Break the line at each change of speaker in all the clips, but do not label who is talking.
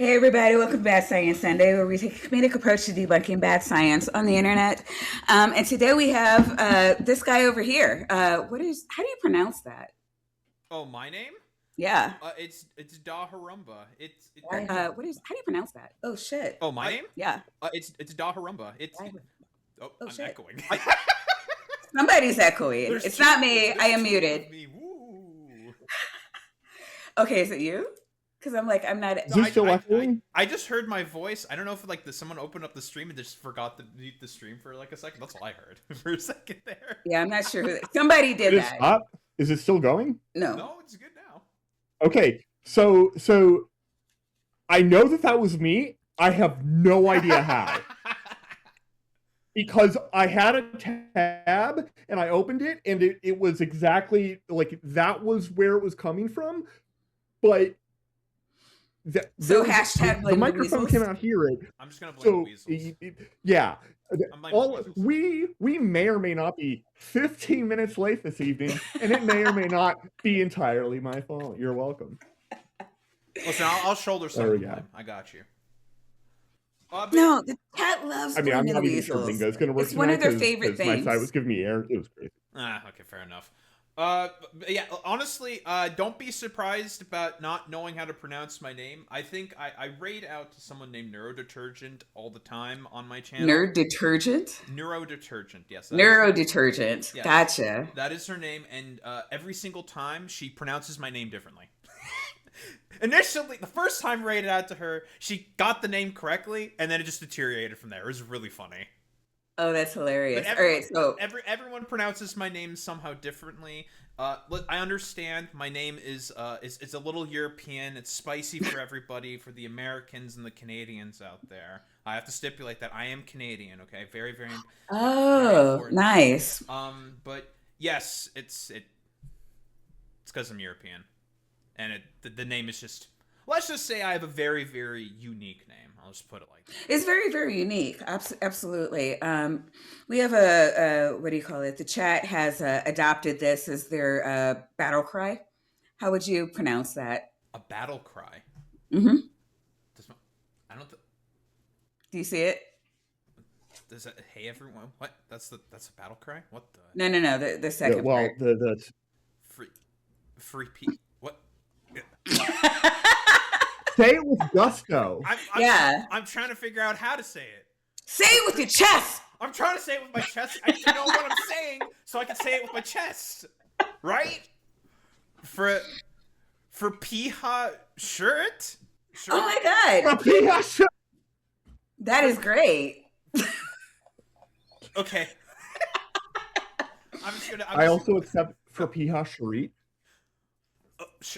Hey everybody, welcome to Bad Science Sunday, where we take a comedic approach to debunking bad science on the internet. And today we have this guy over here. How do you pronounce that?
Oh, my name?
Yeah.
It's Da Harumba.
How do you pronounce that? Oh shit.
Oh, my name?
Yeah.
It's Da Harumba. Oh,
Oh
I'm
shit.
echoing.
Somebody's echoing.
There's
It's
two.
not me. I
There's
am
two
muted.
of me. Woo.
Okay, is it you? Because I'm like, I'm not.
Is
No,
this still echoing?
I just heard my voice. I don't know if someone opened up the stream and just forgot to mute the stream for like a second. That's all I heard for a second there.
Yeah, I'm not sure somebody did
Did it
that.
stop? Is it still going?
No.
No, it's good now.
Okay, so I know that was me. I have no idea how. Because I had a tab and I opened it and it was exactly like that was where it was coming from. But
Hashtag
the microphone came out here.
I'm just gonna blame the weasels.
Yeah.
All
we may or may not be 15 minutes late this evening, and it may or may not be entirely my fault. You're welcome.
Listen, I'll shoulder some of the blame. I got you.
No, the cat loves.
I mean, I'm not even sure Bingo's going to work.
It's one of their favorite things.
My side was giving me air. It was crazy.
Okay, fair enough. Yeah, honestly, don't be surprised about not knowing how to pronounce my name. I think I raid out to someone named Neurodetergent all the time on my channel.
Nerd detergent?
Neurodetergent, yes.
Neurodetergent. Yes. Gotcha.
That is her name, and every single time she pronounces my name differently. Initially, the first time I raided out to her, she got the name correctly, and then it just deteriorated from there. It was really funny.
Oh, that's hilarious. All right, so
everyone pronounces my name somehow differently. I understand my name is it's a little European. It's spicy for everybody, for the Americans and the Canadians out there. I have to stipulate that I am Canadian. Okay, very, very.
Oh,
very
nice.
But yes, it's because I'm European, and the name is just. Let's just say I have a very, very unique name. I'll just put it like that.
It's very, very unique. Absolutely. We have a what do you call it? The chat has adopted this as their battle cry. How would you pronounce that?
A battle cry?
Mm-hmm.
I don't.
Do you see it?
Does that? Hey everyone! What? That's a battle cry? What the?
No. The second part.
The
free P. What?
Say it with gusto.
I'm trying to figure out how to say it.
Say it with your chest.
I'm trying to say it with my chest. I need to know what I'm saying so I can say it with my chest. Right? For Piha shirt?
Oh my god.
For Piha shirt.
That is great.
Okay.
I also accept for Piha Sharit.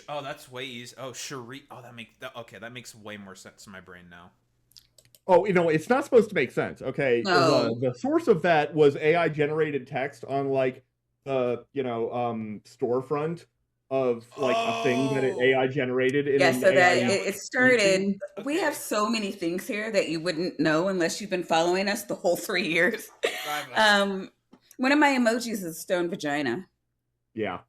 Oh, that's way easy. Oh, Sharit. Oh, that makes way more sense in my brain now.
Oh, it's not supposed to make sense. Okay,
no.
The source of that was AI generated text on like storefront of like a thing that AI generated.
It started. Okay. We have so many things here that you wouldn't know unless you've been following us the whole 3 years. One of my emojis is stone vagina.
Yeah.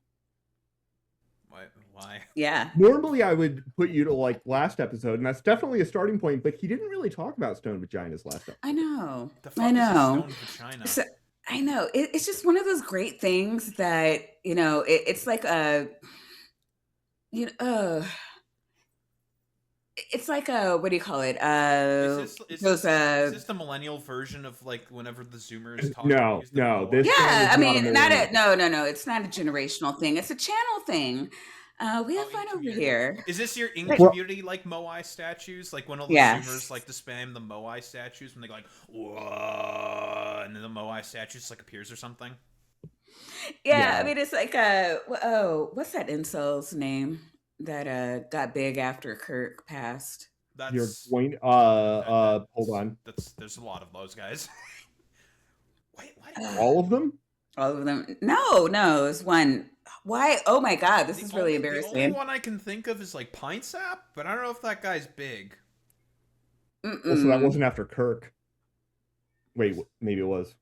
Why?
Yeah.
Normally I would put you to like last episode, and that's definitely a starting point, but he didn't really talk about stone vaginas last episode.
I know.
I know. Stone vagina?
So, I know. It's just one of those great things that, it's like it's like what do you call it?
Is this the millennial version of like whenever the Zoomers talk?
No. This
I mean, no. It's not a generational thing. It's a channel thing. We have fun over here.
Is this your in-community like Moai statues? Like when all the Zoomers like to spam the Moai statues when they go like, whoa, and then the Moai statue just like appears or something?
Yeah, I mean, it's like, what's that incel's name that got big after Kirk passed?
Your point. Hold on.
There's a lot of those guys. Wait, what?
All of them?
All of them? No, it's one. Why? Oh my god, this is really embarrassing.
The only one I can think of is like Pint Sap, but I don't know if that guy's big.
Well, so that wasn't after Kirk. Wait, maybe it was.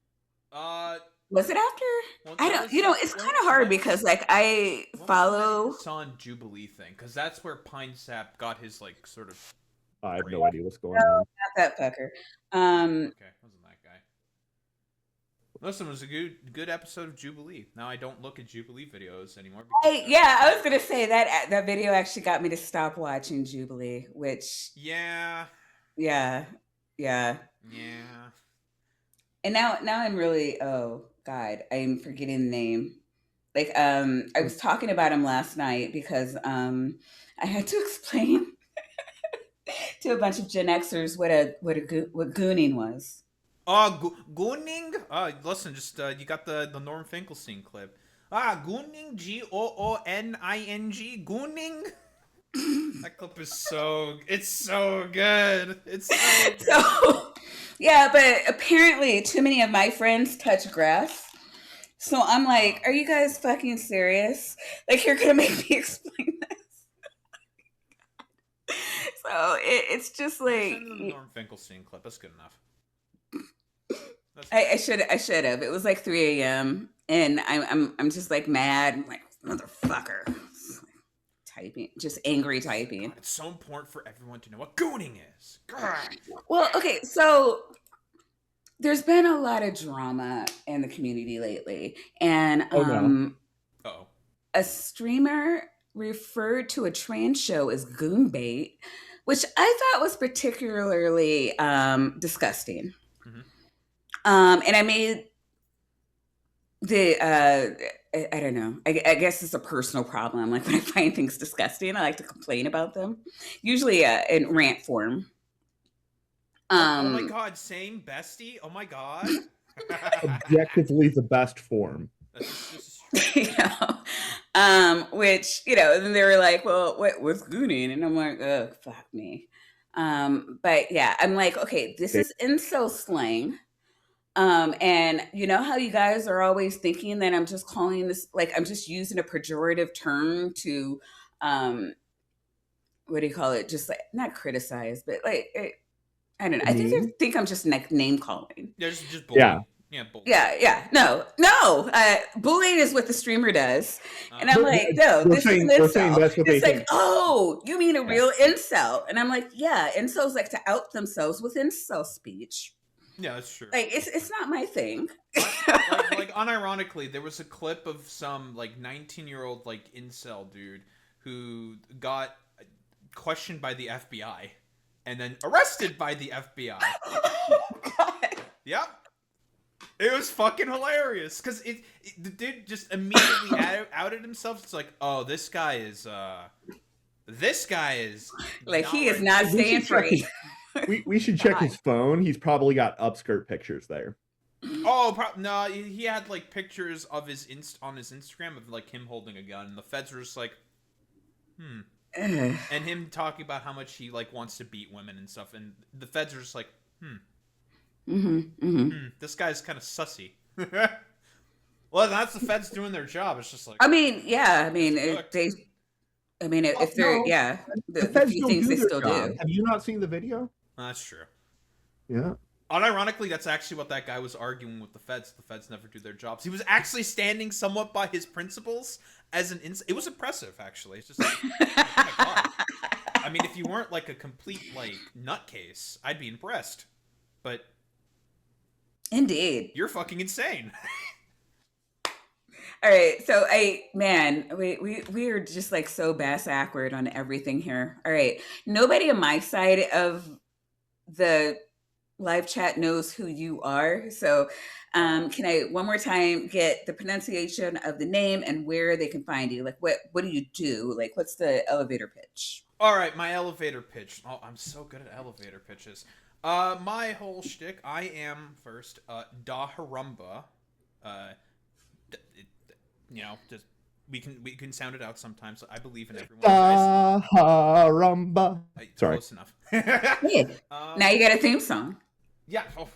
Was it after? Well, I don't. It's kind of hard because like I follow.
Son Jubilee thing, because that's where Pine Sap got his like sort of
I have
Great.
no idea what's
No,
going on.
not that fucker.
Okay, wasn't that guy. Listen, it was a good episode of Jubilee. Now I don't look at Jubilee videos anymore.
I was gonna say that video actually got me to stop watching Jubilee, which
Yeah.
yeah, yeah.
Yeah.
And now I'm really, oh God, I'm forgetting the name. Like I was talking about him last night because I had to explain to a bunch of Gen Xers what gooning was.
Gooning? Listen, just you got the Norm Finkelstein clip. Gooning, Gooning, Gooning. That clip is it's so good. It's so good.
So yeah, but apparently too many of my friends touch grass. So I'm like, are you guys fucking serious? Like you're gonna make me explain this? So it's just like
Send them the Norm Finkelstein clip. That's good enough.
I should have. It was like 3 a.m. and I'm just like mad. I'm like motherfucker, typing, just angry typing.
God, it's so important for everyone to know what gooning is. God.
Well, okay, so there's been a lot of drama in the community lately, and
Uh-oh.
a streamer referred to a trans show as goon bait, which I thought was particularly disgusting.
Mm-hmm.
And I made the I don't know. I guess it's a personal problem. Like when I find things disgusting, I like to complain about them, usually in rant form.
Oh my god, same bestie. Oh my god.
Objectively the best form.
You know, which then they were like, "Well, what's gooning?" And I'm like, "Oh, fuck me." But yeah, I'm like, okay, this is incel slang. And you know how you guys are always thinking that I'm just calling this, like I'm just using a pejorative term to, what do you call it? Just like not criticize, but like I don't know. I think they think I'm just name calling.
Yeah, just bullying.
Yeah.
Yeah, bullying.
Yeah. No. Bullying is what the streamer does, and I'm like, no, this is an incel.
That's what
it's
they
like,
think.
oh, you mean a real incel? And I'm like, yeah, incels like to out themselves with incel speech.
Yeah, that's true.
Like it's not my thing.
like unironically, there was a clip of some like 19-year-old like incel dude who got questioned by the FBI and then arrested by the FBI.
Oh, God.
Yep. It was fucking hilarious because the dude just immediately outed himself. It's like, oh, this guy is
like he is not staying free.
We should check his phone. He's probably got upskirt pictures there.
Oh, no, he had like pictures of his on his Instagram of like him holding a gun, and the feds were just like, and him talking about how much he like wants to beat women and stuff, and the feds are just like, this guy's kind of sussy. Well, that's the feds doing their job. It's just like,
I mean, yeah, I mean, if they're
the feds
few
don't
things
do
they
their
still
job.
do.
Have you not seen the video?
that's true.
Yeah.
Unironically, that's actually what that guy was arguing with the feds. The feds never do their jobs. He was actually standing somewhat by his principles as it was impressive, actually. It's just like, oh my god. I mean, if you weren't like a complete like nutcase, I'd be impressed. But
Indeed.
you're fucking insane.
All right, so we are just like so bass awkward on everything here. All right, nobody on my side of the live chat knows who you are. So, can I one more time get the pronunciation of the name and where they can find you? Like, what do you do? Like, what's the elevator pitch?
All right, my elevator pitch. Oh, I'm so good at elevator pitches. My whole shtick. I am first Da Harumba. Just we can sound it out sometimes. I believe in everyone.
Rumba. Sorry.
Close enough.
Yeah. Now you got a theme song.
Yeah. Oh,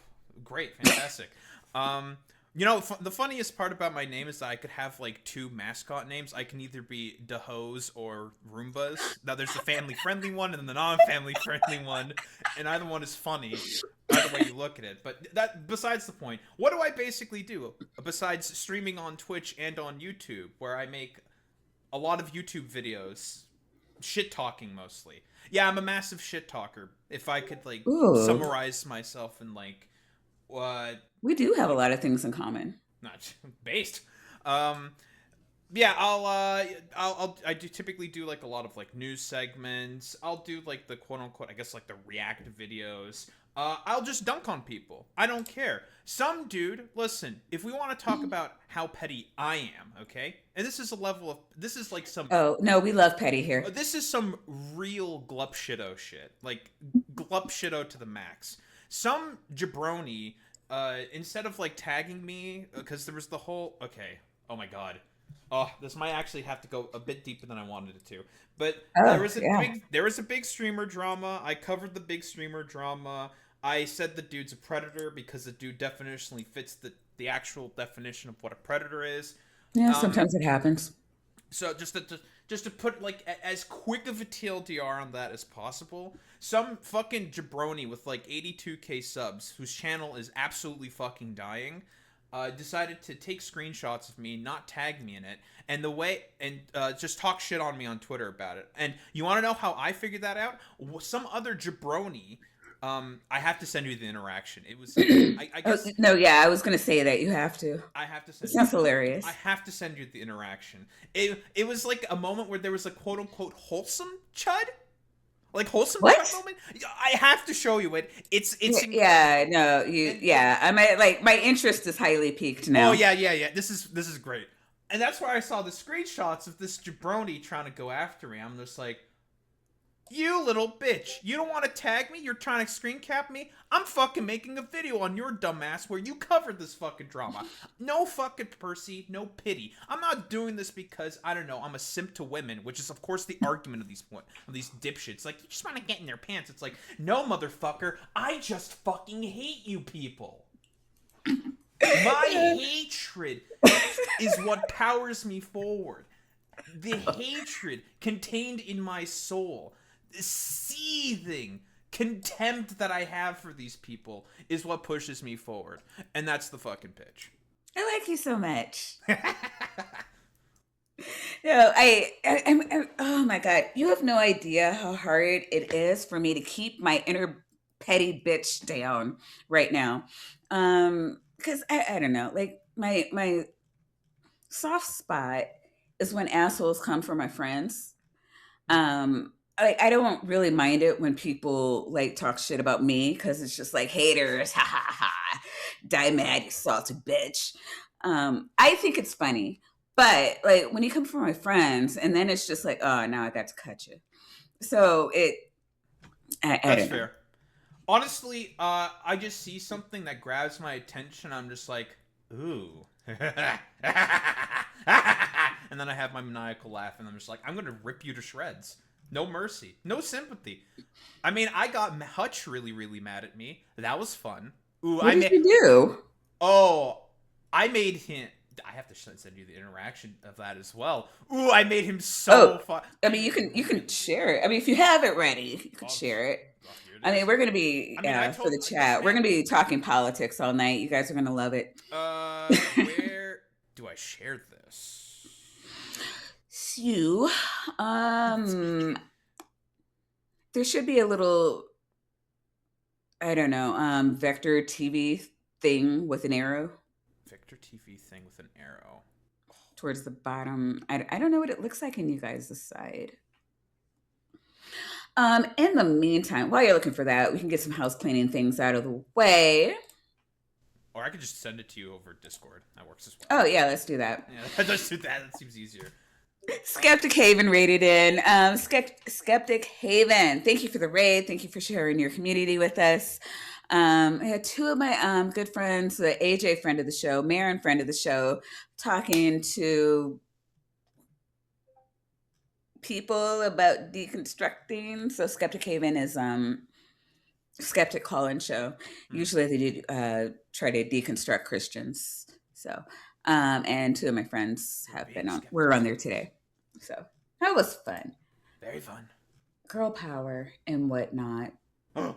great. Fantastic. The funniest part about my name is that I could have like two mascot names. I can either be Dahos or Roombas. Now there's the family-friendly one and the non-family-friendly one, and either one is funny, either way you look at it. But that besides the point. What do I basically do besides streaming on Twitch and on YouTube, where I make a lot of YouTube videos shit talking mostly. Yeah, I'm a massive shit talker. If I could like
Ooh,
summarize myself in like what
we do have a
like
lot of things in common.
not based. Um, yeah, I do typically do like a lot of like news segments. I'll do like the quote unquote, I guess like the react videos. I'll just dunk on people. I don't care. Some dude, listen, if we want to talk about how petty I am, okay? And this is a level of, this is like some,
Oh no, we love petty here.
this is some real glup shito shit. Like, glup shito to the max. Some jabroni, instead of like tagging me, because there was the whole, okay, oh my god. Oh, this might actually have to go a bit deeper than I wanted it to. But
Oh yeah.
there was a big streamer drama. I covered the big streamer drama. I said the dude's a predator because the dude definitionally fits the actual definition of what a predator is.
Yeah,
Um,
sometimes it happens.
so just to put like as quick of a TLDR on that as possible, some fucking jabroni with like 82K subs, whose channel is absolutely fucking dying, decided to take screenshots of me, not tag me in it, and just talk shit on me on Twitter about it. And you want to know how I figured that out? Some other jabroni. I have to send you the interaction. It was, I
Oh
guess,
no, yeah, I was gonna say that you have to.
I have to
It
send you.
sounds hilarious.
I have to send you the interaction. It was like a moment where there was a quote unquote wholesome chud, like wholesome
What?
chud moment. I have to show you it. It's
Yeah, no, you.
and,
Yeah, I might like my interest is highly piqued
oh
now.
yeah. This is great. And that's where I saw the screenshots of this jabroni trying to go after me. I'm just like, you little bitch. You don't want to tag me? You're trying to screen cap me? I'm fucking making a video on your dumbass where you covered this fucking drama. No fucking Percy, no pity. I'm not doing this because, I don't know, I'm a simp to women, which is, of course, the argument of these dipshits. Like, you just want to get in their pants. It's like, no, motherfucker. I just fucking hate you people. My hatred is what powers me forward. The hatred contained in my soul, the seething contempt that I have for these people is what pushes me forward. And that's the fucking pitch.
I like you so much. No, oh my god, you have no idea how hard it is for me to keep my inner petty bitch down right now. Because I don't know, like my soft spot is when assholes come for my friends. I don't really mind it when people like talk shit about me because it's just like haters, ha ha ha, die mad, you salty bitch. I think it's funny, but like when you come for my friends, and then it's just like, oh, now I got to cut you. So I
That's
don't know.
fair. Honestly, I just see something that grabs my attention. I'm just like, ooh. And then I have my maniacal laugh, and I'm just like, I'm going to rip you to shreds. No mercy. No sympathy. I mean, I got Hutch really, really mad at me. That was fun. Ooh,
What did you do?
Oh, I made him... I have to send you the interaction of that as well. Ooh, I made him so
Oh,
fun.
I mean, you can share it. I mean, if you have it ready, you can
Oh,
share it.
here
I
it
mean,
is.
we're gonna be
I mean, I
for
told
the
this
chat. We're
man...
gonna be talking politics all night. You guys are gonna love it.
Where do I share this?
So, there should be a little, I don't know, vector TV thing with an arrow
Victor TV thing with an arrow.
towards the bottom. I don't know what it looks like, and you guys decide. In the meantime, while you're looking for that, we can get some house cleaning things out of the way.
Or I could just send it to you over Discord. That works as well.
Oh yeah, let's do that.
Yeah, let's do that. That seems easier.
Skeptic Haven rated in. Skeptic Haven, thank you for the raid. Thank you for sharing your community with us. I had two of my good friends, the AJ friend of the show, Marin friend of the show, talking to people about deconstructing. So Skeptic Haven is skeptic call-in show. Usually they do try to deconstruct Christians. So and two of my friends have been on. We're on there today. So that was fun.
Very fun.
Girl power and whatnot.
I found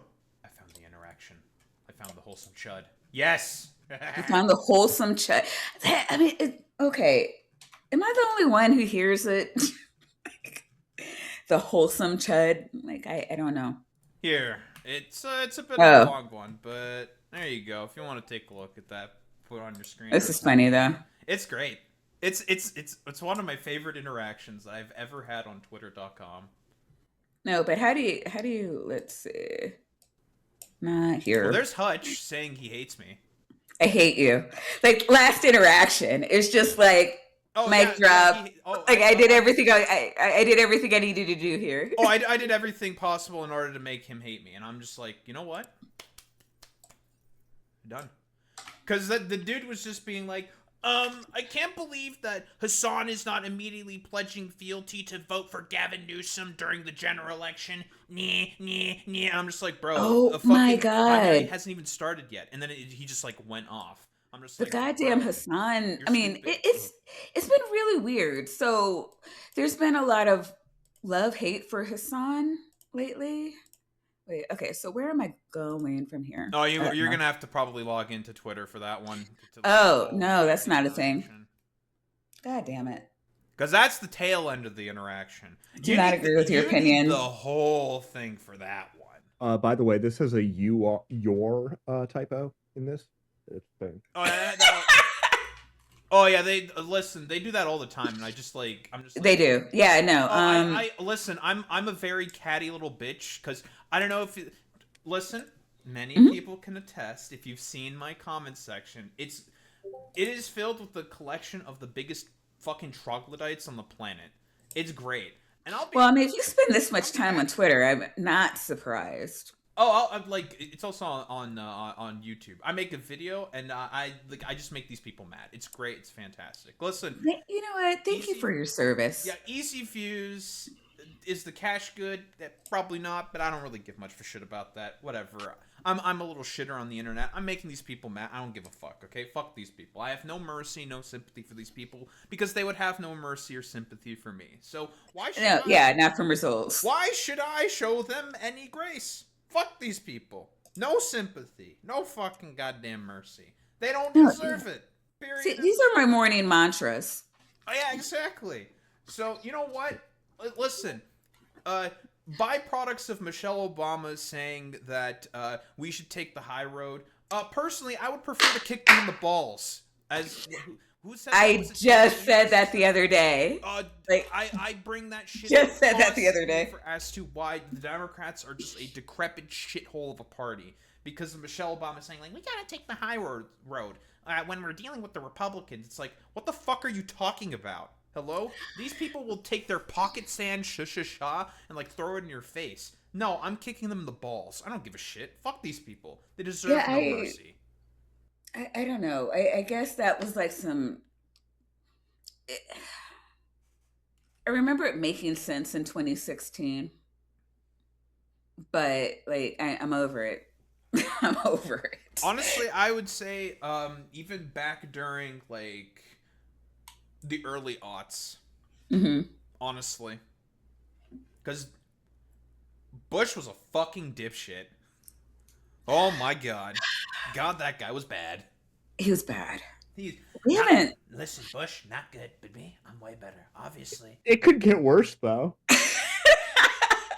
the interaction. I found the wholesome chud. Yes.
You found the wholesome chat. I mean, okay. Am I the only one who hears it? the wholesome chud. Like I don't know.
Here, it's a bit of a
Oh,
long one, but there you go. If you want to take a look at that, put it on your screen
this
or
is funny
something.
though.
It's great. It's one of my favorite interactions I've ever had on Twitter.com.
No, but how do you let's see. Not
Well,
here.
there's Hutch saying he hates me.
I hate you. Like last interaction, it's just like
Oh
mic
yeah, yeah.
drop. Like I did everything. I did everything I needed to do here.
I did everything possible in order to make him hate me, and I'm just like, you know what? Done. Because the dude was just being like, I can't believe that Hassan is not immediately pledging fealty to vote for Gavin Newsom during the general election. Nah, nah, nah. I'm just like, bro,
Oh
the
my
fucking primary
god.
hasn't even started yet, and then he just like went off. I'm just
The
like,
goddamn
bro,
Hassan.
you're
I mean,
stupid.
it's been really weird. So there's been a lot of love hate for Hassan lately. Wait, okay, so where am I going from here?
Oh,
I don't
you're
know.
gonna have to probably log into Twitter for that one to look at the
Oh
whole
no,
entirety
that's
of the
not a thing.
interaction.
God damn it.
Because that's the tail end of the interaction.
I do not agree with your
You need the
opinion.
whole thing for that one.
By the way, this has a you are your typo in this. It's thing.
Oh yeah, oh yeah. They listen. They do that all the time, and I'm just
They
like,
do. Yeah, no.
oh, I listen. I'm a very catty little bitch because I don't know if you listen. Many
Mhm.
people can attest if you've seen my comment section. It is filled with the collection of the biggest fucking troglodytes on the planet. It's great, and
Well, I mean, if you spend this
I'll
much
be
time on
happy.
Twitter, I'm not surprised.
Oh, I'm like it's also on YouTube. I make a video and I just make these people mad. It's great. It's fantastic. Listen,
You know what? Thank you
easy.
for your service.
Yeah, easy fuse. Is the cash good? Probably not, but I don't really give much for shit about that. Whatever. I'm a little shitter on the internet. I'm making these people mad. I don't give a fuck. Okay, fuck these people. I have no mercy, no sympathy for these people because they would have no mercy or sympathy for me. So why should
No, yeah, not from results.
why should I show them any grace? Fuck these people. No sympathy. No fucking goddamn mercy. They don't
No,
deserve it. Period.
see, these are my morning mantras.
Oh, yeah, exactly. So, you know what? Listen, byproducts of Michelle Obama saying that we should take the high road. Personally, I would prefer to kick them in the balls. As who said that?
I
Was it
just said
Sanders?
that the other day. Like,
I bring that shit
just said that the other
constantly
day.
as to why the Democrats are just a decrepit shithole of a party because of Michelle Obama saying like we gotta take the high road when we're dealing with the Republicans. It's like what the fuck are you talking about? Hello? These people will take their pocket sand and like throw it in your face. No, I'm kicking them in the balls. I don't give a shit. Fuck these people. They deserve
Yeah,
no mercy.
I don't know. I guess that was like some. I remember it making sense in 2016, but like I'm over it. I'm over it.
Honestly, I would say even back during like the early aughts,
Hmm.
honestly, because Bush was a fucking dipshit. Oh my god, that guy was bad.
He was bad.
He's
We
not,
haven't.
listen, Bush, not good, but me, I'm way better, obviously.
It could get worse though.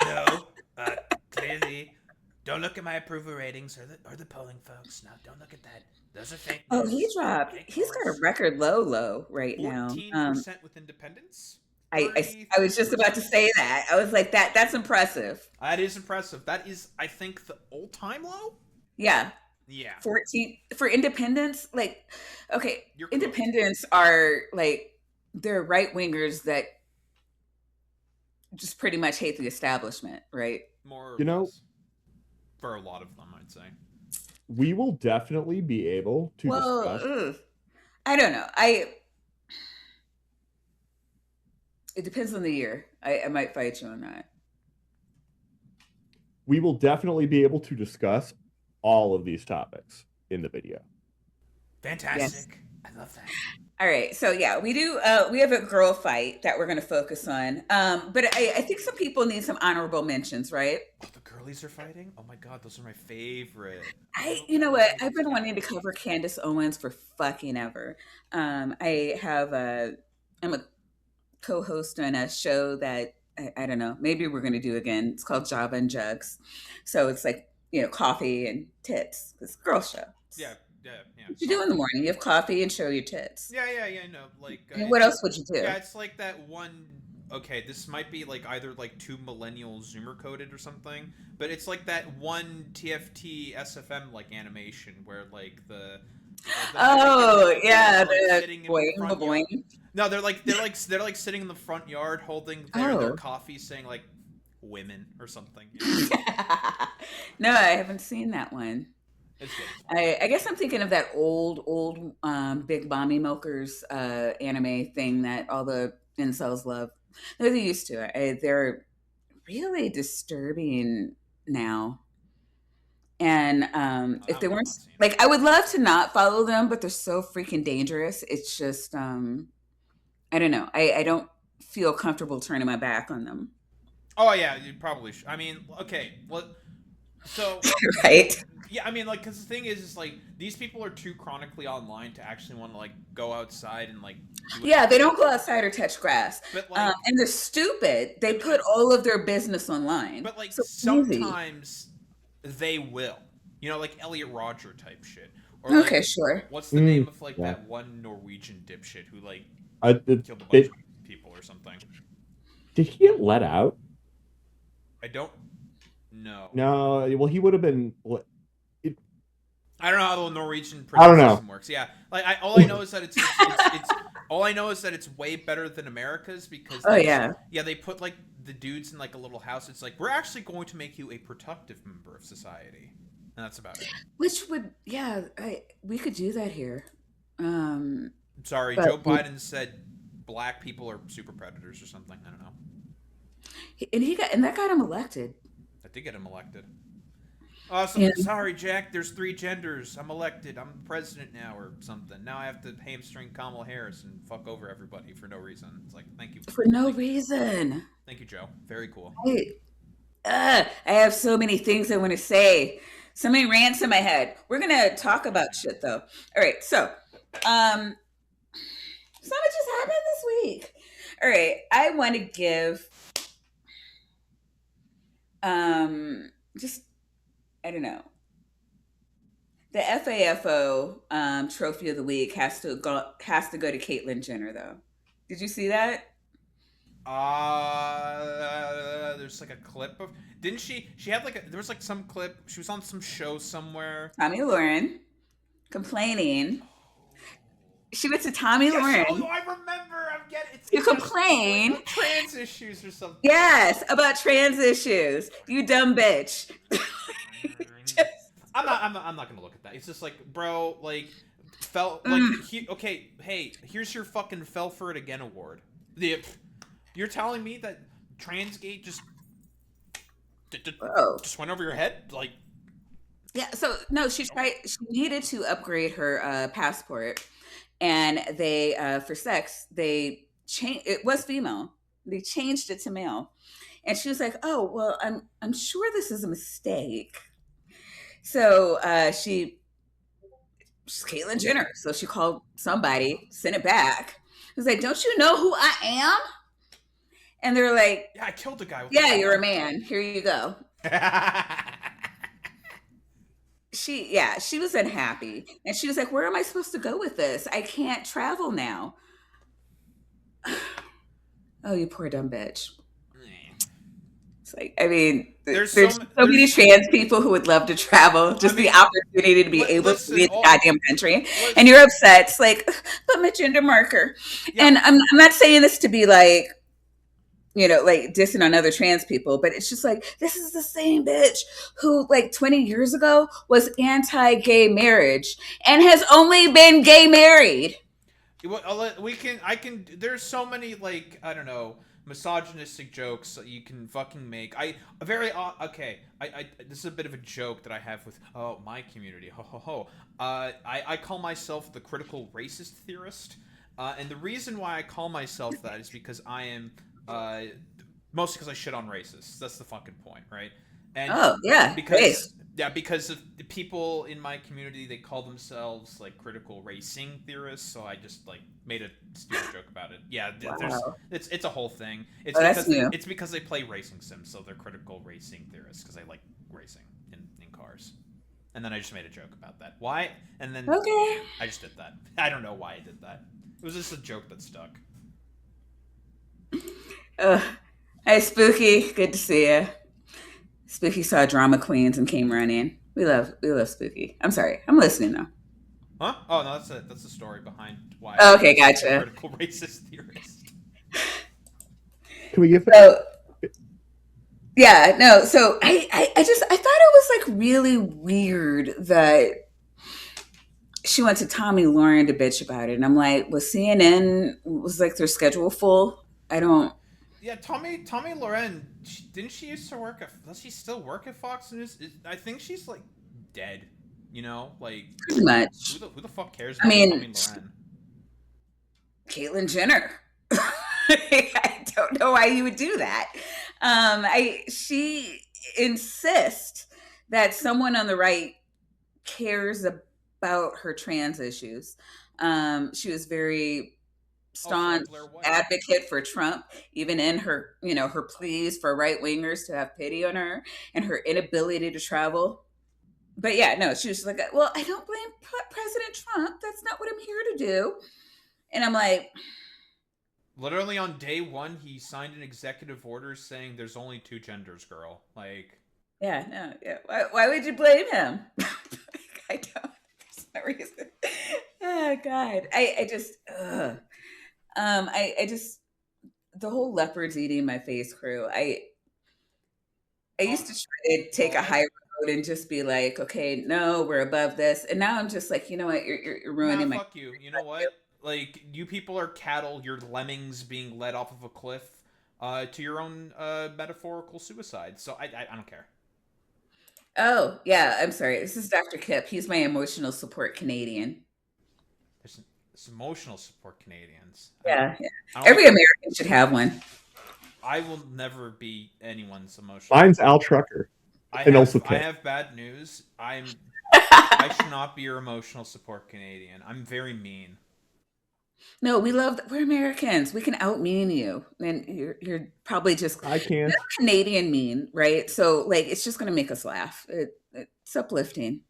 No, clearly, don't look at my approval ratings or the polling folks. No, don't look at that. Those are fake
Oh,
news.
he dropped.
Fake
He's got a
news.
record low right now.
14% with independents.
I was just about to say that. I was like that's impressive.
That is impressive. That is, I think, the all-time low.
Yeah,
Yeah,
14 for independents. Like, okay,
you're close.
independents are like they're right wingers that just pretty much hate the establishment, right?
More or
You know,
less. For a lot of them, I'd say.
we will definitely be able to
Well,
discuss.
ugh. I don't know. It depends on the year. I might fight you on that.
We will definitely be able to discuss all of these topics in the video.
Fantastic. I love that.
All right, so yeah, we do. We have a girl fight that we're going to focus on. But I think some people need some honorable mentions, right?
Oh, the girlies are fighting? Oh my god, those are my favorite.
You know what? I've been wanting to cover Candace Owens for fucking ever. I'm a co-host on a show that I don't know. Maybe we're gonna do again. It's called Java and Jugs. So it's like, coffee and tits. It's a girl show.
Yeah, yeah, yeah.
What you do in the
Coffee.
morning? You have coffee and show your tits.
Yeah, yeah, yeah. No, like
And what
it's
else would you do?
yeah, it's like that one. Okay, this might be like either like two millennials Zoomer coded or something, but it's like that one TFT SFM like animation where like the
Oh
American people
yeah,
are like
the
sitting in the
boing
front yard.
boing.
No, they're like sitting in the front yard holding their
Oh.
coffee, saying like women or something.
No, I haven't seen that one.
It's good.
I guess I'm thinking of that old Big Mommy Milkers anime thing that all the incels love. No, they used to. They're really disturbing now. And if they
I'm
weren't
not seeing it.
like, I would love to not follow them, but they're so freaking dangerous. It's just, I don't know. I don't feel comfortable turning my back on them.
Oh yeah, you probably should. I mean, okay, well, so
Right?
yeah, I mean, like, because the thing is like these people are too chronically online to actually want to like go outside and like do
Yeah, they
anything.
don't go outside or touch grass.
But like,
And they're stupid. They
but
put all of their business online.
but like
So easy.
sometimes they will, like Elliot Rodger type shit, or like
Okay, sure.
what's the name of like
Yeah.
that one Norwegian dipshit who like killed a bunch
Did,
of people or something.
did he get let out?
I don't know.
No. Well, he would have been.
I don't know how the Norwegian
I don't
prison
know.
system works. Yeah, like all I know is that it's all I know is that it's way better than America's because
Oh yeah.
they put like the dudes in like a little house. It's like we're actually going to make you a productive member of society, and that's about it.
Which would, yeah, we could do that here. Um,
Sorry,
but
Joe Biden said black people are super predators or something. I don't know.
and that got him elected.
That did get him elected. Awesome.
Yeah.
Sorry, Jack. There's 3 genders. I'm elected. I'm president now, or something. Now I have to hamstring Kamala Harris and fuck over everybody for no reason. It's like, thank you
For no reason.
Thank you, Joe. Very cool.
I have so many things I want to say. So many rants in my head. We're gonna talk about shit though. All right, so so much has happened this week. All right, I want to give just, I don't know. The FAFO trophy of the week has to go to Caitlyn Jenner though. Did you see that?
There's like a clip of. Didn't she? She had like there was like some clip. She was on some show somewhere.
Tommy Lauren complaining. She went to Tommy Lauren
Oh, I remember. I'm getting.
to complain.
Like trans issues or something.
Yes, about trans issues. You dumb bitch.
I'm not gonna look at that. It's just like, bro, like, okay, hey, here's your fucking fell for it again award. You're telling me that Transgate just went over your head, like.
Yeah, so no, she needed to upgrade her passport, and they for sex they changed. It was female. They changed it to male, and she was like, "Oh well, I'm sure this is a mistake." So she's Caitlyn Jenner. So she called somebody, sent it back. It was like, "Don't you know who I am?" And they're like,
"Yeah, I killed a guy."
Yeah, you're a man. Here you go. She was unhappy, and she was like, "Where am I supposed to go with this? I can't travel now." Oh, you poor dumb bitch. It's like, I mean, there's so many trans people who would love to travel, just the opportunity to be able to be in the goddamn country, and you're upset. It's like, but my gender marker. Yeah. And I'm not saying this to be like, like dissing on other trans people, but it's just like, this is the same bitch who like 20 years ago was anti-gay marriage and has only been gay married.
There's so many, like, I don't know, misogynistic jokes that you can fucking make. This is a bit of a joke that I have with my community. Ho ho ho. I call myself the critical racist theorist, and the reason why I call myself that is because I am mostly because I shit on racists. That's the fucking point, right? And
Oh, yeah.
because
Race.
yeah, because of the people in my community, they call themselves like critical racing theorists. So I just like made a stupid joke about it. Yeah, there's
Wow.
it's a whole thing.
Oh, that's new.
It's because they play racing sims, so they're critical racing theorists because I like racing in cars. And then I just made a joke about that. Why? And then
Okay.
I just did that. I don't know why I did that. It was just a joke that stuck.
Ugh. Hey, Spooky. Good to see you. Spooky saw Drama Queens and came running. We love Spooky. I'm sorry. I'm listening though.
Huh? Oh no, that's the story behind why
Oh,
I'm
okay,
such a
gotcha.
critical racist theorist.
Can we get
So yeah, no. So I thought it was like really weird that she went to Tommy Lauren to bitch about it, and I'm like, was CNN was like their schedule full? I don't
Yeah, Tommy Loren, didn't she used to work at? Does she still work at Fox News? I think she's like dead. You know, like
pretty much.
who the fuck cares
I
about
mean,
Tommy Loren?
Caitlyn Jenner. I don't know why you would do that. I she insists that someone on the right cares about her trans issues. She was very
Oh, for
staunch
Blair White.
advocate for Trump, even in her, her pleas for right wingers to have pity on her and her inability to travel. But yeah, no, she was like, well, I don't blame President Trump. That's not what I'm here to do. And I'm like,
Literally on day one, he signed an executive order saying there's only two genders, girl. Like,
yeah, no, yeah. Why would you blame him? I don't. There's no reason. Oh God, I just, I just the whole leopards eating my face crew. I
oh,
used to try to take a
what?
high road and just be like, okay, no, we're above this. And now I'm just like, you know what? You're
Nah,
ruining my.
fuck you. You know what? Like, you people are cattle. You're lemmings being led off of a cliff, to your own metaphorical suicide. So I don't care.
Oh yeah, I'm sorry. This is Dr. Kip. He's my emotional support Canadian.
There's emotional support Canadians.
Yeah, yeah.
I don't
Every
like.
American should have one.
I will never be anyone's emotional
mine's
support.
Al Trucker
I
and also
have I
Kit.
have bad news. I should not be your emotional support Canadian. I'm very mean.
No, we're Americans. We can out mean you. And you're probably just
I can.
Canadian mean, right? So like it's just gonna make us laugh. It's uplifting.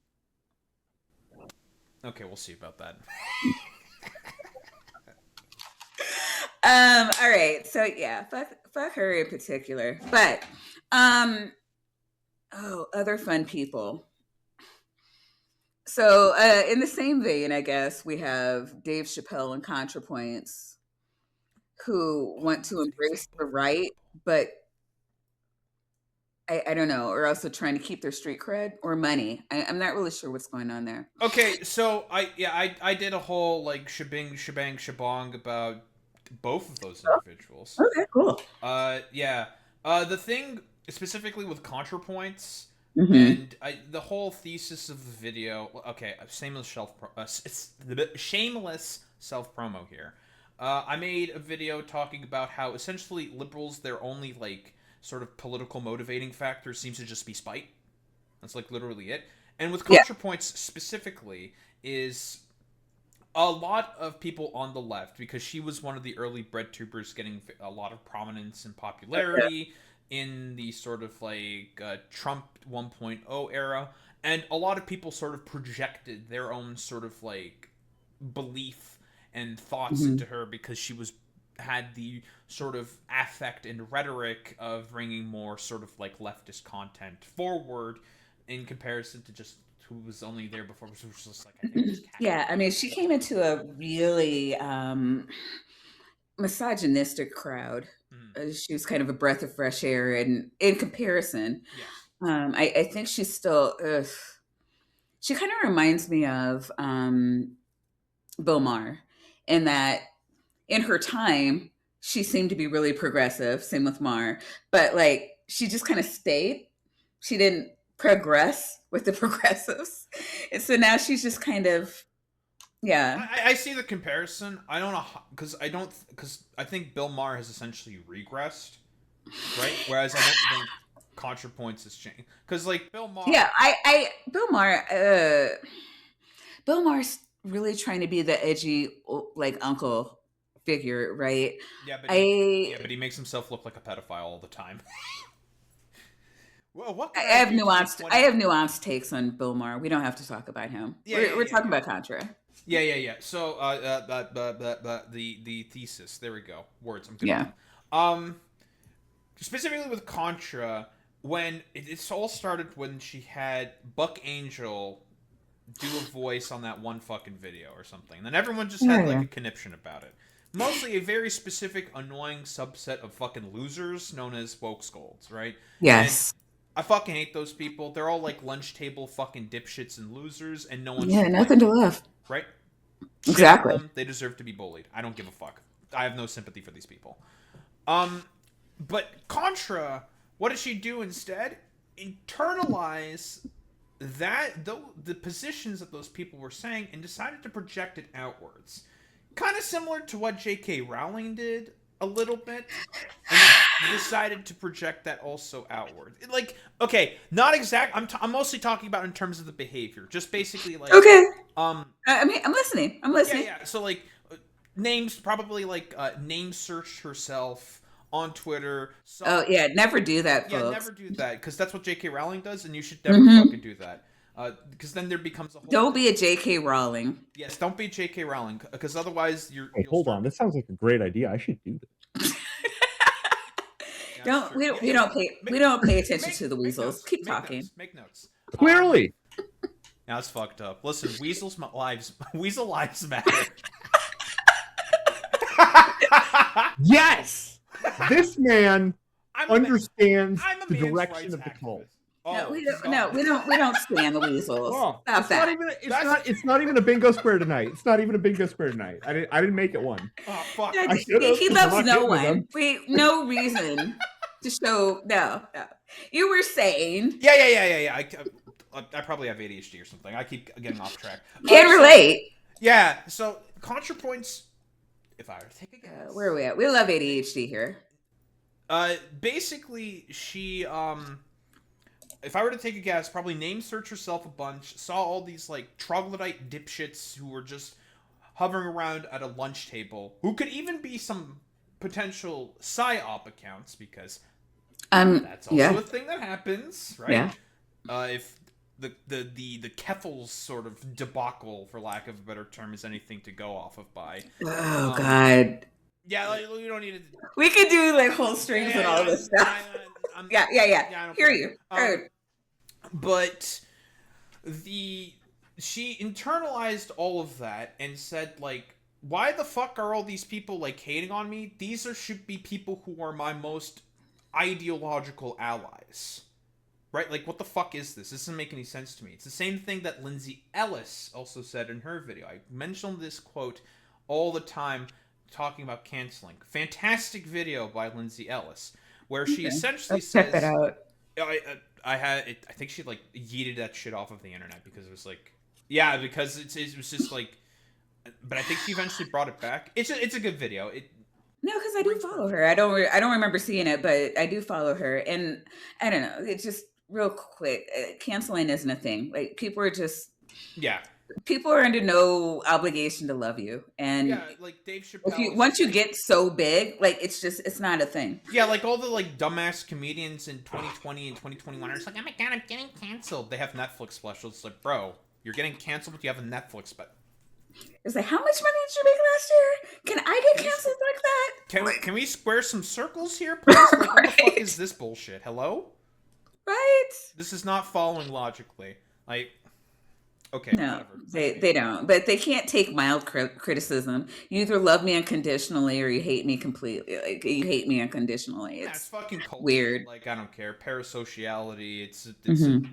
Okay, we'll see about that.
All right. So yeah, fuck her in particular. But um other fun people. So in the same vein, I guess we have Dave Chappelle and ContraPoints who want to embrace the right, but I don't know, or also trying to keep their street cred or money. I'm not really sure what's going on there.
Okay, so I did a whole like shebang shabong about both of those individuals.
Okay, cool.
Yeah. The thing specifically with ContraPoints
Hmm.
and the whole thesis of the video. Okay, shameless self promo here. I made a video talking about how essentially liberals, their only like sort of political motivating factor seems to just be spite. That's like literally it. And with
Yeah.
ContraPoints specifically is a lot of people on the left, because she was one of the early bread tubers getting a lot of prominence and popularity in the sort of like Trump 1.0 era, and a lot of people sort of projected their own sort of like belief and thoughts
Hmm.
into her because she was had the sort of affect and rhetoric of bringing more sort of like leftist content forward in comparison to just who was only there before, which was just like I think just
Yeah, I mean,
cackling.
she came into a really misogynistic crowd.
Mm.
She was kind of a breath of fresh air, and in comparison,
Yes.
I think she's still. Ugh, she kind of reminds me of Bill Maher, in that in her time she seemed to be really progressive. Same with Maher, but like she just kind of stayed. She didn't progress with the progressives, and so now she's just kind of yeah.
I see the comparison. I don't know because I think Bill Maher has essentially regressed, right? Whereas I don't think ContraPoints has changed because like Bill Maher.
Yeah, Bill Maher's really trying to be the edgy like uncle figure, right?
Yeah, but
I
he makes himself look like a pedophile all the time. Well, what
I
could I
have
do to make
nuanced. I have nuanced takes on Bill Maher. We don't have to talk about him. We're talking about Contra.
Yeah. So, the thesis. There we go. Words. I'm good at
Yeah.
them. Specifically with Contra, when it all started when she had Buck Angel do a voice on that one fucking video or something, and then everyone just had like a conniption about it. Mostly a very specific, annoying subset of fucking losers known as woke scolds, right?
Yes.
And I fucking hate those people. They're all like lunch table fucking dipshits and losers, and no one
Yeah,
should
nothing
like
to
them,
love.
right? Shit on
Exactly.
them. They deserve to be bullied. I don't give a fuck. I have no sympathy for these people. But Contra, what did she do instead? Internalize the positions that those people were saying and decided to project it outwards. Kind of similar to what J.K. Rowling did a little bit, and decided to project that also outward. Like, okay, not exact. I'm mostly talking about in terms of the behavior. Just basically like
Okay. I mean, I'm listening.
yeah. So like names, probably like name searched herself on Twitter.
Oh yeah, never do that, folks.
Yeah, never do that because that's what J.K. Rowling does, and you should never fucking do that. Because then there becomes a whole.
Don't be a J.K. Rowling.
Yes, don't be J.K. Rowling because otherwise you're.
Hey, hold on. This sounds like a great idea. I should do this.
We don't pay attention to the weasels. Keep talking.
Make notes.
Clearly.
Now it's fucked up. Listen, weasel lives matter.
Yes. This man understands
I'm a
the
man's
direction
rights
of the cult.
Oh,
we don't stand the weasels.
Oh,
Stop that.
It's not even a bingo square tonight. It's not even a bingo square tonight. I didn't make it one.
Oh fuck!
He loves no one. No reason to show. No. You were saying.
Yeah. I probably have ADHD or something. I keep getting off track.
Can't relate.
Yeah. So ContraPoints. If I were to take a guess,
where are we at? We love ADHD here.
Basically, she if I were to take a guess, probably name search herself a bunch, saw all these like troglodyte dipshits who were just hovering around at a lunch table, who could even be some potential psyop accounts because that's also a thing that happens, right? Yeah. If the Keffels sort of debacle, for lack of a better term, is anything to go off of by.
Oh God.
Yeah, like, we don't need to.
We could do like whole strings and all this stuff. Yeah. Hear you. Heard.
But she internalized all of that and said, like, why the fuck are all these people like hating on me? These should be people who are my most ideological allies. Right? Like, what the fuck is this? This doesn't make any sense to me. It's the same thing that Lindsay Ellis also said in her video. I mentioned this quote all the time talking about canceling. Fantastic video by Lindsay Ellis, where she essentially says...
Check that out.
I think she like yeeted that shit off of the internet because it was like... Yeah, because it was just like... But I think she eventually brought it back. It's a good video.
No, because I do follow her. I don't remember seeing it, but I do follow her. And I don't know. It's just... Real quick, canceling isn't a thing. Like people are just people are under no obligation to love you, and
like Dave Chappelle.
Once you get so big, like it's not a thing.
Yeah, like all the like dumbass comedians in 2020 and 2021 are just like, oh my god, I'm getting canceled. They have Netflix specials. It's like, bro, you're getting canceled, but you have a Netflix special.
It's like, how much money did you make last year? Can I get canceled like that?
Can we square some circles here, please? Like, what the fuck is this bullshit? Hello?
Right?
This is not following logically. Like, okay,
no, whatever. They don't. But they can't take mild criticism. You either love me unconditionally or you hate me completely. Like you hate me unconditionally. It's
fucking culture.
Weird.
Like I don't care. Parasociality. It's a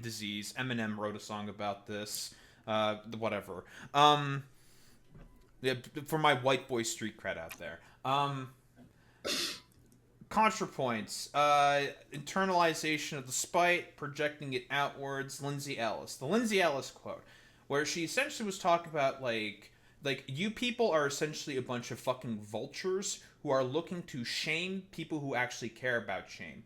disease. Eminem wrote a song about this. Whatever. Yeah, for my white boy street cred out there. ContraPoints, internalization of the spite, projecting it outwards. Lindsay Ellis, the Lindsay Ellis quote, where she essentially was talking about like you people are essentially a bunch of fucking vultures who are looking to shame people who actually care about shame.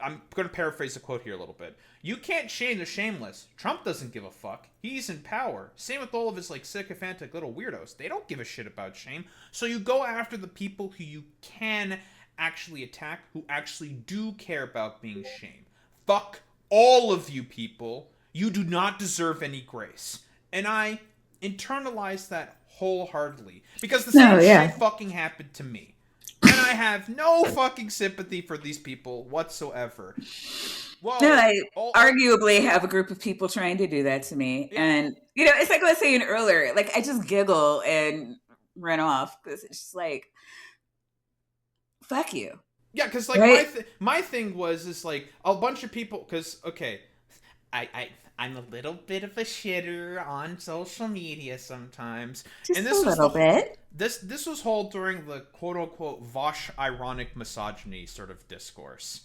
I'm going to paraphrase the quote here a little bit. You can't shame the shameless. Trump doesn't give a fuck. He's in power. Same with all of his like sycophantic little weirdos. They don't give a shit about shame. So you go after the people who you can actually attack, who actually do care about being shamed. Fuck all of you people. You do not deserve any grace. And I internalize that wholeheartedly. Because the same shit fucking happened to me. And I have no fucking sympathy for these people whatsoever. Whoa,
no, I arguably have a group of people trying to do that to me. Yeah. And, you know, it's like I was saying earlier, like, I just giggle and run off because it's just like, fuck you.
Yeah, because, like, right? my thing is, like, a bunch of people, because, okay, I'm a little bit of a shitter on social media sometimes.
Just and this a little bit.
This was held during the quote-unquote Vosh ironic misogyny sort of discourse,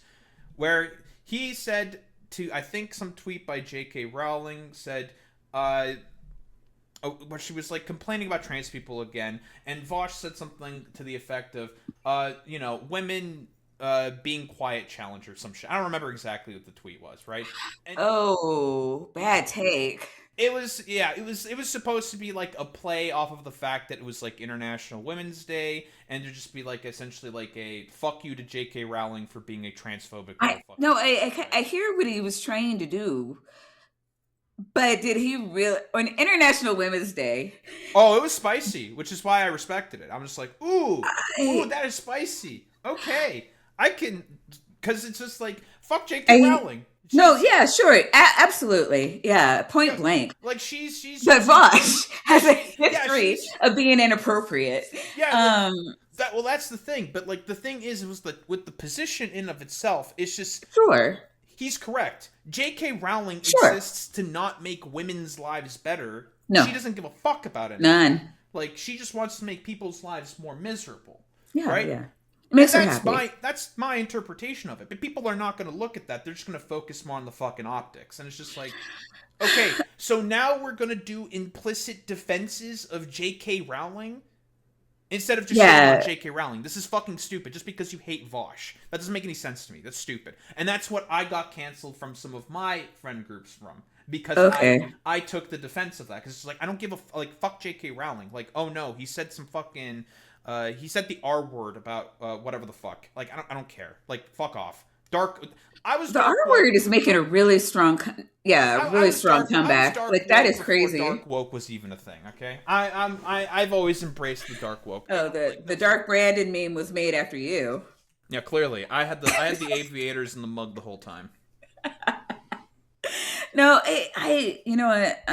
where he said to, I think some tweet by J.K. Rowling said, where she was like complaining about trans people again, and Vosh said something to the effect of, you know, women being quiet challenge or some shit. I don't remember exactly what the tweet was, right? And
bad take.
It was supposed to be like a play off of the fact that it was like International Women's Day, and to just be like essentially like a fuck you to J.K. Rowling for being a transphobic.
I hear what he was trying to do, but did he really on International Women's Day?
Oh, it was spicy, which is why I respected it. I'm just like, ooh, that is spicy. Okay, I can, because it's just like fuck J.K. Rowling.
No, yeah, sure, absolutely, yeah, point blank.
Like she's.
But Vosh has a history of being inappropriate.
Yeah. That's the thing. But like the thing is, it was with the position in of itself. It's just
sure.
He's correct. J.K. Rowling exists to not make women's lives better.
No,
she doesn't give a fuck about it.
None.
Like she just wants to make people's lives more miserable.
Yeah,
right.
Yeah. It makes her happy.
That's my interpretation of it. But people are not going to look at that. They're just going to focus more on the fucking optics. And it's just like, okay, so now we're going to do implicit defenses of J.K. Rowling instead of just shitting on J.K. Rowling. This is fucking stupid just because you hate Vosh. That doesn't make any sense to me. That's stupid. And that's what I got canceled from some of my friend groups from. Because I took the defense of that. Because it's like, I don't give a... Like, fuck J.K. Rowling. Like, oh no, he said some fucking... he said the R word about whatever the fuck. Like I don't care. Like fuck off. The
R word is making a really strong, strong comeback. Like that is crazy.
Dark woke was even a thing. Okay, I've always embraced the dark woke.
Oh, the dark Brandon meme was made after you.
Yeah, clearly I had the aviators in the mug the whole time.
No, I you know what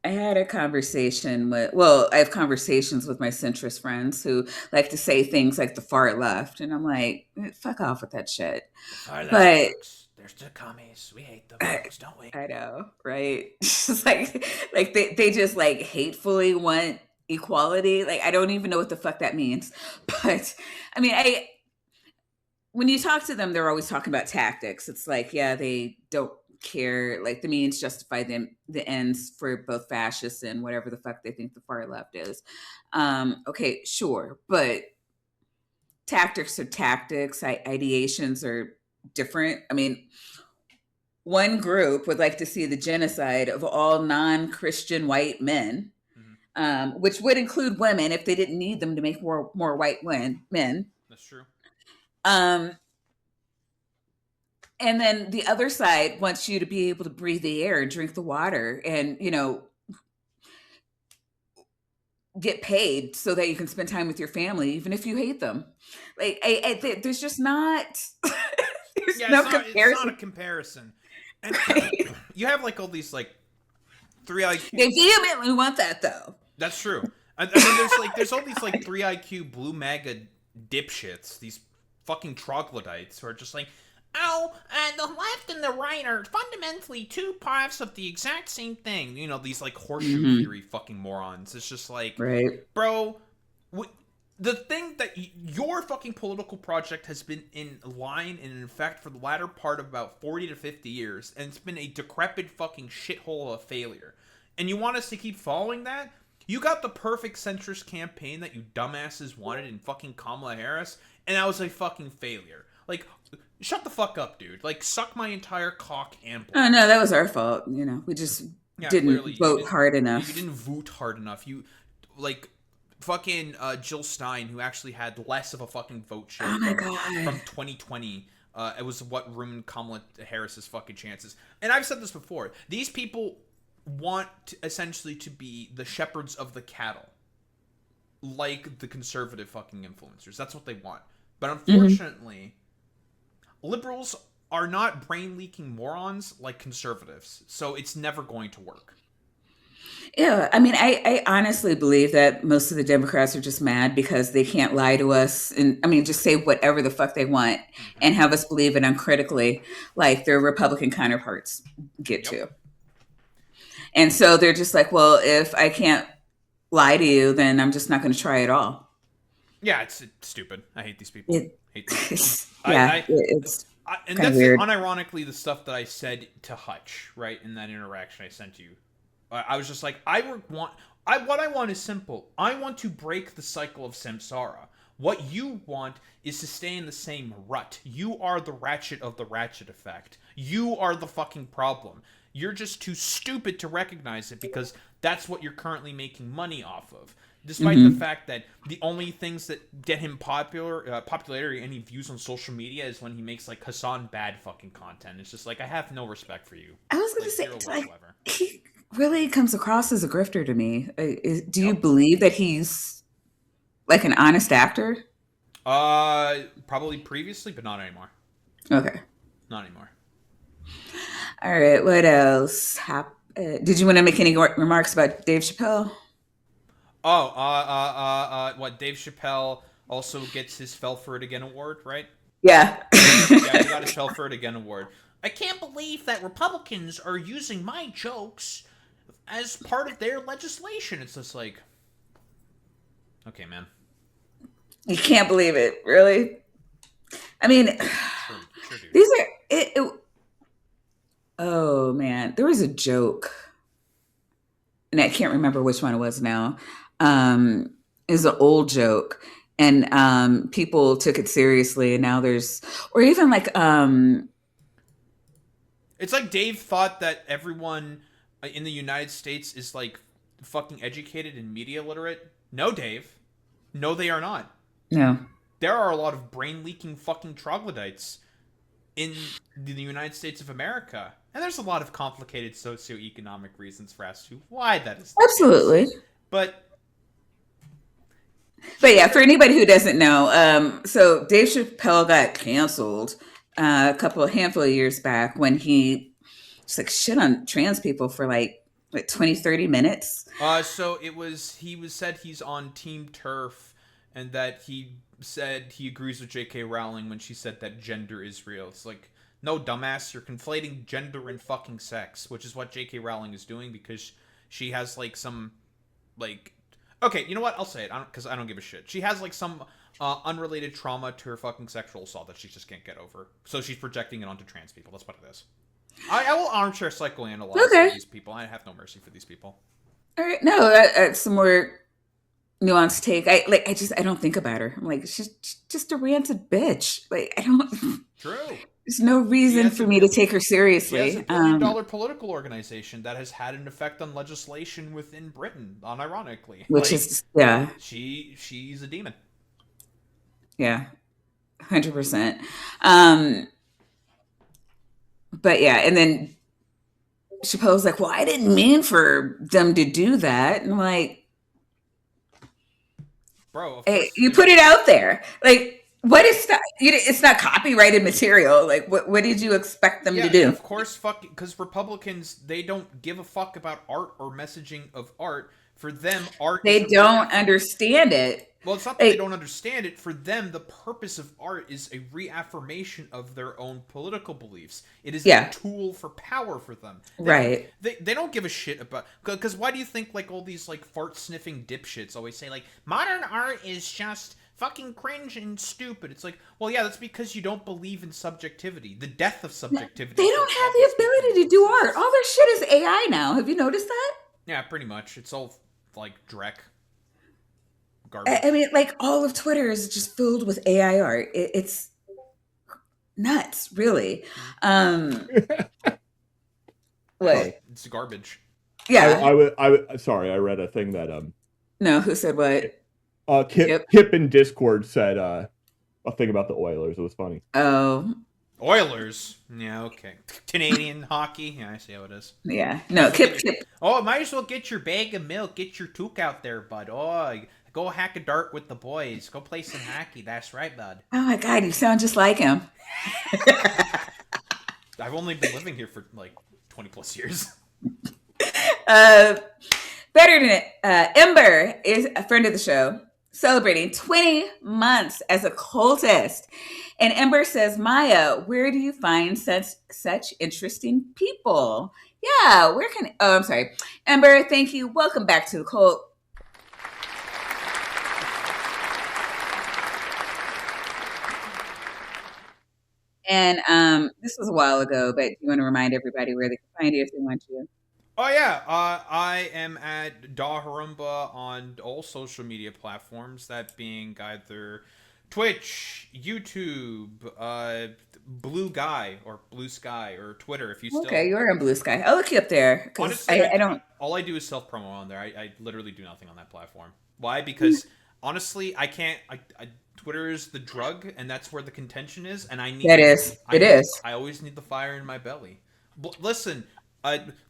I had a conversation I have conversations with my centrist friends who like to say things like the far left. And I'm like, fuck off with that shit.
But there's the commies. We hate them, don't we?
I know, right? Just like they just like hatefully want equality. Like, I don't even know what the fuck that means. But I mean, when you talk to them, they're always talking about tactics. It's like, yeah, they don't care, like the means justify the ends for both fascists and whatever the fuck they think the far left is. Okay, sure, but tactics are tactics. Ideations are different. I mean, one group would like to see the genocide of all non-Christian white men, which would include women if they didn't need them to make more white men.
That's true.
And then the other side wants you to be able to breathe the air and drink the water and, you know, get paid so that you can spend time with your family, even if you hate them. Like, there's just not, there's no comparison.
It's not a comparison. And you have like all these like 3 IQ.
They vehemently want that though.
That's true. I mean, there's all these like 3 IQ blue MAGA dipshits, these fucking troglodytes who are just like, oh, the left and the right are fundamentally two parts of the exact same thing. You know, these like horseshoe theory fucking morons. It's just like,
right,
bro, the thing that your fucking political project has been in line and in effect for the latter part of about 40 to 50 years, and it's been a decrepit fucking shithole of failure. And you want us to keep following that? You got the perfect centrist campaign that you dumbasses wanted in fucking Kamala Harris, and that was a fucking failure. Like, shut the fuck up, dude. Like, suck my entire cock and
Oh
balls.
no, that was our fault. We just
Yeah, clearly
didn't vote hard
you
enough.
didn't vote hard enough. You like fucking Jill Stein, who actually had less of a fucking vote share
Oh my
from
god.
2020. It was what ruined Kamala Harris's fucking chances. And I've said this before. These people want essentially to be the shepherds of the cattle, like the conservative fucking influencers. That's what they want. But
Hmm.
unfortunately, liberals are not brain leaking morons like conservatives, so it's never going to work.
Yeah, I mean, I honestly believe that most of the Democrats are just mad because they can't lie to us, and I mean, just say whatever the fuck they want
Mm-hmm.
and have us believe it uncritically, like their Republican counterparts get
Yep.
to. And so they're just like, well, if I can't lie to you, then I'm just not going to try at all.
Yeah, it's stupid. I hate these people.
It,
Hate them.
yeah,
I,
it's
and
kind of
that's it.
weird.
Unironically, the stuff that I said to Hutch, right, in that interaction I sent you, I was just like, what I want is simple. I want to break the cycle of samsara. What you want is to stay in the same rut. You are the ratchet of the ratchet effect. You are the fucking problem. You're just too stupid to recognize it because that's what you're currently making money off of. Despite the
Hmm.
fact that the only things that get him popularity, any views on social media is when he makes like Hassan bad fucking content. It's just like I have no respect for you,
I was going to
like
say,
zero
like,
whatsoever.
he really comes across as a grifter to me. Do you
Yep.
believe that he's like an honest actor?
Probably previously, but not anymore.
Okay.
Not anymore.
All right. What else? Did you want to make any remarks about Dave Chappelle?
Oh, what? Dave Chappelle also gets his Fell for It Again award, right?
Yeah.
Yeah, he got his Fell for It Again award. I can't believe that Republicans are using my jokes as part of their legislation. It's just like, okay, man.
You can't believe it, really. I mean,
Sure, sure, dude.
these are oh man, there was a joke, and I can't remember which one it was now. It was an old joke, and people took it seriously, and now there's, or even like,
It's like Dave thought that everyone in the United States is like fucking educated and media literate. No, Dave. No, they are not.
no,
There are a lot of brain leaking fucking troglodytes in the United States of America. And there's a lot of complicated socioeconomic reasons for as to why that is the case.
absolutely.
But
But yeah, for anybody who doesn't know, so Dave Chappelle got canceled a handful of years back when he just like shit on trans people for like 20, 30 minutes.
so he was said he's on Team Turf and that he said he agrees with J.K. Rowling when she said that gender is real. It's like, no, dumbass, you're conflating gender and fucking sex, which is what J.K. Rowling is doing because she has like some like okay, you know what? I'll say it because I don't give a shit. She has like some unrelated trauma to her fucking sexual assault that she just can't get over. So she's projecting it onto trans people. That's what it is. I will armchair psychoanalyze
Okay.
these people. I have no mercy for these people.
All right. No, that's some more nuanced take. I don't think about her. I'm like, she's just a ranted bitch. Like, I don't,
True.
there's no
She
reason
has
for
a
me to take her
she has a
seriously.
billion-dollar political organization that has had an effect on legislation within Britain. Unironically,
Which
like
is, yeah,
she's a demon.
yeah, 100%. Um, but yeah, and then Chappelle's like, well, I didn't mean for them to do that. And I'm like,
Bro, of
hey,
course
you put it out there. Like, what is that? It's not copyrighted material. Like, what did you expect them to
yeah, and
do?
of course, fucking, because Republicans, they don't give a fuck about art or messaging of art. For them, art is
They
a
don't understand it.
well, it's not that they
Like,
don't understand it. For them, the purpose of art is a reaffirmation of their own political beliefs. It is a
yeah,
tool for power for them.
right.
They don't give a shit about because why do you think like all these like fart sniffing dipshits always say like modern art is just fucking cringe and stupid? It's like, well, yeah, that's because you don't believe in subjectivity. The death of subjectivity
They
is
don't
what
have the
obviously
ability to
proves
do
it
art. All
exists.
their shit is AI now. Have you noticed that?
Yeah, pretty much. It's all like Drek
I
garbage.
mean, like all of Twitter is just filled with AI art. It's nuts, really. Um,
Sorry.
what?
It's garbage.
Yeah.
Sorry, I read a thing that
No, who said what? Kip.
Kip in Discord said a thing about the Oilers. It was funny.
Oh,
Oilers. Yeah, okay. Canadian hockey. Yeah, I see how it is.
yeah.
Might
No,
as well
Kip.
get your,
Kip.
might as well get your bag of milk. Get your toque out there, bud. Oh, go hack a dart with the boys. Go play some hockey. That's right, bud.
Oh my God, you sound just like him.
I've only been living here for like 20 plus years.
Uh, better than it. Ember is a friend of the show, celebrating 20 months as a cultist. And Ember says, Maya, where do you find such interesting people? Yeah, where can I'm sorry. Ember, thank you. Welcome back to the cult. And this was a while ago, but you want to remind everybody where they can find you if they want you.
Oh yeah, I am at Daharumba on all social media platforms. That being either Twitch, YouTube, Blue Guy or Blue Sky or Twitter. If you still
Okay, you're on Blue Sky. I'll look you up there because
honestly,
I don't.
all I do is self promo on there. I literally do nothing on that platform. Why? Because honestly, I can't. Twitter is the drug, and that's where the contention is. And I need.
That is. It is.
I always need the fire in my belly. Listen.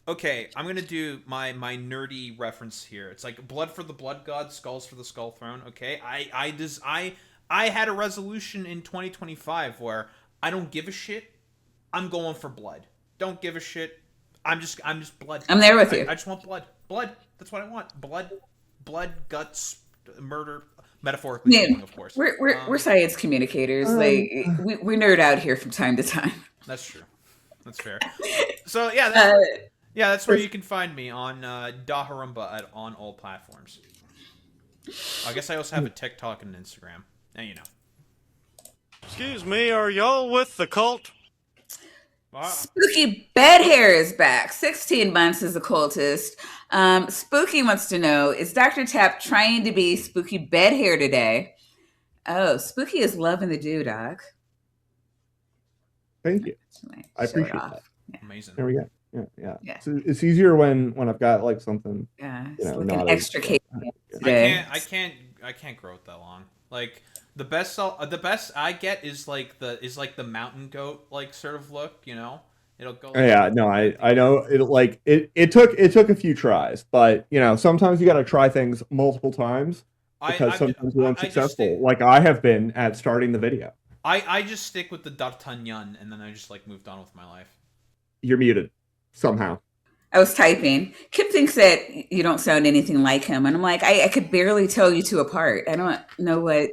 Okay, I'm gonna do my nerdy reference here. It's like blood for the blood god, skulls for the skull throne. Okay, I had a resolution in 2025 where I don't give a shit. I'm going for blood. Don't give a shit. I'm just blood.
I'm there with you.
I just want blood. Blood. That's what I want. Blood, guts, murder. Metaphorically speaking, of course.
We're science communicators. We nerd out here from time to time.
That's true. That's fair. So yeah, that's where you can find me on Daharumba on all platforms. I guess I also have a TikTok and an Instagram. And you know.
Excuse me, are y'all with the cult?
Spooky Bed Hair is back. 16 months as a cultist. Spooky wants to know, is Dr. Tap trying to be Spooky Bed Hair today? Oh, Spooky is loving the do, Doc.
Thank you. I appreciate that.
Yeah.
Amazing.
There we go. Yeah. So it's easier when I've got like something.
Yeah,
it's
like an extra cake.
I can't grow it that long. Like the best I get is like the mountain goat like sort of look. You know, it'll go. Like,
yeah. No, I know it. Like it took a few tries, but you know sometimes you got to try things multiple times because sometimes you're unsuccessful. Like I have been at starting the video.
I just stick with the D'Artagnan and then I just like moved on with my life.
You're muted somehow.
I was typing. Kip thinks that you don't sound anything like him, and I'm like, I could barely tell you two apart. I don't know what.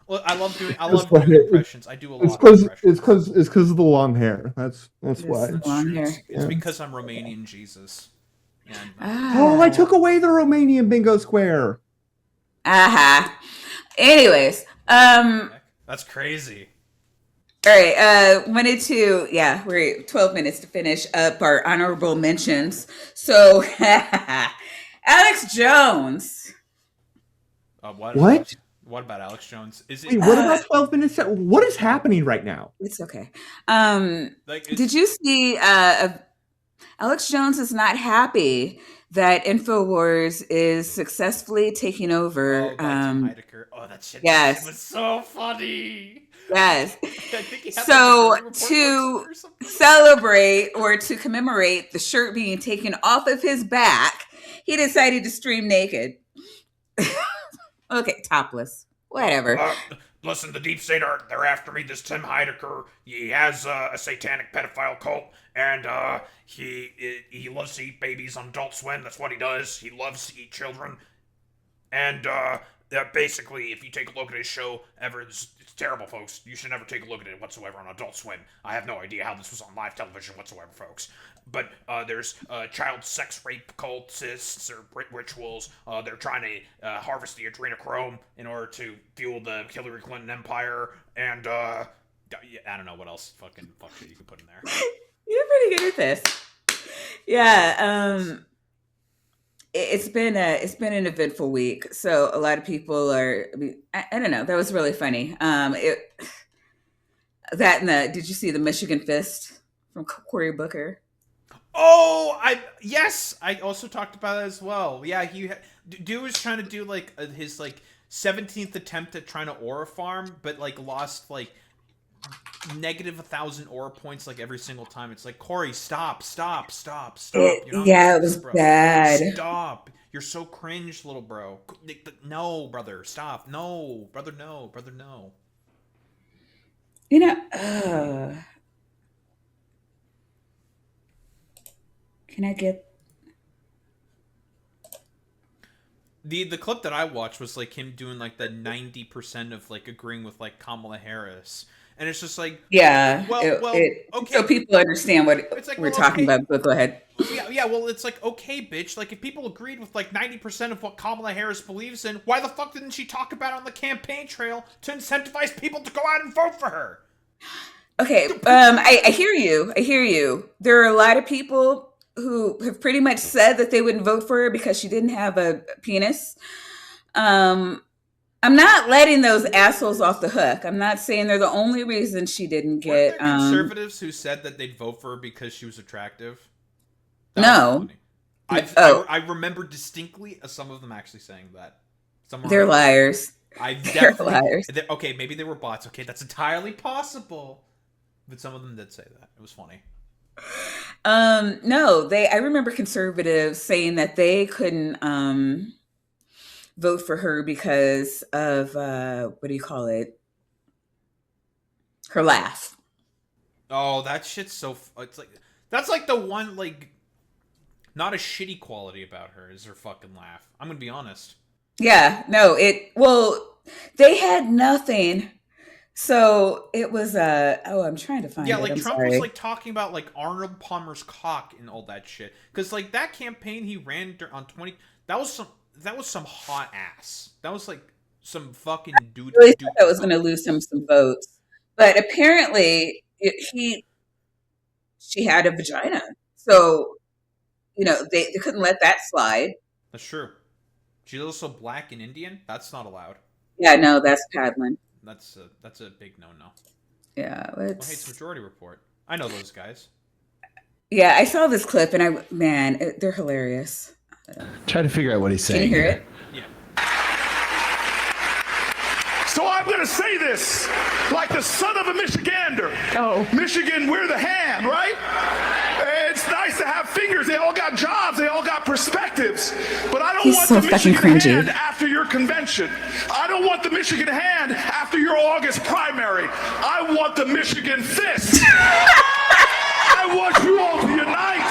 Well, I love doing impressions. I do a lot of impressions.
It's because of the long hair. That's why.
Long hair.
It's because I'm Romanian Jesus. And,
Oh, I took away the Romanian bingo square.
Aha. Anyways,
that's crazy.
All right, wanted to, we're 12 minutes to finish up our honorable mentions. So, Alex Jones.
What?
What about Alex Jones?
Wait, what about 12 minutes? What is happening right now?
It's okay. Did you see Alex Jones is not happy that InfoWars is successfully taking over.
Oh, that shit was so funny.
Yes. So to celebrate or to commemorate the shirt being taken off of his back, he decided to stream naked. Okay, topless. Whatever.
Listen, the Deep State they're after me. This Tim Heidecker, he has a satanic pedophile cult, and he loves to eat babies on Adult Swim. That's what he does. He loves to eat children. And basically, if you take a look at his show, it's terrible, folks. You should never take a look at it whatsoever on Adult Swim. I have no idea how this was on live television whatsoever, folks. But there's child sex rape cultists or rituals. They're trying to harvest the adrenochrome in order to fuel the Hillary Clinton empire. And I don't know what else fuck shit you can put in there.
You're pretty good at this. Yeah. it's been an eventful week. So a lot of people are. I don't know. That was really funny. That and the did you see the Michigan fist from Cory Booker?
Oh, I also talked about it as well. Yeah, dude was trying to do like his like 17th attempt at trying to aura farm, but like lost like negative 1,000 aura points like every single time. It's like, Cory, stop.
Yeah, it was bad.
Stop. You're so cringe, little bro. No, brother, stop. No, brother, no.
You know, can I get
the clip that I watched was like him doing like the 90% of like agreeing with like Kamala Harris, and it's just like,
yeah?
okay,
so people understand what
it's like,
we're talking about. But go ahead.
Yeah. Well, it's like, okay, bitch. Like, if people agreed with like 90% of what Kamala Harris believes in, why the fuck didn't she talk about it on the campaign trail to incentivize people to go out and vote for her?
Okay, I hear you. I hear you. There are a lot of people who have pretty much said that they wouldn't vote for her because she didn't have a penis. I'm not letting those assholes off the hook. I'm not saying they're the only reason she didn't get.
Weren't there conservatives who said that they'd vote for her because she was attractive?
No.
I remember distinctly some of them actually saying that.
They're liars.
They're liars. Okay, maybe they were bots. Okay, that's entirely possible. But some of them did say that. It was funny.
No, I remember conservatives saying that they couldn't vote for her because of what do you call it? Her laugh.
Oh, that shit's so. It's like that's like the one like not a shitty quality about her is her fucking laugh. I'm gonna be honest.
Yeah, no, they had nothing. So it was I'm trying to find it.
Yeah, like
I'm
Trump
sorry.
was like talking about like Arnold Palmer's cock and all that shit. Cause like that campaign he ran on 20 that was some hot ass. That was like some fucking dude.
I really thought that was gonna lose him some votes. But apparently she had a vagina. So, they couldn't let that slide.
That's true. She's also black and Indian. That's not allowed.
Yeah, no, that's paddling.
That's a big no-no.
Yeah,
Hates Majority Report. I know those guys.
Yeah, I saw this clip and they're hilarious.
Try to figure out what he's saying.
Can you hear it?
Yeah.
So I'm going to say this like the son of a Michigander. Oh. Michigan, we're the hand, right? It's nice to have fingers. They all got jobs. They all got perspectives. But I don't want the Michigan hand after your convention. I don't want the Michigan hand after your August primary. I want the Michigan fist. I want you all to unite.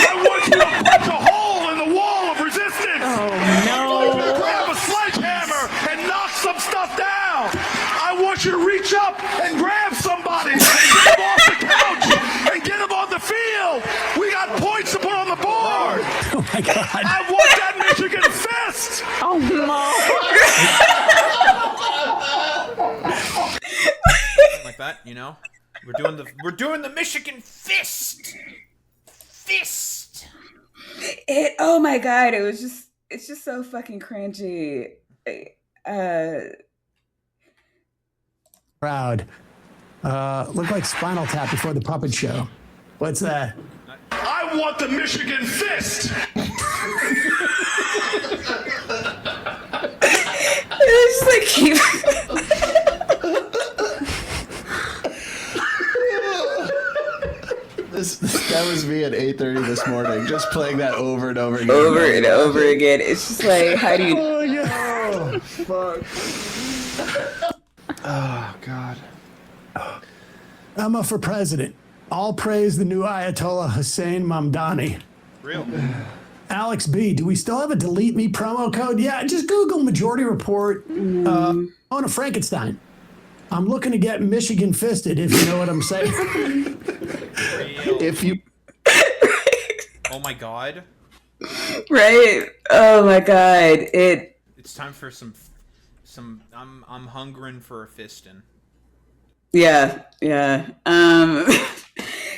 I want you to punch a hole in the wall of resistance.
Oh, no.
I want you to grab a sledgehammer and knock some stuff down. I want you to reach up and grab somebody and get them off the couch and get them on the field. We got points to put on the board.
Oh, my God.
I want that Michigan fist.
Oh, no.
Something like that, We're doing the Michigan fist.
Oh my God, it's just so fucking cringy.
Proud. Look like Spinal Tap before the puppet show. What's that?
I want the Michigan fist.
It's like keep.
That was me at 8:30 this morning, just playing that over and over again.
Over and over again. It's just like, how do you...
Oh, yeah. Oh, fuck. Oh, God. I'm up for president. All praise the new Ayatollah Hussein Mamdani.
Real.
Alex B, do we still have a delete me promo code? Yeah, just Google Majority Report on a Frankenstein. I'm looking to get Michigan fisted, if you know what I'm saying. If you...
Oh my God.
Right. Oh my God.
It's time for some I'm hungering for a fistin'.
Yeah.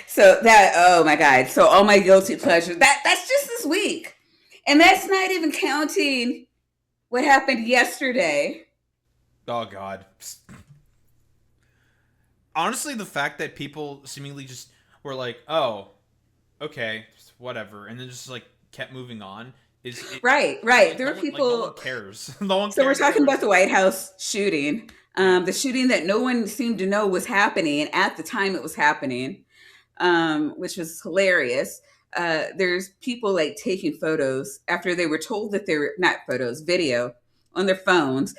So that, oh my God. So all my guilty pleasures, that's just this week. And that's not even counting what happened yesterday.
Oh God. Honestly, the fact that people seemingly just were like, "Oh, okay, whatever," and then just like kept moving on
right. There were people.
no one cares. No one.
So we're
cares
talking about the White House shooting, the shooting that no one seemed to know was happening at the time it was happening, which was hilarious. There's people like taking photos after they were told that they were not photos, video on their phones,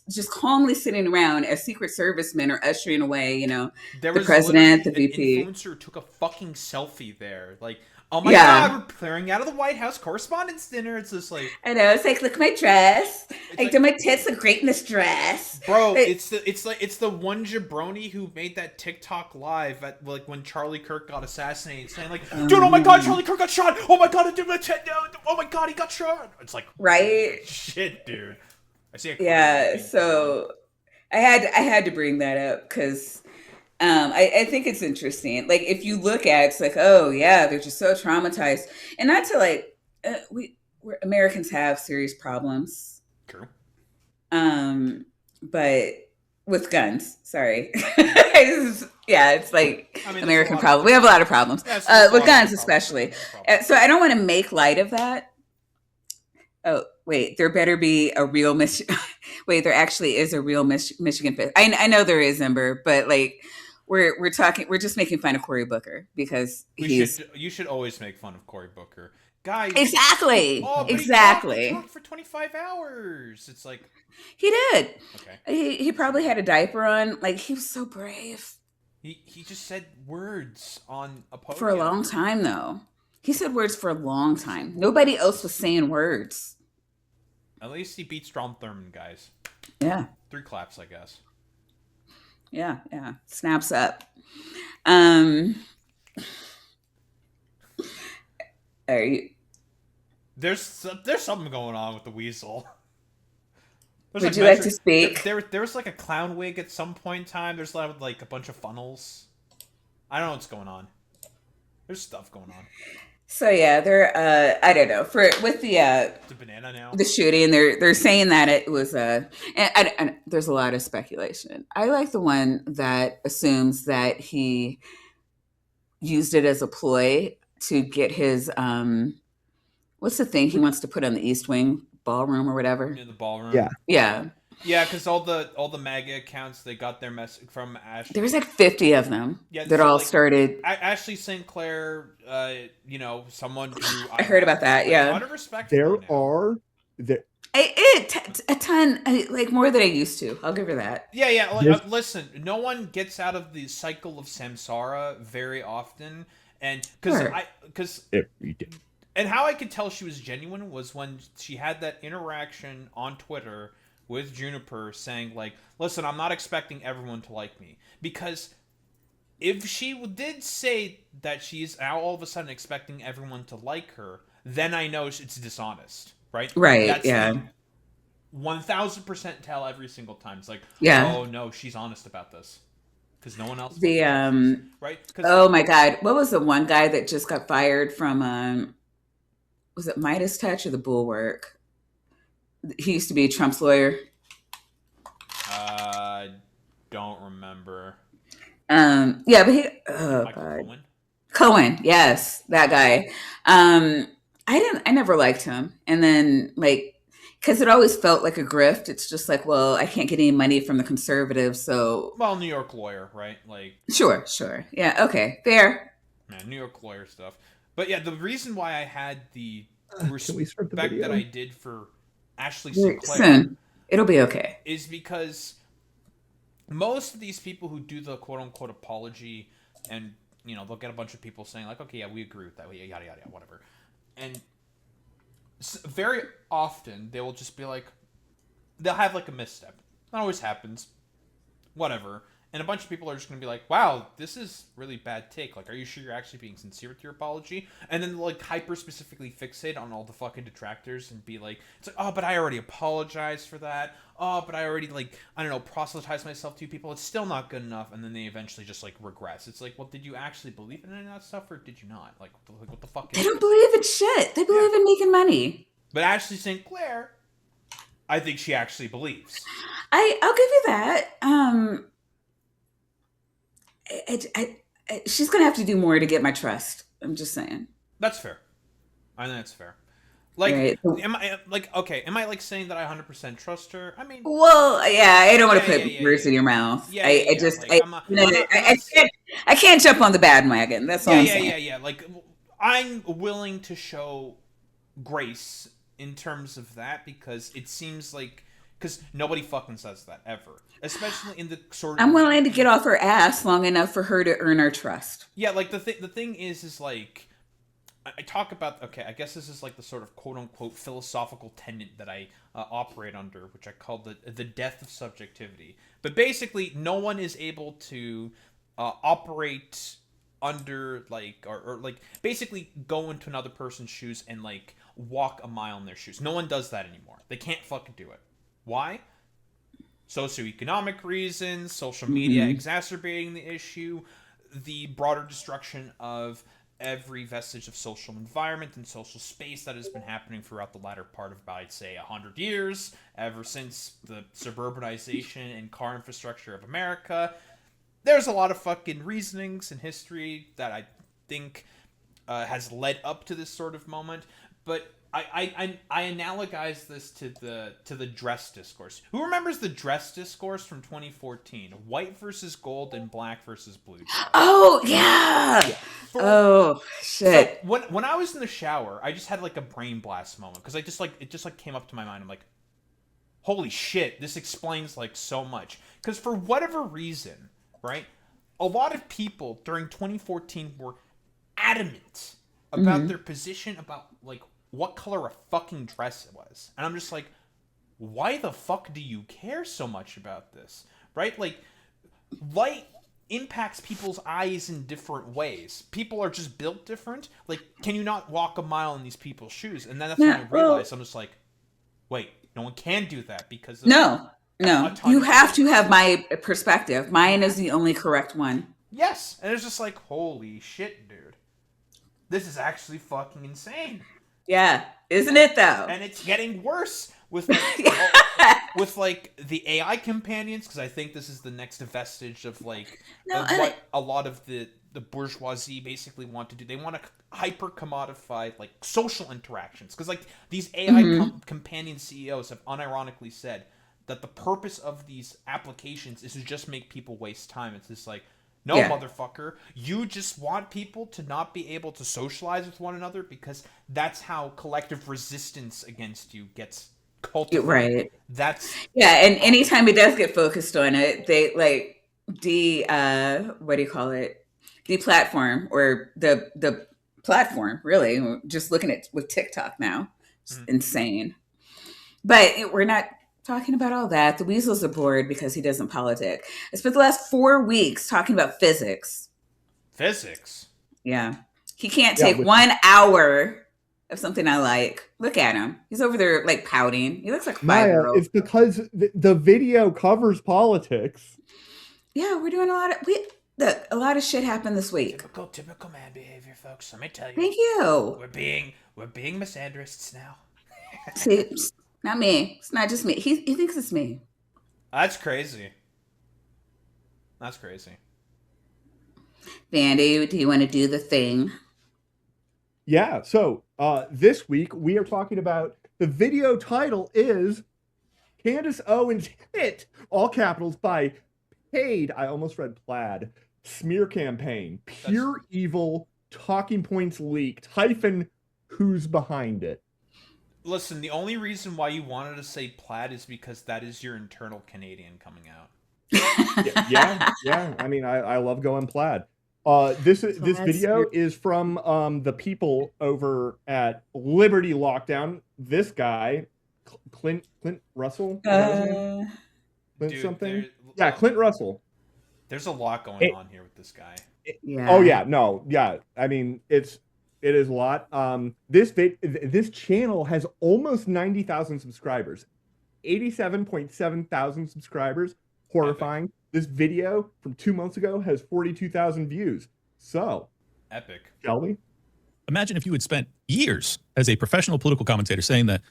just calmly sitting around as Secret Servicemen are ushering away, the president, the VP.
An influencer took a fucking selfie there, like, oh my God, we're clearing out of the White House Correspondents' Dinner. It's just like,
I know, it's like, look at my dress. Like, do my tits look great in this dress,
bro? It's the one jabroni who made that TikTok live at like when Charlie Kirk got assassinated, saying like, dude, oh my God, Charlie Kirk got shot. Oh my God, oh my God, he got shot. It's like,
right?
Shit, dude. I see.
So I had to bring that up because I think it's interesting. Like, if you look at, it's like, oh yeah, they're just so traumatized, and not to like Americans have serious problems.
True.
But with guns, sorry. It's like American problem. We have a lot of problems with guns, especially. So I don't want to make light of that. Oh, wait, there better be a real wait, there actually is a real Michigan fist. I know there is, Ember, but like we're just making fun of Cory Booker because
you should always make fun of Cory Booker. Guys.
Exactly.
He talked for 25 hours. It's like
he did.
Okay.
He probably had a diaper on. Like, he was so brave.
He just said words on a podium.
For a long time though. He said words for a long time. Nobody else was saying words.
At least he beat Strom Thurmond, guys.
Yeah.
3 claps, I guess.
Yeah. Snaps up. Are you?
There's something going on with the weasel.
Would you like to speak?
There was like a clown wig at some point in time. There's like a bunch of funnels. I don't know what's going on. There's stuff going on.
So yeah, they're I don't know, with the
banana now.
The shooting, they're saying that it was and there's a lot of speculation. I like the one that assumes that he used it as a ploy to get his what's the thing he wants to put on the East Wing ballroom or whatever?
Yeah, the ballroom.
Yeah,
because all the MAGA accounts, they got their message from Ashley.
There was like 50 of them that all started.
Ashley St. Clair, someone who
I heard about that. Yeah,
a lot of respect.
There are
a ton, like more than I used to. I'll give her that.
Yeah. Listen, no one gets out of the cycle of samsara very often, and because and how I could tell she was genuine was when she had that interaction on Twitter with Juniper saying like, listen, I'm not expecting everyone to like me. Because if she did say that she's now all of a sudden expecting everyone to like her, then I know it's dishonest, right?
Right,
That's
yeah.
1000% tell every single time. It's like, oh no, she's honest about this. Because no one else right?
Oh my God. What was the one guy that just got fired from, was it Midas Touch or the Bulwark? He used to be Trump's lawyer.
Don't remember.
But he. Oh God. Cohen, yes, that guy. I never liked him, and then because it always felt like a grift. It's just like, well, I can't get any money from the conservatives, so.
Well, New York lawyer, right? Like.
Sure, yeah, okay, fair.
Yeah, New York lawyer stuff, but yeah, the reason why I had the respect that I did for Ashley St. Clair
soon. It'll be okay.
Is because most of these people who do the quote unquote apology, and they'll get a bunch of people saying like, okay, yeah, we agree with that, yada yada yada, whatever, and very often they will just be like, they'll have like a misstep. That always happens, whatever. And a bunch of people are just going to be like, wow, this is really bad take. Like, are you sure you're actually being sincere with your apology? And then like hyper-specifically fixate on all the fucking detractors and be like, it's like, oh, but I already apologized for that. Oh, but I already, proselytized myself to people. It's still not good enough. And then they eventually just, regress. It's like, well, did you actually believe in any of that stuff or did you not? Like what the fuck?
They don't believe in shit. They believe in making money.
But Ashley St. Clair, I think she actually believes.
I'll give you that. She's gonna have to do more to get my trust. I'm just saying.
That's fair. I think that's fair. Like,
Right.
am I like saying that I 100% trust her? I mean,
Well, yeah, I don't want to put words in your mouth.
Yeah,
I just, I can't jump on the bandwagon. That's all I'm saying.
Yeah. Like, I'm willing to show grace in terms of that because it seems like because nobody fucking says that ever, especially in the sort of.
I'm willing to get off her ass long enough for her to earn our trust.
Yeah, like the thing is like. I talk about, okay, I guess this is like the sort of quote-unquote philosophical tenet that I operate under, which I call the death of subjectivity. But basically, no one is able to operate under, like, or like, basically go into another person's shoes and, like, walk a mile in their shoes. No one does that anymore. They can't fucking do it. Why? Socioeconomic reasons, social media exacerbating the issue, the broader destruction of every vestige of social environment and social space that has been happening throughout the latter part of, I'd say, 100 years, ever since the suburbanization and car infrastructure of America. There's a lot of fucking reasonings in history that I think has led up to this sort of moment, but I analogize this to the dress discourse. Who remembers the dress discourse from 2014? White versus gold and black versus blue.
Oh yeah. Oh shit.
So when I was in the shower, I just had like a brain blast moment because it just came up to my mind. I'm like, holy shit, this explains like so much. Because for whatever reason, right, a lot of people during 2014 were adamant about their position about like what color a fucking dress it was. And I'm just like, why the fuck do you care so much about this? Right? Like, light impacts people's eyes in different ways. People are just built different. Like, can you not walk a mile in these people's shoes? And then that's when I realized, I'm just like, wait, no one can do that because of
No. You have to have my perspective. Mine is the only correct one.
Yes. And it's just like, holy shit, dude. This is actually fucking insane.
Yeah, isn't it though?
And it's getting worse with like the AI companions because I think this is the next vestige of like what a lot of the bourgeoisie basically want to do. They want to hyper commodify like social interactions because like these AI companion CEOs have unironically said that the purpose of these applications is to just make people waste time. It's just like, no, motherfucker. You just want people to not be able to socialize with one another because that's how collective resistance against you gets cultivated.
Right.
That's
and anytime it does get focused on it, they like what do you call it? Deplatform or the platform, really. Just looking at with TikTok now. It's insane. But we're not talking about all that. The weasel's aboard because he doesn't politic. I spent the last 4 weeks talking about physics.
Physics?
Yeah. He can't take 1 hour of something I like. Look at him. He's over there like pouting. He looks like a 5-year-old.
It's because the video covers politics.
Yeah, we're doing a lot of shit happened this week.
Typical man behavior, folks. Let me tell you.
Thank you.
We're being misandrists now.
See, not me. It's not just me. He thinks it's me.
That's crazy. That's crazy.
Vandy, do you want to do the thing?
Yeah, so this week we are talking about the video title is Candace Owens hit, all capitals, by paid, I almost read plaid, smear campaign, pure evil, talking points leaked, - who's behind it.
Listen, the only reason why you wanted to say plaid is because that is your internal Canadian coming out. Yeah. I mean, I love going plaid. This video is from the people over at Liberty Lockdown. This guy, Clint Russell. Clint something. Yeah, Clint Russell. There's a lot going on here with this guy.
I mean, it is a lot. This channel has almost 90,000 subscribers, 87.7 thousand subscribers. Horrifying. Epic. This video from 2 months ago has 42,000 views. So
epic.
Shall we?
Imagine if you had spent years as a professional political commentator saying that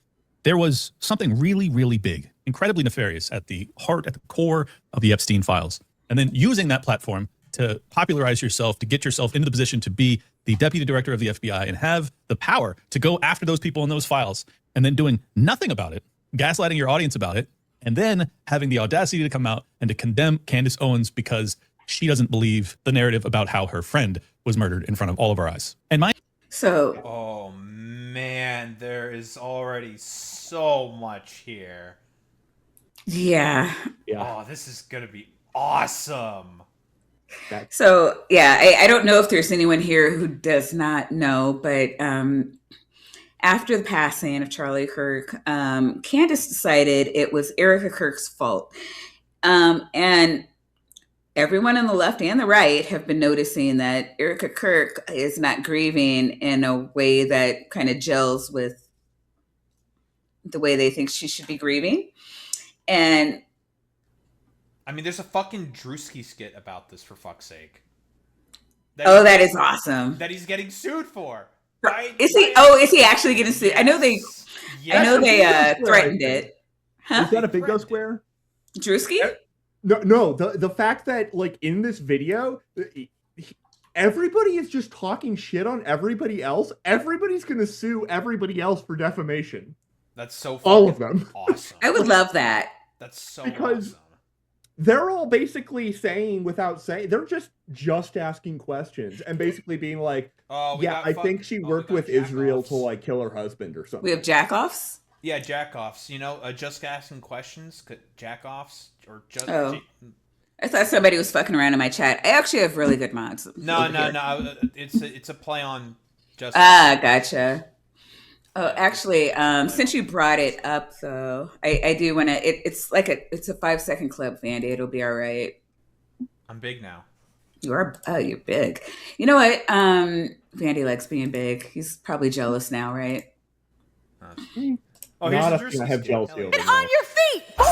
there was something really, really big, incredibly nefarious at the heart, at the core of the Epstein files, and then using that platform to popularize yourself, to get yourself into the position to be the deputy director of the FBI and have the power to go after those people in those files, and then doing nothing about it, gaslighting your audience about it, and then having the audacity to come out and to condemn Candace Owens because she doesn't believe the narrative about how her friend was murdered in front of all of our eyes. And
oh man, there is already so much here.
Yeah.
Oh, this is gonna be awesome.
So yeah, I don't know if there's anyone here who does not know, but after the passing of Charlie Kirk, Candace decided it was Erika Kirk's fault. And everyone on the left and the right have been noticing that Erika Kirk is not grieving in a way that kind of gels with the way they think she should be grieving. And
I mean, there's a fucking Drewski skit about this, for fuck's sake.
That is awesome.
That he's getting sued for. Right?
Is he? Oh, is he actually getting sued?
Yes.
I know they threatened it. Huh?
Is that a bingo square?
Drewski?
No. The fact that like in this video, everybody is just talking shit on everybody else. Everybody's gonna sue everybody else for defamation.
That's so
all of them.
Awesome.
I would love that.
That's so
because
awesome.
They're all basically saying without saying. They're just asking questions and basically being like, "Yeah, I think she worked with Israel to like kill her husband or something."
We have jackoffs.
Yeah, jackoffs. You know, just asking questions, jackoffs or just.
Oh. I thought somebody was fucking around in my chat. I actually have really good mods.
No. It's a play on just.
Gotcha. Oh, actually, since you brought it up, though, I do want to. It's a 5-second clip, Vandy. It'll be all right.
I'm big now.
You're big. You know what? Vandy likes being big. He's probably jealous now, right?
Oh,
not if I have jealousy over
On your feet, boy!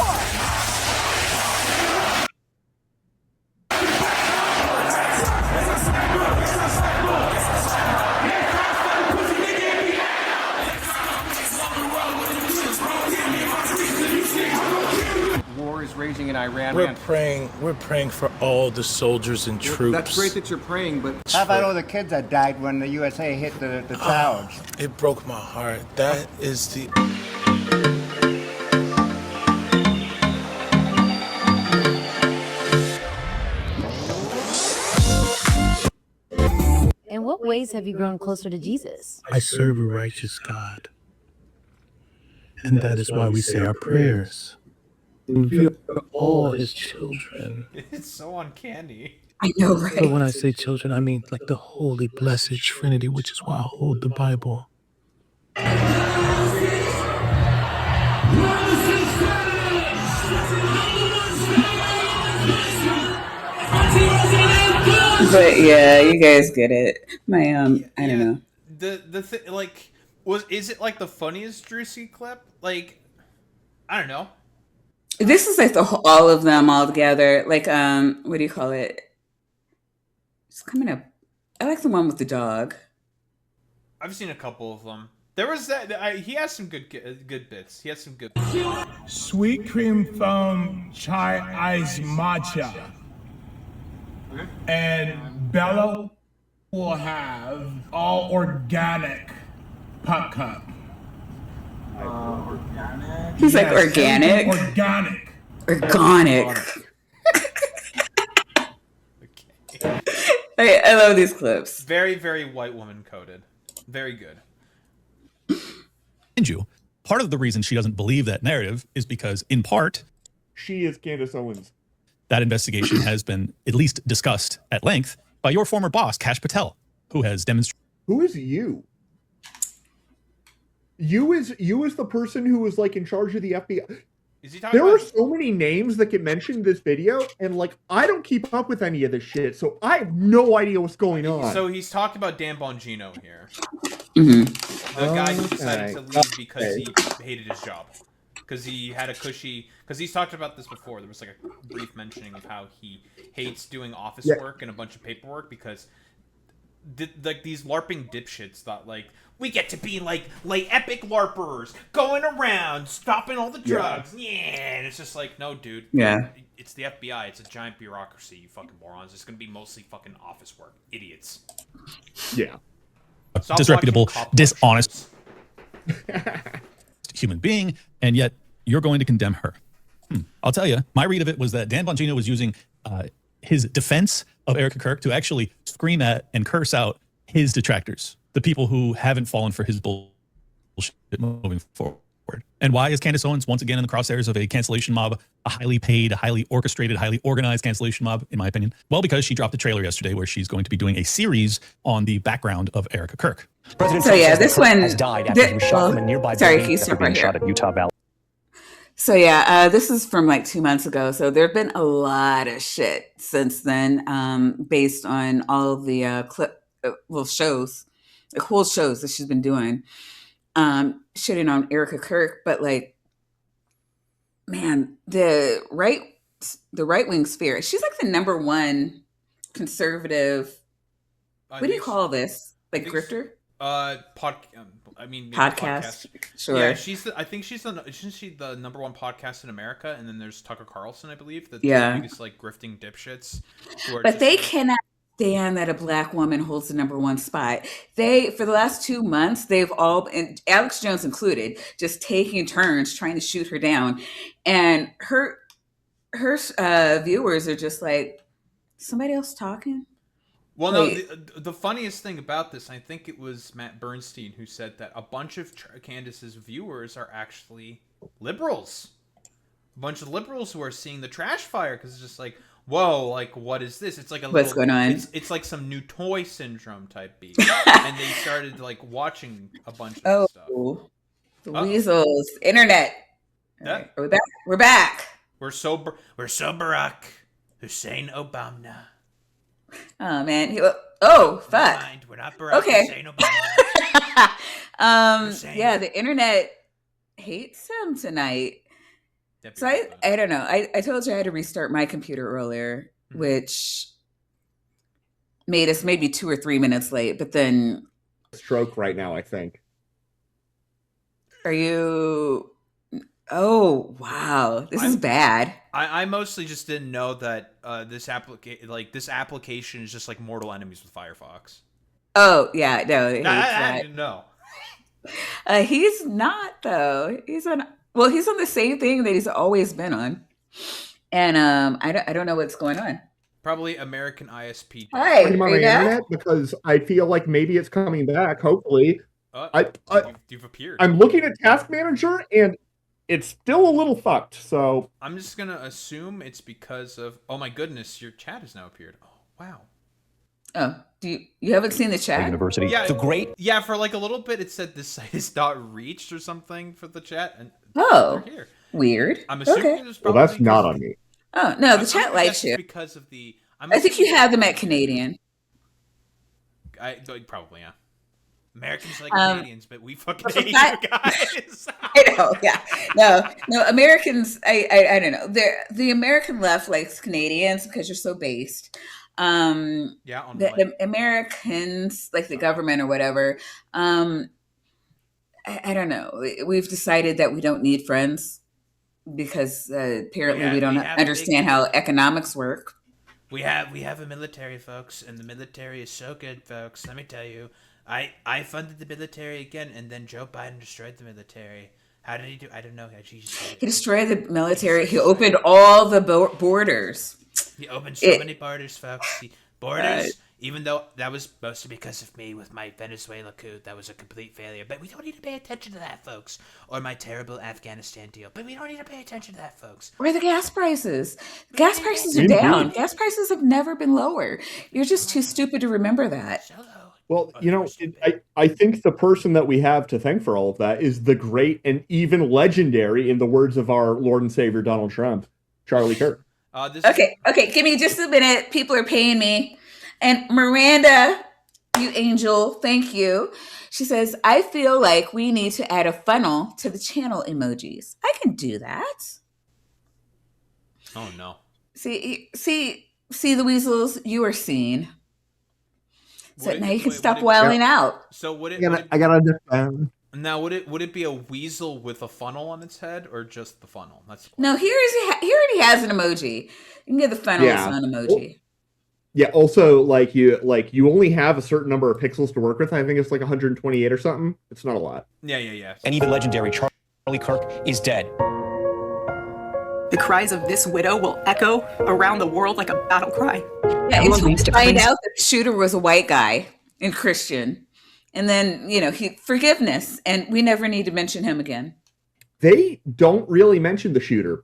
War is raging in Iran.
We're praying for all the soldiers and troops.
That's great that you're praying, but
how about all the kids that died when the USA hit the towers?
It broke my heart. That is the...
In what ways have you grown closer to Jesus?
I serve a righteous God. And that is why we say our prayers. We are all his children.
It's so uncanny.
I know, right?
But when I say children, I mean like the holy, blessed Trinity, which is why I hold the Bible.
But yeah, you guys get it. My I don't know.
Is it like the funniest Drewski clip? Like, I don't know.
This is like all of them all together. Like, what do you call it? It's coming up. I like the one with the dog.
I've seen a couple of them. There was that. He has some good bits. He has some good.
Sweet cream foam chai ice matcha. Okay. And Bella will have all organic puck cup.
Organic? He's like organic?
Organic.
Organic. Okay. I love these clips.
Very, very white woman coded. Very good.
Part of the reason she doesn't believe that narrative is because, in part,
she is Candace Owens.
That investigation has been at least discussed at length by your former boss, Chapelle, who has demonstrated.
Who is you? You is the person who was like in charge of the FBI.
Is he talking
there
about...
are so many names that get mentioned in this video, and like I don't keep up with any of this shit, so I have no idea what's going on.
So he's talking about Dan Bongino here.
Mm-hmm.
The guy who decided to leave because he hated his job. Because he had a cushy... Because he's talked about this before. There was like a brief mentioning of how he hates doing office work and a bunch of paperwork because like these LARPing dipshits thought like we get to be like epic LARPers going around stopping all the drugs. Yeah, and it's just like, no, dude.
Yeah.
It's the FBI. It's a giant bureaucracy. You fucking morons. It's gonna be mostly fucking office work. Idiots.
Yeah.
Stop
Disreputable, dishonest
shows.
human being, and yet you're going to condemn her. I'll tell you, my read of it was that Dan Bongino was using his defense of Erika Kirk to actually scream at and curse out his detractors, the people who haven't fallen for his bullshit moving forward. And why is Candace Owens once again in the crosshairs of a cancellation mob, a highly paid, highly orchestrated, highly organized cancellation mob, in my opinion? Well, because she dropped a trailer yesterday where she's going to be doing a series on the background of Erika Kirk.
So yeah, this one has died after he was shot from a nearby building after being shot at Utah Valley. So yeah, this is from like 2 months ago. So there have been a lot of shit since then, based on all of the shows, the whole shows that she's been doing, shitting on Erika Kirk. But like, man, the right wing sphere. She's like the number one conservative. What do you call this? Like grifter? Podcast. Sure.
Yeah, I think isn't she the number one podcast in America? And then there's Tucker Carlson, I believe. The biggest like grifting dipshits.
But they cannot stand that a black woman holds the number one spot. For the last 2 months, they've all, and Alex Jones included, just taking turns trying to shoot her down. And her viewers are just like, somebody else talking?
Well, no, the funniest thing about this, I think it was Matt Bernstein who said that a bunch of Candace's viewers are actually liberals. A bunch of liberals who are seeing the trash fire because it's just like, whoa, like, what is this? It's like
what's going on?
It's like some new toy syndrome type beat. And they started, like, watching a bunch of stuff.
The weasels. Internet. Right, we're back.
We're so Barack Hussein Obama.
Oh man! Fuck!
We're not Barack Hussein
Obama. Yeah, the internet hates him tonight. So I don't know. I told you I had to restart my computer earlier, which made us maybe 2 or 3 minutes late. But then
stroke right now, I think.
Are you? Oh wow, this is bad.
I mostly just didn't know that this application is just like mortal enemies with Firefox.
Oh yeah, no,
I didn't know.
He's not though. He's on the same thing that he's always been on, and I don't know what's going on.
Probably American ISP.
Hi,
on my internet because I feel like maybe it's coming back. Hopefully,
you've appeared.
I'm looking at Task Manager and it's still a little fucked, so
I'm just gonna assume it's because of. Oh my goodness, your chat has now appeared. Oh wow.
Oh, you haven't seen the chat?
University. Yeah, Yeah, for like a little bit, it said this site is not reached or something for the chat, and they're here.
Weird.
I'm assuming
it was probably that's not on me.
Oh no, the chat likes you
because of the.
I think you have them at Canadian.
Probably yeah. Americans like Canadians, but we fucking hate you guys.
I know, yeah. No, Americans, I don't know. The American left likes Canadians because you're so based. The Americans, like the government or whatever, I don't know. We've decided that we don't need friends because apparently we don't understand how economics work.
We have a military, folks, and the military is so good, folks. Let me tell you. I funded the military again, and then Joe Biden destroyed the military. How did he do? I don't know.
He destroyed the military. He opened all the borders.
He opened so many borders, folks. Even though that was mostly because of me with my Venezuela coup. That was a complete failure. But we don't need to pay attention to that, folks. Or my terrible Afghanistan deal. But we don't need to pay attention to that, folks.
Or the gas prices. Gas prices are down. Gas prices have never been lower. You're just too stupid to remember that.
Well, I think the person that we have to thank for all of that is the great and even legendary, in the words of our Lord and Savior Donald Trump, Charlie Kirk.
Okay, give me just a minute. People are paying me. And Miranda, you angel, thank you. She says, I feel like we need to add a funnel to the channel emojis. I can do that.
Oh, no.
See the weasels, you are seen. So now you can stop wailing out.
So would it?
I gotta defend.
Now would it be a weasel with a funnel on its head or just the funnel? That's
No, he already has an emoji. You can get the funnel as an emoji.
Yeah. Also, like you only have a certain number of pixels to work with. I think it's like 128 or something. It's not a lot.
Yeah.
And even legendary Charlie Kirk is dead.
The cries of this widow will echo around the world like a battle cry.
Yeah, until we find out that the shooter was a white guy and Christian. And then, forgiveness. And we never need to mention him again.
They don't really mention the shooter.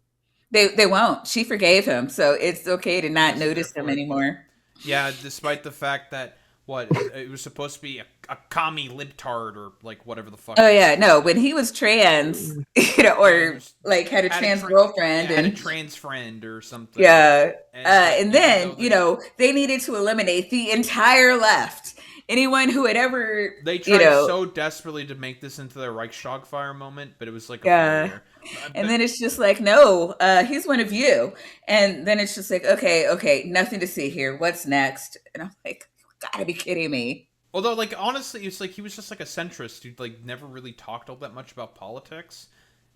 They won't. She forgave him. So it's okay to not notice him anymore.
Yeah, despite the fact that, it was supposed to be a commie libtard or like whatever the fuck.
Oh, yeah. No, when he was trans, or like had a trans girlfriend.
Had a trans friend or something.
Yeah. And then, they needed to eliminate the entire left. Anyone who had ever,
they tried so desperately to make this into their Reichstag fire moment, but it was like a failure.
And then it's just like, no, he's one of you. And then it's just like, okay, nothing to see here. What's next? And I'm like, you gotta be kidding me.
Although, like, honestly, it's like he was just like a centrist who like never really talked all that much about politics.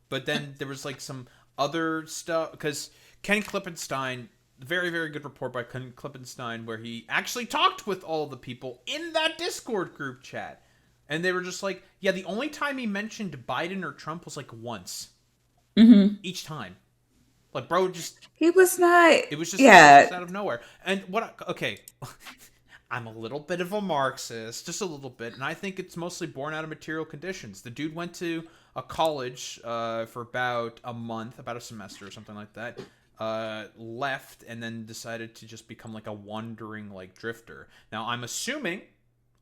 But then there was like some other stuff because Ken Klippenstein. Very, very good report by Ken Klippenstein where he actually talked with all the people in that Discord group chat. And they were just like, yeah, the only time he mentioned Biden or Trump was like once.
Mm-hmm.
Each time. Like, bro,
he was not.
It was just out of nowhere. And I'm a little bit of a Marxist, just a little bit. And I think it's mostly born out of material conditions. The dude went to a college for about a month, about a semester or something like that. Left and then decided to just become like a wandering like drifter. Now I'm assuming,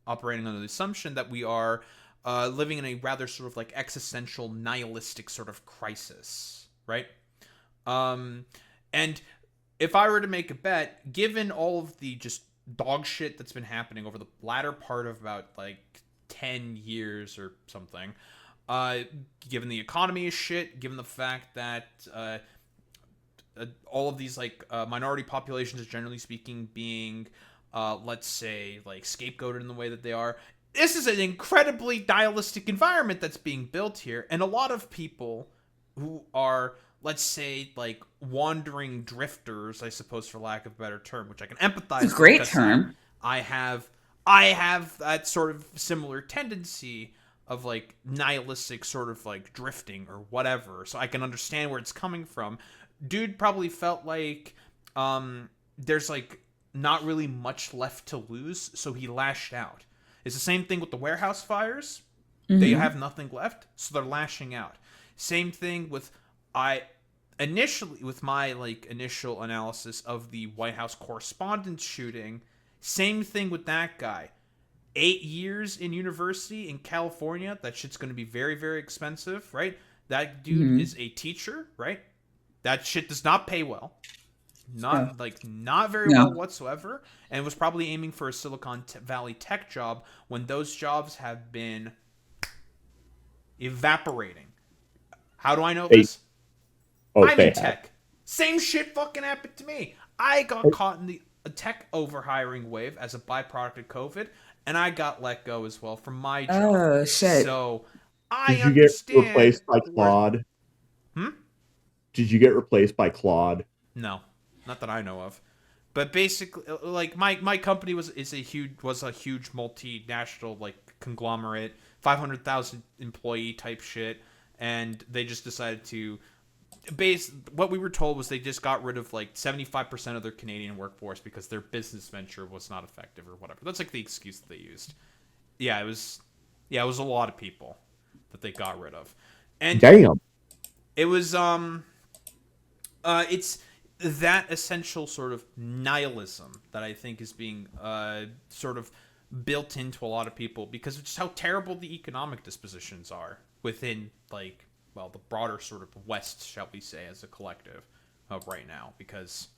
operating under the assumption that we are living in a rather sort of like existential nihilistic sort of crisis, right? And if I were to make a bet, given all of the just dog shit that's been happening over the latter part of about like 10 years or something, given the economy is shit, given the fact that all of these like minority populations, generally speaking, being let's say like scapegoated in the way that they are, this is an incredibly nihilistic environment that's being built here, and a lot of people who are, let's say, like wandering drifters, I suppose, for lack of a better term, which I can empathize with.
It's a great term.
I have that sort of similar tendency of like nihilistic sort of like drifting or whatever, so I can understand where it's coming from. Dude probably felt like there's like not really much left to lose, so he lashed out. It's the same thing with the warehouse fires. Mm-hmm. They have nothing left, so they're lashing out. Same thing with my like initial analysis of the White House Correspondents' shooting. Same thing with that guy. 8 years in university in California. That shit's going to be very, very expensive, right? That dude is a teacher, right? That shit does not pay well. Not very well whatsoever. And was probably aiming for a Silicon Valley tech job when those jobs have been evaporating. How do I know this? I'm in tech. Same shit fucking happened to me. I got caught in the tech overhiring wave as a byproduct of COVID, and I got let go as well from my job.
Oh, shit.
So
Did you get replaced by Claude? Did you get replaced by Claude?
No, not that I know of. But basically, like my company was a huge multinational like conglomerate, 500,000 employee type shit, and they just decided to what we were told was they just got rid of like 75% of their Canadian workforce because their business venture was not effective or whatever. That's like the excuse that they used. It was a lot of people that they got rid of. And
damn.
It was it's that essential sort of nihilism that I think is being sort of built into a lot of people because of just how terrible the economic dispositions are within like, well, the broader sort of West, shall we say, as a collective right now, because,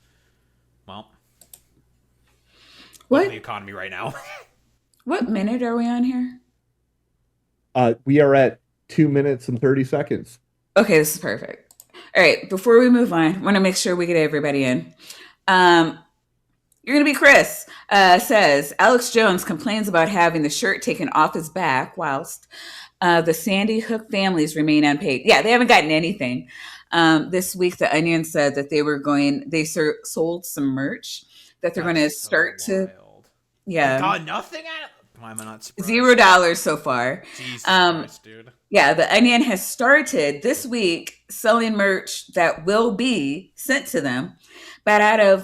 well,
what
the economy right now.
What minute are we on here?
We are at 2 minutes and 30 seconds.
Okay, this is perfect. All right, before we move on, I want to make sure we get everybody in. You're going to be Chris, says Alex Jones complains about having the shirt taken off his back whilst the Sandy Hook families remain unpaid. Yeah, they haven't gotten anything. This week, The Onion said that they sold some merch that they're going to start to. Yeah.
They got nothing at it? Why am I not surprised?
$0 so far.
Jesus Christ, dude.
Yeah, The Onion has started this week selling merch that will be sent to them. But out of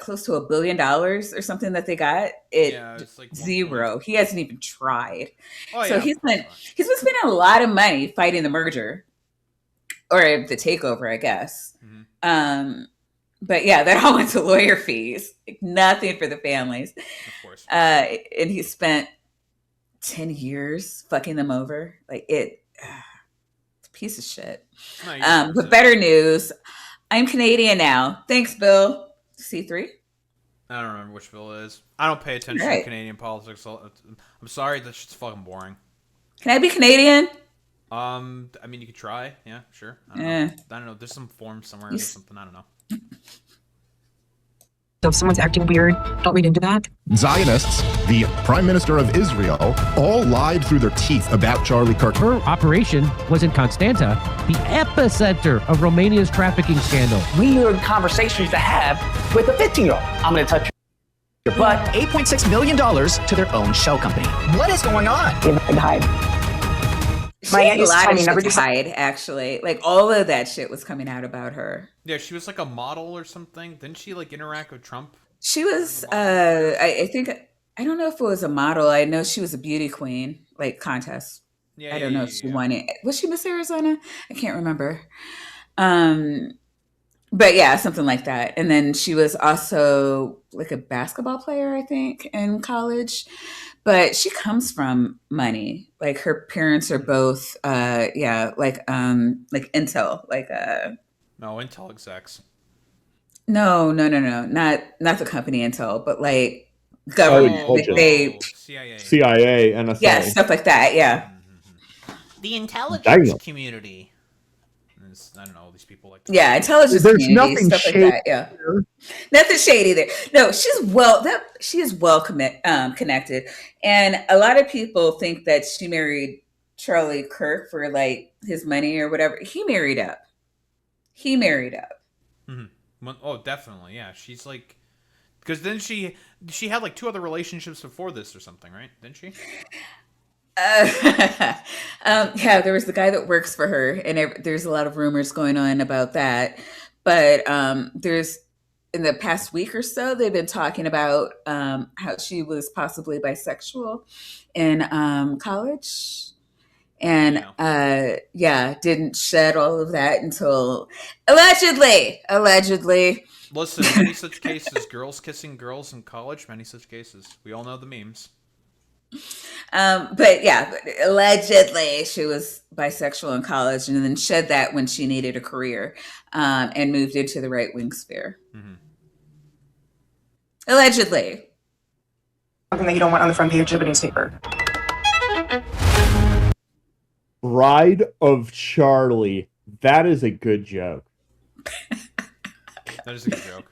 close to $1 billion or something that they got, it's like zero. He hasn't even tried. So he's been spending a lot of money fighting the merger or the takeover, I guess. Mm-hmm. But yeah, that all went to lawyer fees, nothing for the families. Of course. And he spent 10 years fucking them over. It's a piece of shit. But better news. I'm Canadian now. Thanks, Bill. C3?
I don't remember which bill it is. I don't pay attention to Canadian politics. I'm sorry, that shit's fucking boring.
Can I be Canadian?
I mean, you could try. Yeah, sure. I don't know. There's some form somewhere. There's something. I don't know.
So if someone's acting weird, don't read into that.
Zionists, the Prime Minister of Israel, all lied through their teeth about Charlie Kirk.
Her operation was in Constanta, the epicenter of Romania's trafficking scandal.
We learned conversations to have with a 15-year-old. I'm going to touch your butt.
$8.6 million to their own shell company. What is going on?
My aunt used to tell me never to hide, actually. All of that shit was coming out about her.
Yeah, she was like a model or something. Didn't she interact with Trump?
She was, I think, I don't know if it was a model. I know she was a beauty queen, contest.
Yeah,
I don't know if she won it. Was she Miss Arizona? I can't remember. But yeah, something like that. And then she was also a basketball player, I think, in college. But she comes from money. Her parents are both, Intel,
No, Intel execs.
No, not the company Intel, but government.
CIA, NSA.
Yeah, stuff like that. Yeah.
The intelligence community. I don't know, these people like that.
Yeah, intelligence
There's
community,
nothing
stuff
shady
like that. Yeah, nothing shady there. No, she is well connected, and a lot of people think that she married Charlie Kirk for his money or whatever. He married up.
Mm-hmm. Oh, definitely, yeah. She's because then she had 2 other relationships before this or something, right? Didn't she?
Yeah, there was the guy that works for her, and there's a lot of rumors going on about that. But there's in the past week or so, they've been talking about how she was possibly bisexual in college, and didn't shed all of that until allegedly.
Listen, many such cases, girls kissing girls in college, many such cases. We all know the memes.
But allegedly she was bisexual in college and then shed that when she needed a career and moved into the right-wing sphere. Mm-hmm. Allegedly.
Something that you don't want on the front page of a newspaper.
Bride of Charlie. That is a good joke.
That is a good joke.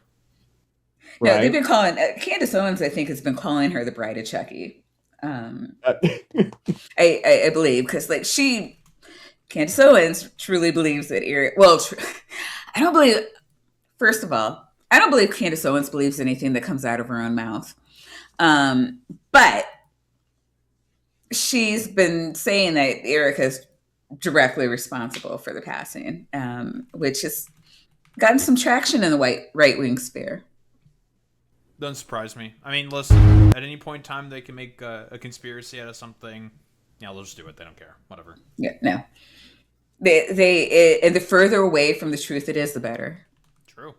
No, they've been calling Candace Owens, I think, has been calling her the Bride of Chucky. I believe, because Candace Owens truly believes that Erika. Well, I don't believe. First of all, I don't believe Candace Owens believes anything that comes out of her own mouth. But she's been saying that Erika is directly responsible for the passing, which has gotten some traction in the right-wing sphere.
Doesn't surprise me. I mean, listen, at any point in time, they can make a conspiracy out of something. Yeah, they'll just do it. They don't care. Whatever.
Yeah, no. And the further away from the truth it is, the better.
True.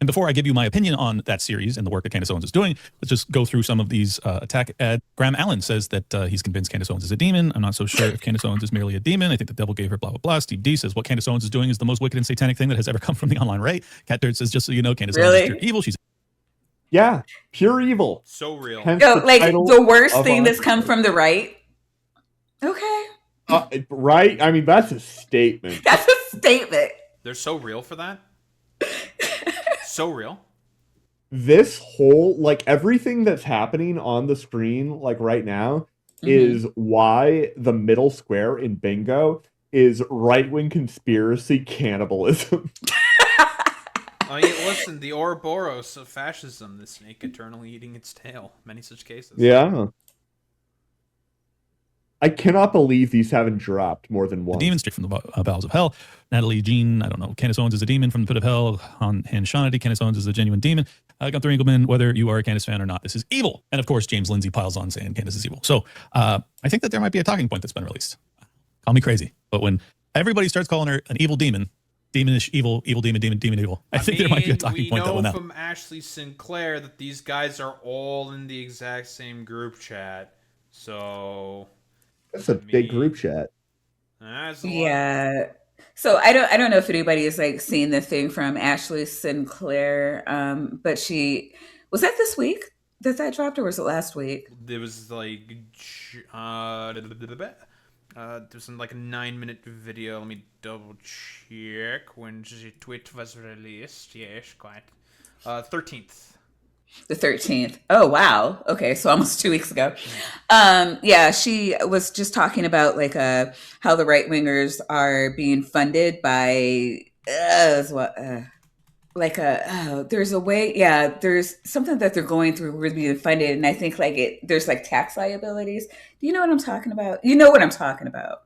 And before I give you my opinion on that series and the work that Candace Owens is doing, let's just go through some of these attack ads. Graham Allen says that he's convinced Candace Owens is a demon. I'm not so sure if Candace Owens is merely a demon. I think the devil gave her blah, blah, blah. Steve D says what Candace Owens is doing is the most wicked and satanic thing that has ever come from the online right. Cat Dirt says, just so you know, Candace Owens is pure evil. She's
pure evil.
So real.
The worst thing that's come from the right. Okay.
Right? I mean, that's a statement.
That's a statement.
They're so real for that? So real.
This whole, like, everything that's happening on the screen, like, right now, is why the middle square in bingo is right-wing conspiracy cannibalism.
I mean, listen, the Ouroboros of fascism, the snake eternally eating its tail. Many such cases.
Yeah. I cannot believe these haven't dropped more than one.
The demon straight from the bowels of hell. Natalie Jean, I don't know. Candace Owens is a demon from the pit of hell. Han Shawnity, Candace Owens is a genuine demon. Gunther Engelman, whether you are a Candace fan or not, this is evil. And of course, James Lindsay piles on saying Candace is evil. So I think that there might be a talking point that's been released. Call me crazy. But when everybody starts calling her an evil demon, demonish, evil, evil demon, demon, evil, I think there might be a talking point that will
know
now.
from Ashley Sinclair that these guys are all in the exact same group chat. So...
That's a big group chat.
Yeah. So I don't know if anybody is like seeing the thing from Ashley Sinclair, but she was that this week that dropped, or was it last week?
It was like there was like a 9-minute video. Let me double check when the tweet was released. Yes, quite. 13th.
The 13th. Oh, wow. Okay, so almost 2 weeks ago. Yeah, she was just talking about like how the right wingers are being funded by there's a way. Yeah, there's something that they're going through with being funded, and I think like there's like tax liabilities. Do you know what I'm talking about? You know what I'm talking about.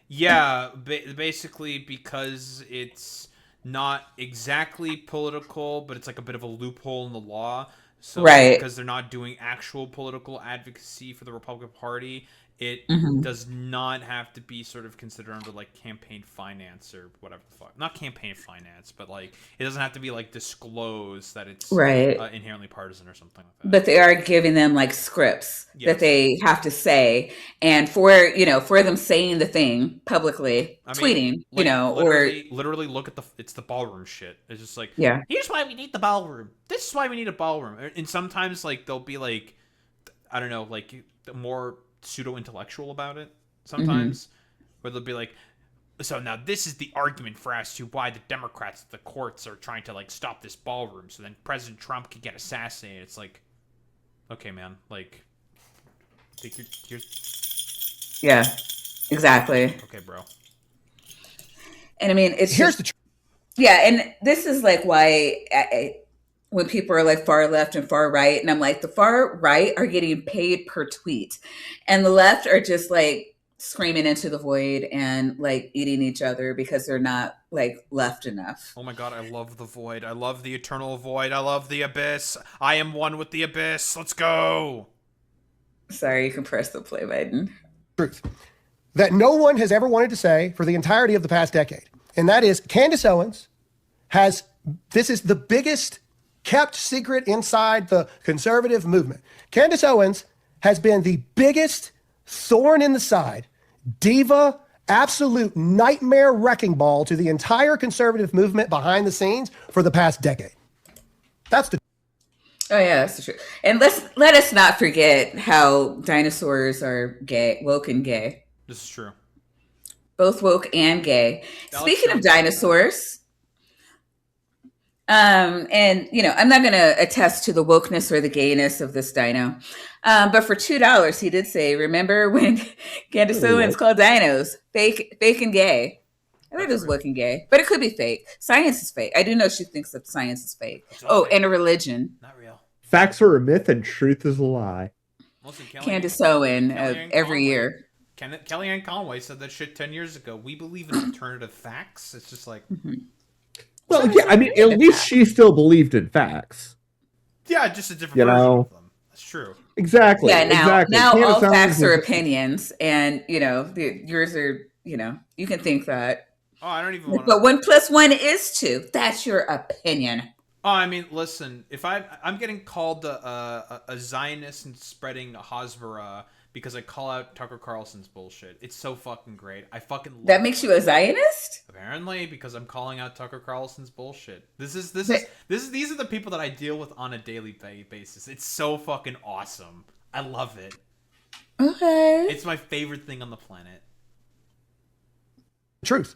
Yeah, basically because it's not exactly political, but it's like a bit of a loophole in the law. So
right.
Because they're not doing actual political advocacy for the Republican Party, it does not have to be sort of considered under like campaign finance or whatever the fuck. Not campaign finance, but like it doesn't have to be like disclosed that it's inherently partisan or something like that.
But they are giving them like scripts that they have to say, and for them saying the thing publicly, tweeting, like,
literally look at it's the ballroom shit. It's just like,
yeah,
here's why we need the ballroom. This is why we need a ballroom. And sometimes like they'll be like, I don't know, like more pseudo-intellectual about it sometimes, where they'll be like, so now this is the argument for as to why the Democrats at the courts are trying to like stop this ballroom so then President Trump can get assassinated. It's like, okay, man, like, you're...
yeah, exactly.
Okay, bro.
And I mean, it's yeah, and this is like why when people are like far left and far right, and I'm like, the far right are getting paid per tweet, and the left are just like screaming into the void and like eating each other because they're not like left enough.
Oh my god, I love the void. I love the eternal void. I love the abyss. I am one with the abyss. Let's go.
Sorry, you can press the play button.
Truth that no one has ever wanted to say for the entirety of the past decade, and that is Candace Owens this is the biggest kept secret inside the conservative movement. Candace Owens has been the biggest thorn in the side, diva, absolute nightmare wrecking ball to the entire conservative movement behind the scenes for the past decade. That's the
Oh yeah, that's the truth. And let us not forget how dinosaurs are gay, woke and gay.
This is true.
Both woke and gay. Speaking of dinosaurs, and I'm not going to attest to the wokeness or the gayness of this dino, but for $2, he did say, "Remember when Candace Owens called dinos fake and gay?" I thought it was woke and gay, but it could be fake. Science is fake. I do know she thinks that science is fake. And a religion.
Not real.
Facts are a myth and truth is a lie.
Listen,
Candace Owens every year.
Kellyanne Conway said that shit 10 years ago. We believe in alternative facts. It's just like...
Well, yeah, I mean, at least she still believed in facts.
Yeah, just a different version of them. That's true.
Exactly.
Yeah, now
Candace
all facts
Owens
are opinions, and, yours are, you can think that.
Oh, I don't even want to...
But 1 + 1 is 2. That's your opinion.
Oh, I mean, listen, if I'm getting called a Zionist and spreading Hasbara because I call out Tucker Carlson's bullshit. It's so fucking great. I fucking love
that. Makes you a Zionist?
Apparently, because I'm calling out Tucker Carlson's bullshit. These are the people that I deal with on a daily basis. It's so fucking awesome. I love it.
Okay.
It's my favorite thing on the planet.
Truth.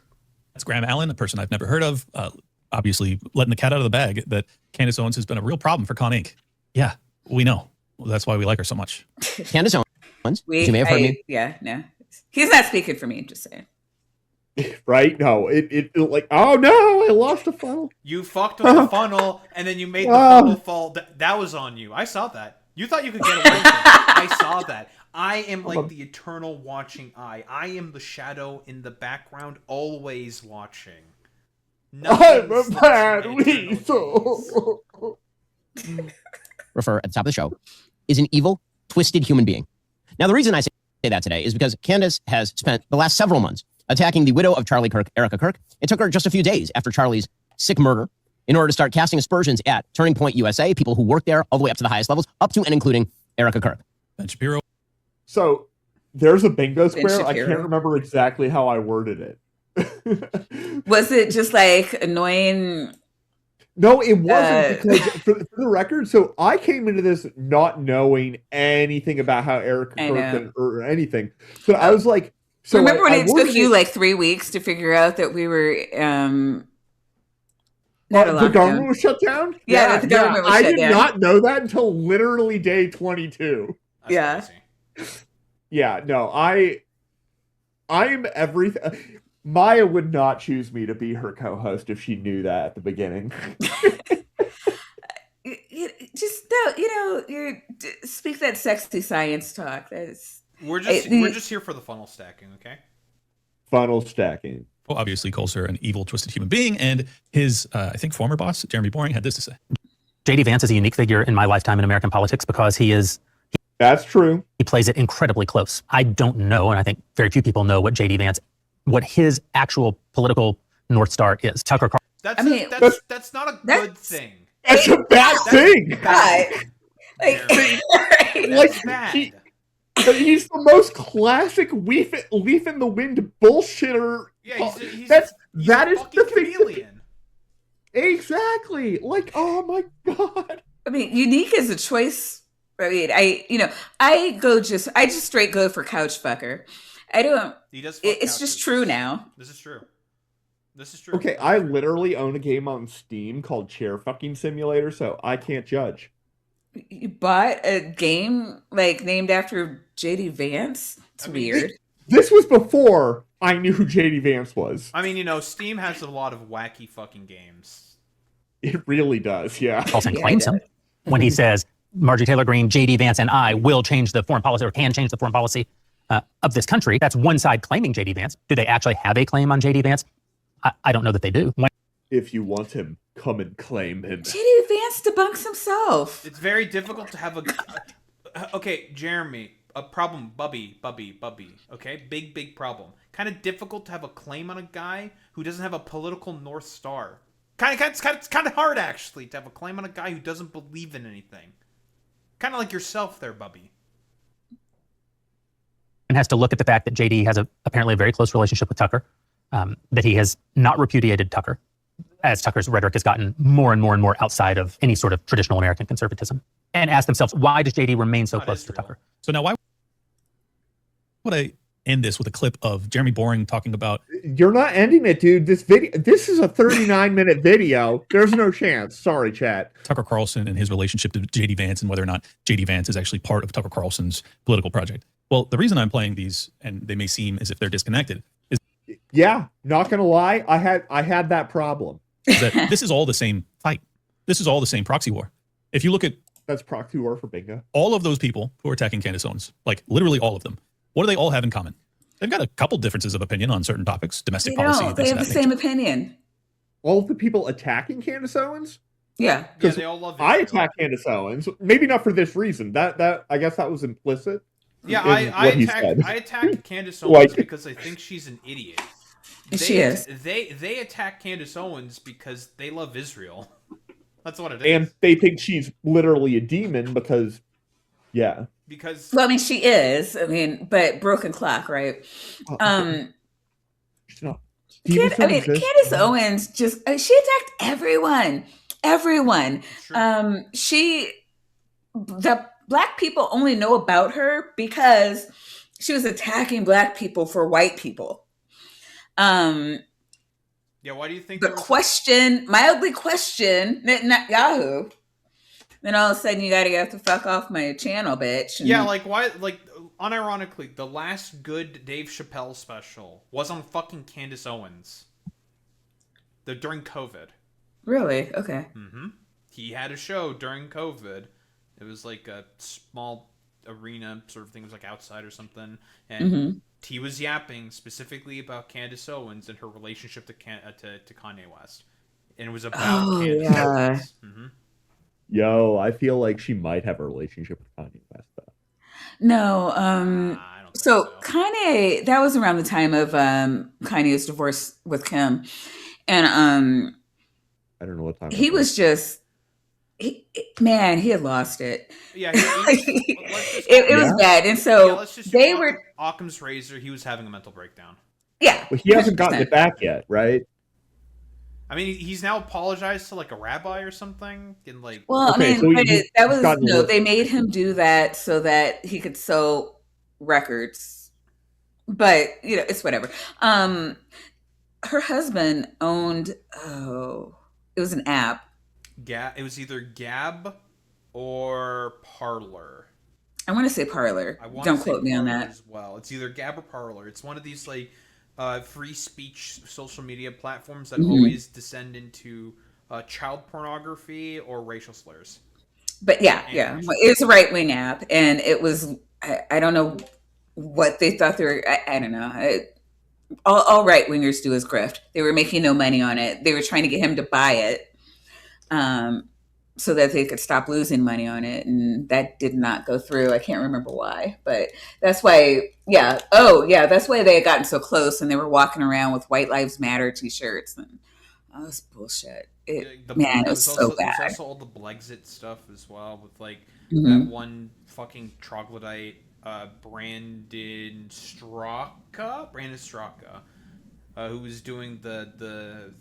That's Graham Allen, a person I've never heard of. obviously letting the cat out of the bag that Candace Owens has been a real problem for Con Inc. Yeah, we know. Well, that's why we like her so much.
Candace Owens, you may have heard me.
Yeah, no. He's not speaking for me, just saying.
Right? No, it like, oh no, I lost the funnel.
You fucked with the funnel, and then you made the funnel fall. That was on you. I saw that. You thought you could get away with it. I saw that. I am like the eternal watching eye. I am the shadow in the background, always watching.
I'm a bad weasel.
Refer at the top of the show, is an evil, twisted human being. Now, the reason I say that today is because Candace has spent the last several months attacking the widow of Charlie Kirk, Erika Kirk. It took her just a few days after Charlie's sick murder in order to start casting aspersions at Turning Point USA, people who work there all the way up to the highest levels, up to and including Erika Kirk.
Ben Shapiro.
So there's a bingo square. I
Shapiro.
can't remember exactly how I worded it.
Was it just like annoying?
No, it wasn't, because for the record, so I came into this not knowing anything about how Erika Kirk or anything. So I was like, so
remember when it took
worded
you like 3 weeks to figure out that we were not a
the government
lockdown?
was shut down?
Yeah, that the government was
I
shut
did
down.
not know that until literally day 22.
Yeah.
Yeah, no, I'm everything. Maya would not choose me to be her co-host if she knew that at the beginning.
Just you speak that sexy science talk.
We're just here for the funnel stacking, okay?
Funnel stacking.
Well, obviously, calls her an evil, twisted human being, and his, I think, former boss, Jeremy Boring, had this to say.
J.D. Vance is a unique figure in my lifetime in American politics because
That's true.
He plays it incredibly close. I don't know, and I think very few people know what J.D. Vance, what his actual political North Star is. Tucker Carlson.
That's not a good thing.
That's a bad thing.
That's bad.
He's the most classic leaf in the wind bullshitter.
Yeah,
he's that is the chameleon. Exactly. Like, oh my god.
I mean, unique is a choice. I mean, I just straight go for couch fucker. I don't.
He does.
It's just true now.
This is true. This is true.
Okay, I literally own a game on Steam called Chair Fucking Simulator, so I can't judge.
You bought a game like named after JD Vance? It's weird.
This was before I knew who JD Vance was.
I mean, Steam has a lot of wacky fucking games.
It really does, yeah.
Carlson claims him when he says Marjorie Taylor Greene, J.D. Vance, and I will change the foreign policy or can change the foreign policy of this country. That's one side claiming J.D. Vance. Do they actually have a claim on J.D. Vance? I don't know that they do.
If you want him, come and claim him.
J.D. Vance debunks himself.
It's very difficult to have okay, Jeremy, a problem, Bubby. Okay, big problem. Kind of difficult to have a claim on a guy who doesn't have a political North Star. It's kind of hard actually to have a claim on a guy who doesn't believe in anything. Kind of like yourself there, Bubby.
And has to look at the fact that JD has apparently a very close relationship with Tucker, that he has not repudiated Tucker, as Tucker's rhetoric has gotten more and more and more outside of any sort of traditional American conservatism, and ask themselves, why does JD remain so close to Tucker?
So now why would I end this with a clip of Jeremy Boring talking about...
You're not ending it, dude. This is a 39-minute video. There's no chance. Sorry, chat.
Tucker Carlson and his relationship to J.D. Vance and whether or not J.D. Vance is actually part of Tucker Carlson's political project. Well, the reason I'm playing these, and they may seem as if they're disconnected, is...
Yeah, not gonna lie, I had that problem.
That this is all the same fight. This is all the same proxy war. If you look at...
That's proxy war for bingo.
All of those people who are attacking Candace Owens, like literally all of them, what do they all have in common? They've got a couple differences of opinion on certain topics, domestic policy.
They have the same opinion.
All of the people attacking Candace Owens?
Yeah.
Yeah, they all love Israel.
I attack Candace Owens. Maybe not for this reason. That I guess that was implicit.
Yeah, I attack Candace Owens because I think she's an idiot.
She is.
They attack Candace Owens because they love Israel. That's what it is.
And they think she's literally a demon because, yeah.
Because
well, I mean, she is. I mean, but broken clock, right? Candace Owens just she attacked everyone. The black people only know about her because she was attacking black people for white people.
Yeah, Yeah, why do you think
the mildly question, not Yahoo. Then all of a sudden you have to fuck off my channel, bitch.
Yeah, like why? Like unironically, the last good Dave Chappelle special was on fucking Candace Owens. During COVID.
Really? Okay.
Mm-hmm. He had a show during COVID. It was like a small arena sort of thing. It was like outside or something, and he was yapping specifically about Candace Owens and her relationship to Kanye West, and it was about Candace Owens. Mm-hmm.
Yo, I feel like she might have a relationship with Kanye West, though.
No, so Kanye, that was around the time of Kanye's divorce with Kim, and
I don't know what time
he was just he had lost it.
Yeah,
it was bad, and so they were
Occam's razor. He was having a mental breakdown.
Yeah,
but he hasn't gotten it back yet, right?
I mean, he's now apologized to like a rabbi or something, and like.
Well, I mean, that was they made him do that so that he could sell records, but it's whatever. Her husband owned it was an app.
It was either Gab or Parler.
I want to say Parler. Don't quote me on that.
As well, it's either Gab or Parler. It's one of these like free speech social media platforms that always descend into child pornography or racial slurs.
But yeah, it's a right wing app, and it was I don't know what they thought they were. I don't know. All right wingers do is grift. They were making no money on it. They were trying to get him to buy it, so that they could stop losing money on it, and that did not go through. I can't remember why, but that's why. Yeah. Oh, yeah. That's why they had gotten so close, and they were walking around with White Lives Matter T-shirts, and that was bullshit. It was so bad.
There's also all the Blexit stuff as well, with like that one fucking troglodyte, Brandon Straka, who was doing the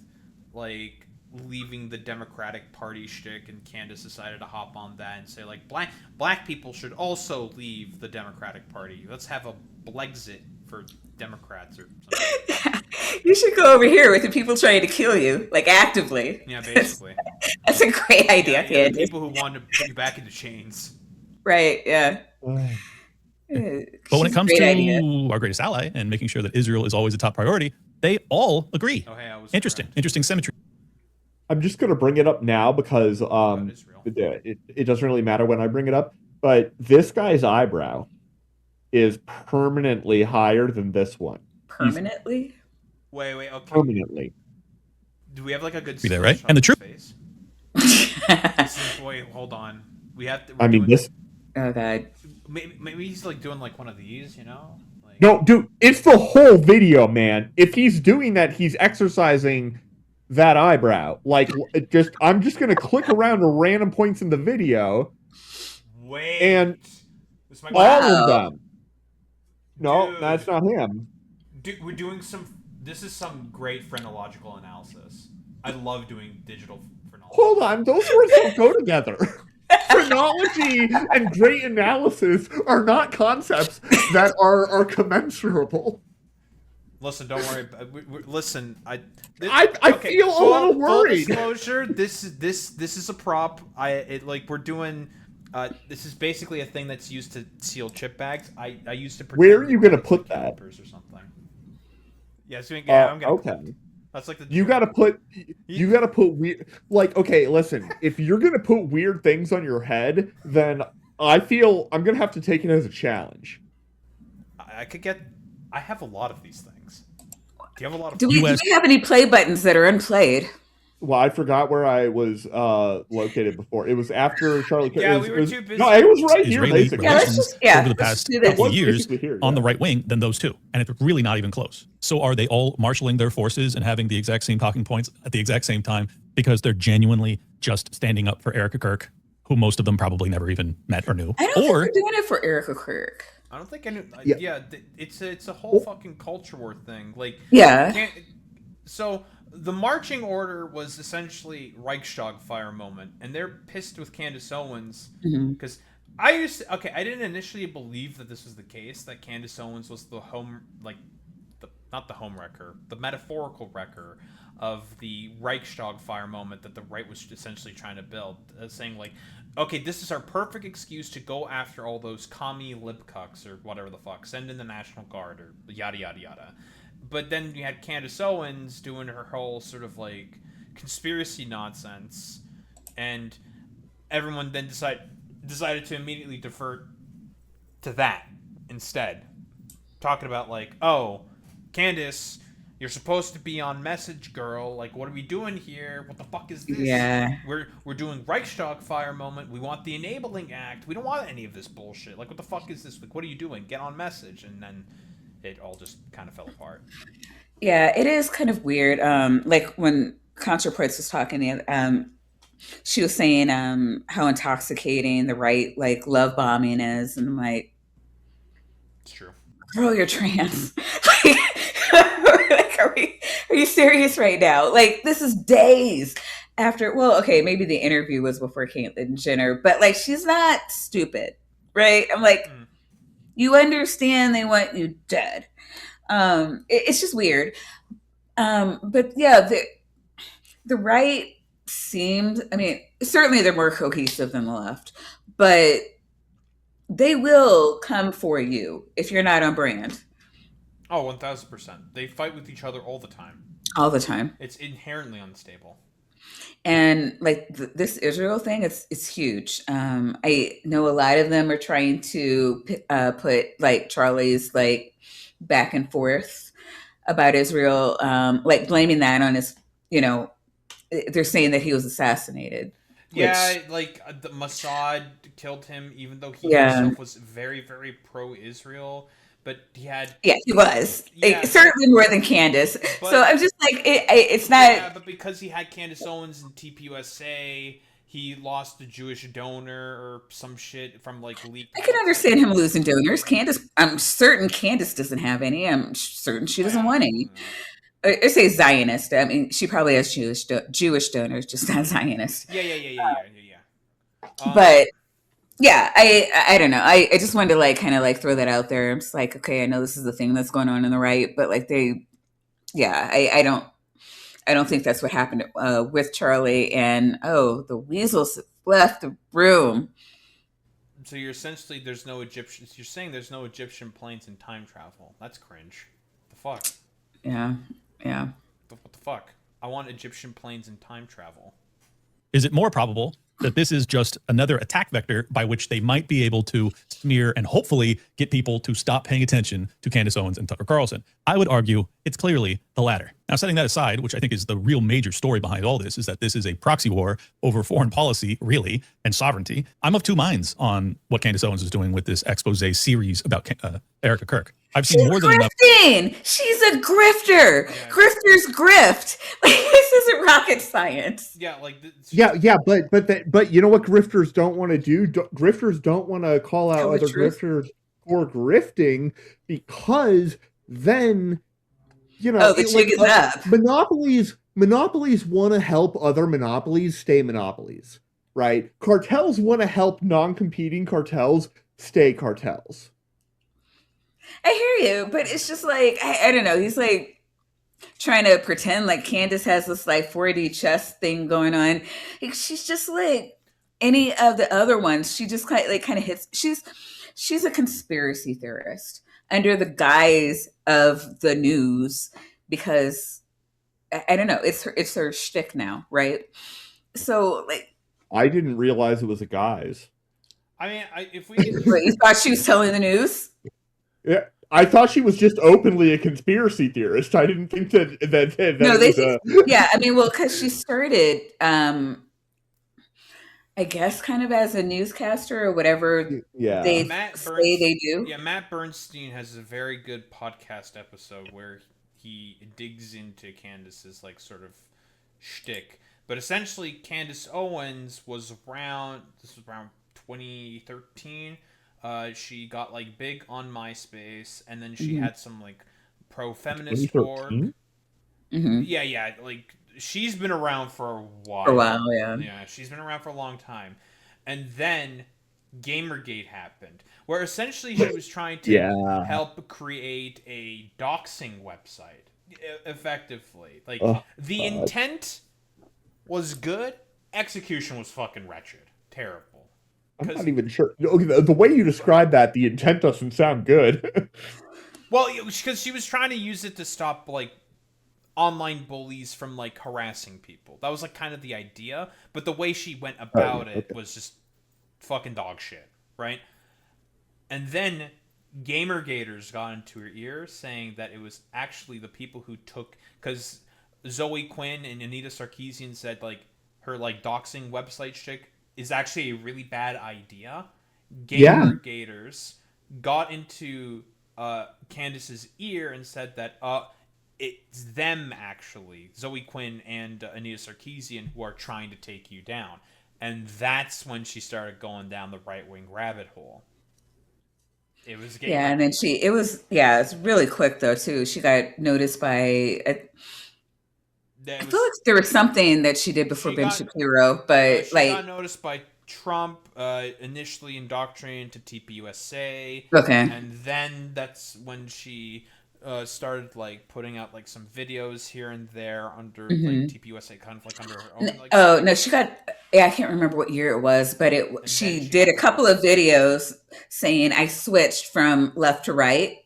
like leaving the Democratic Party shtick, and Candace decided to hop on that and say like black people should also leave the Democratic Party. Let's have a Blexit for Democrats or something.
You should go over here with the people trying to kill you, like actively.
Yeah, basically.
That's a great idea,
Candace. The people who want to put you back into chains.
Right, yeah.
But when it comes to our greatest ally and making sure that Israel is always a top priority, they all agree.
Oh, hey, I was
Interesting symmetry.
I'm just going to bring it up now because it doesn't really matter when I bring it up. But this guy's eyebrow is permanently higher than this one.
Permanently?
Wait, okay.
Permanently.
Do we have like a good
be there, right? And the truth.
Wait, hold on. We have to.
This.
Oh god.
Maybe he's like doing like one of these, Like...
No, dude, it's the whole video, man. If he's doing that, he's exercising that eyebrow. Like, I'm just gonna click around to random points in the video.
Wait.
And all of them. No,
Dude.
that's not him.
We're doing this is some great phrenological analysis. I love doing digital phrenology.
Hold on, those words don't go together. Phrenology and great analysis are not concepts that are commensurable.
Listen, don't worry. Listen, I
feel a little worried.
Full disclosure: this is a prop. We're doing. This is basically a thing that's used to seal chip bags. I used to.
Where are you gonna put that?
Or something. Yeah, I'm gonna.
Okay.
That's like the.
You gotta put weird. Like, okay, listen. If you're gonna put weird things on your head, then I feel I'm gonna have to take it as a challenge.
I have a lot of these things. Do you have a lot of?
Do we have any play buttons that are unplayed?
Well, I forgot where I was located before. It was after Charlie.
Yeah, we were too busy.
No, it was right here,
Israeli
basically.
over the past couple years
here,
on the right wing than those two, and it's really not even close. So are they all marshaling their forces and having the exact same talking points at the exact same time because they're genuinely just standing up for Erika Kirk, who most of them probably never even met or knew?
I don't think they're doing it for Erika Kirk.
I don't think I knew. Yeah, it's a whole fucking culture war thing. Like, so the marching order was essentially Reichstag fire moment, and they're pissed with Candace Owens because I didn't initially believe that this was the case, that Candace Owens was the not the home wrecker, the metaphorical wrecker. of the Reichstag fire moment that the right was essentially trying to build, saying like, okay, this is our perfect excuse to go after all those commie libcucks or whatever the fuck, send in the National Guard or yada yada yada. But then you had Candace Owens doing her whole sort of like conspiracy nonsense, and everyone then decided to immediately defer to that instead, talking about like, oh, Candace, you're supposed to be on message, girl. Like, what are we doing here? What the fuck is this?
Yeah.
We're doing Reichstag fire moment. We want the Enabling Act. We don't want any of this bullshit. Like, what the fuck is this? Like, what are you doing? Get on message. And then it all just kind of fell apart.
Yeah, it is kind of weird. Like when ContraPoints was talking, she was saying how intoxicating the right like love bombing is, and I'm like,
it's true.
Girl, you're trans. Like, are you serious right now? Like, this is days after. Well, okay, maybe the interview was before Caitlyn Jenner, but like, she's not stupid, right? I'm like, you understand they want you dead. It's just weird. But yeah, the right seemed, I mean, certainly they're more cohesive than the left, but they will come for you if you're not on brand.
Oh, 1000%. They fight with each other all the time.
All the time.
It's inherently unstable.
And like this Israel thing, it's huge. I know a lot of them are trying to put like Charlie's like back and forth about Israel, like blaming that on his, you know, they're saying that he was assassinated.
Yeah, like the Mossad killed him, even though he himself was very, very pro-Israel. But he had...
Yeah, he was.
Yeah,
certainly more than Candace. So I'm just like, it's not...
Yeah, but because he had Candace Owens in TPUSA, he lost a Jewish donor or some shit from like leaked...
I can understand him losing donors. Candace, I'm certain Candace doesn't have any. I'm certain she doesn't want any. I say Zionist. I mean, she probably has Jewish donors, just not Zionist.
Yeah.
But yeah, I don't know. I just wanted to like kind of like throw that out there. I'm just like, okay, I know this is the thing that's going on the right, but like I don't think that's what happened with Charlie. And the weasels left the room.
So you're essentially you're saying there's no Egyptian planes in time travel. That's cringe. The fuck.
Yeah.
What the fuck? I want Egyptian planes in time travel.
Is it more probable that this is just another attack vector by which they might be able to smear and hopefully get people to stop paying attention to Candace Owens and Tucker Carlson? I would argue it's clearly the latter. Now, setting that aside, which I think is the real major story behind all this, is that this is a proxy war over foreign policy, really, and sovereignty. I'm of two minds on what Candace Owens is doing with this expose series about Erika Kirk. I've seen more than enough.
She's a grifter. Yeah. Grifters grift. Like, this isn't rocket science.
Yeah, like
but you know what grifters don't want to do? Grifters don't want to call out other grifters for grifting, because then, you know,
the jig is up.
Monopolies want to help other monopolies stay monopolies, right? Cartels want to help non-competing cartels stay cartels.
I hear you, but it's just like, I don't know. He's like trying to pretend like Candace has this like 4D chess thing going on. Like, she's just like any of the other ones. She just kind of hits. She's a conspiracy theorist under the guise of the news, because I don't know. It's her shtick now, right? So like,
I didn't realize it was a guise.
I mean, if we
you thought she was telling the news?
Yeah, I thought she was just openly a conspiracy theorist. I didn't think that
no, yeah, I mean, well, because she started, I guess, kind of as a newscaster or whatever.
Yeah,
they do.
Yeah, Matt Bernstein has a very good podcast episode where he digs into Candace's like sort of shtick. But essentially, Candace Owens was around. This was around 2013. She got like big on MySpace, and then she had some like pro-feminist work.
Mm-hmm.
Yeah, like she's been around for a while. Yeah, she's been around for a long time. And then Gamergate happened, where essentially she was trying to help create a doxing website effectively. Like,
Oh,
the
God.
intent was good, execution was fucking wretched. Terrible.
I'm not even sure. Okay, the way you describe that, the intent doesn't sound good.
Well, because she was trying to use it to stop, like, online bullies from, like, harassing people. That was, like, kind of the idea. But the way she went about it was just fucking dog shit, right? And then Gamergaters got into her ear saying that it was actually the people who took... Because Zoe Quinn and Anita Sarkeesian said, like, her, like, doxing website shtick is actually a really bad idea. Gamergaters got into Candace's ear and said that it's them, actually, Zoe Quinn and Anita Sarkeesian, who are trying to take you down. And that's when she started going down the right-wing rabbit hole. It was
Yeah, and then it's really quick though too. She got noticed by I feel like there was something that she did before Ben Shapiro, but
she
like
got noticed by Trump, initially indoctrinated to TPUSA.
Okay.
And then that's when she started like putting out like some videos here and there under like TPUSA, kind of like under her own. Like,
no, she got I can't remember what year it was, but she did a couple of videos saying I switched from left to right.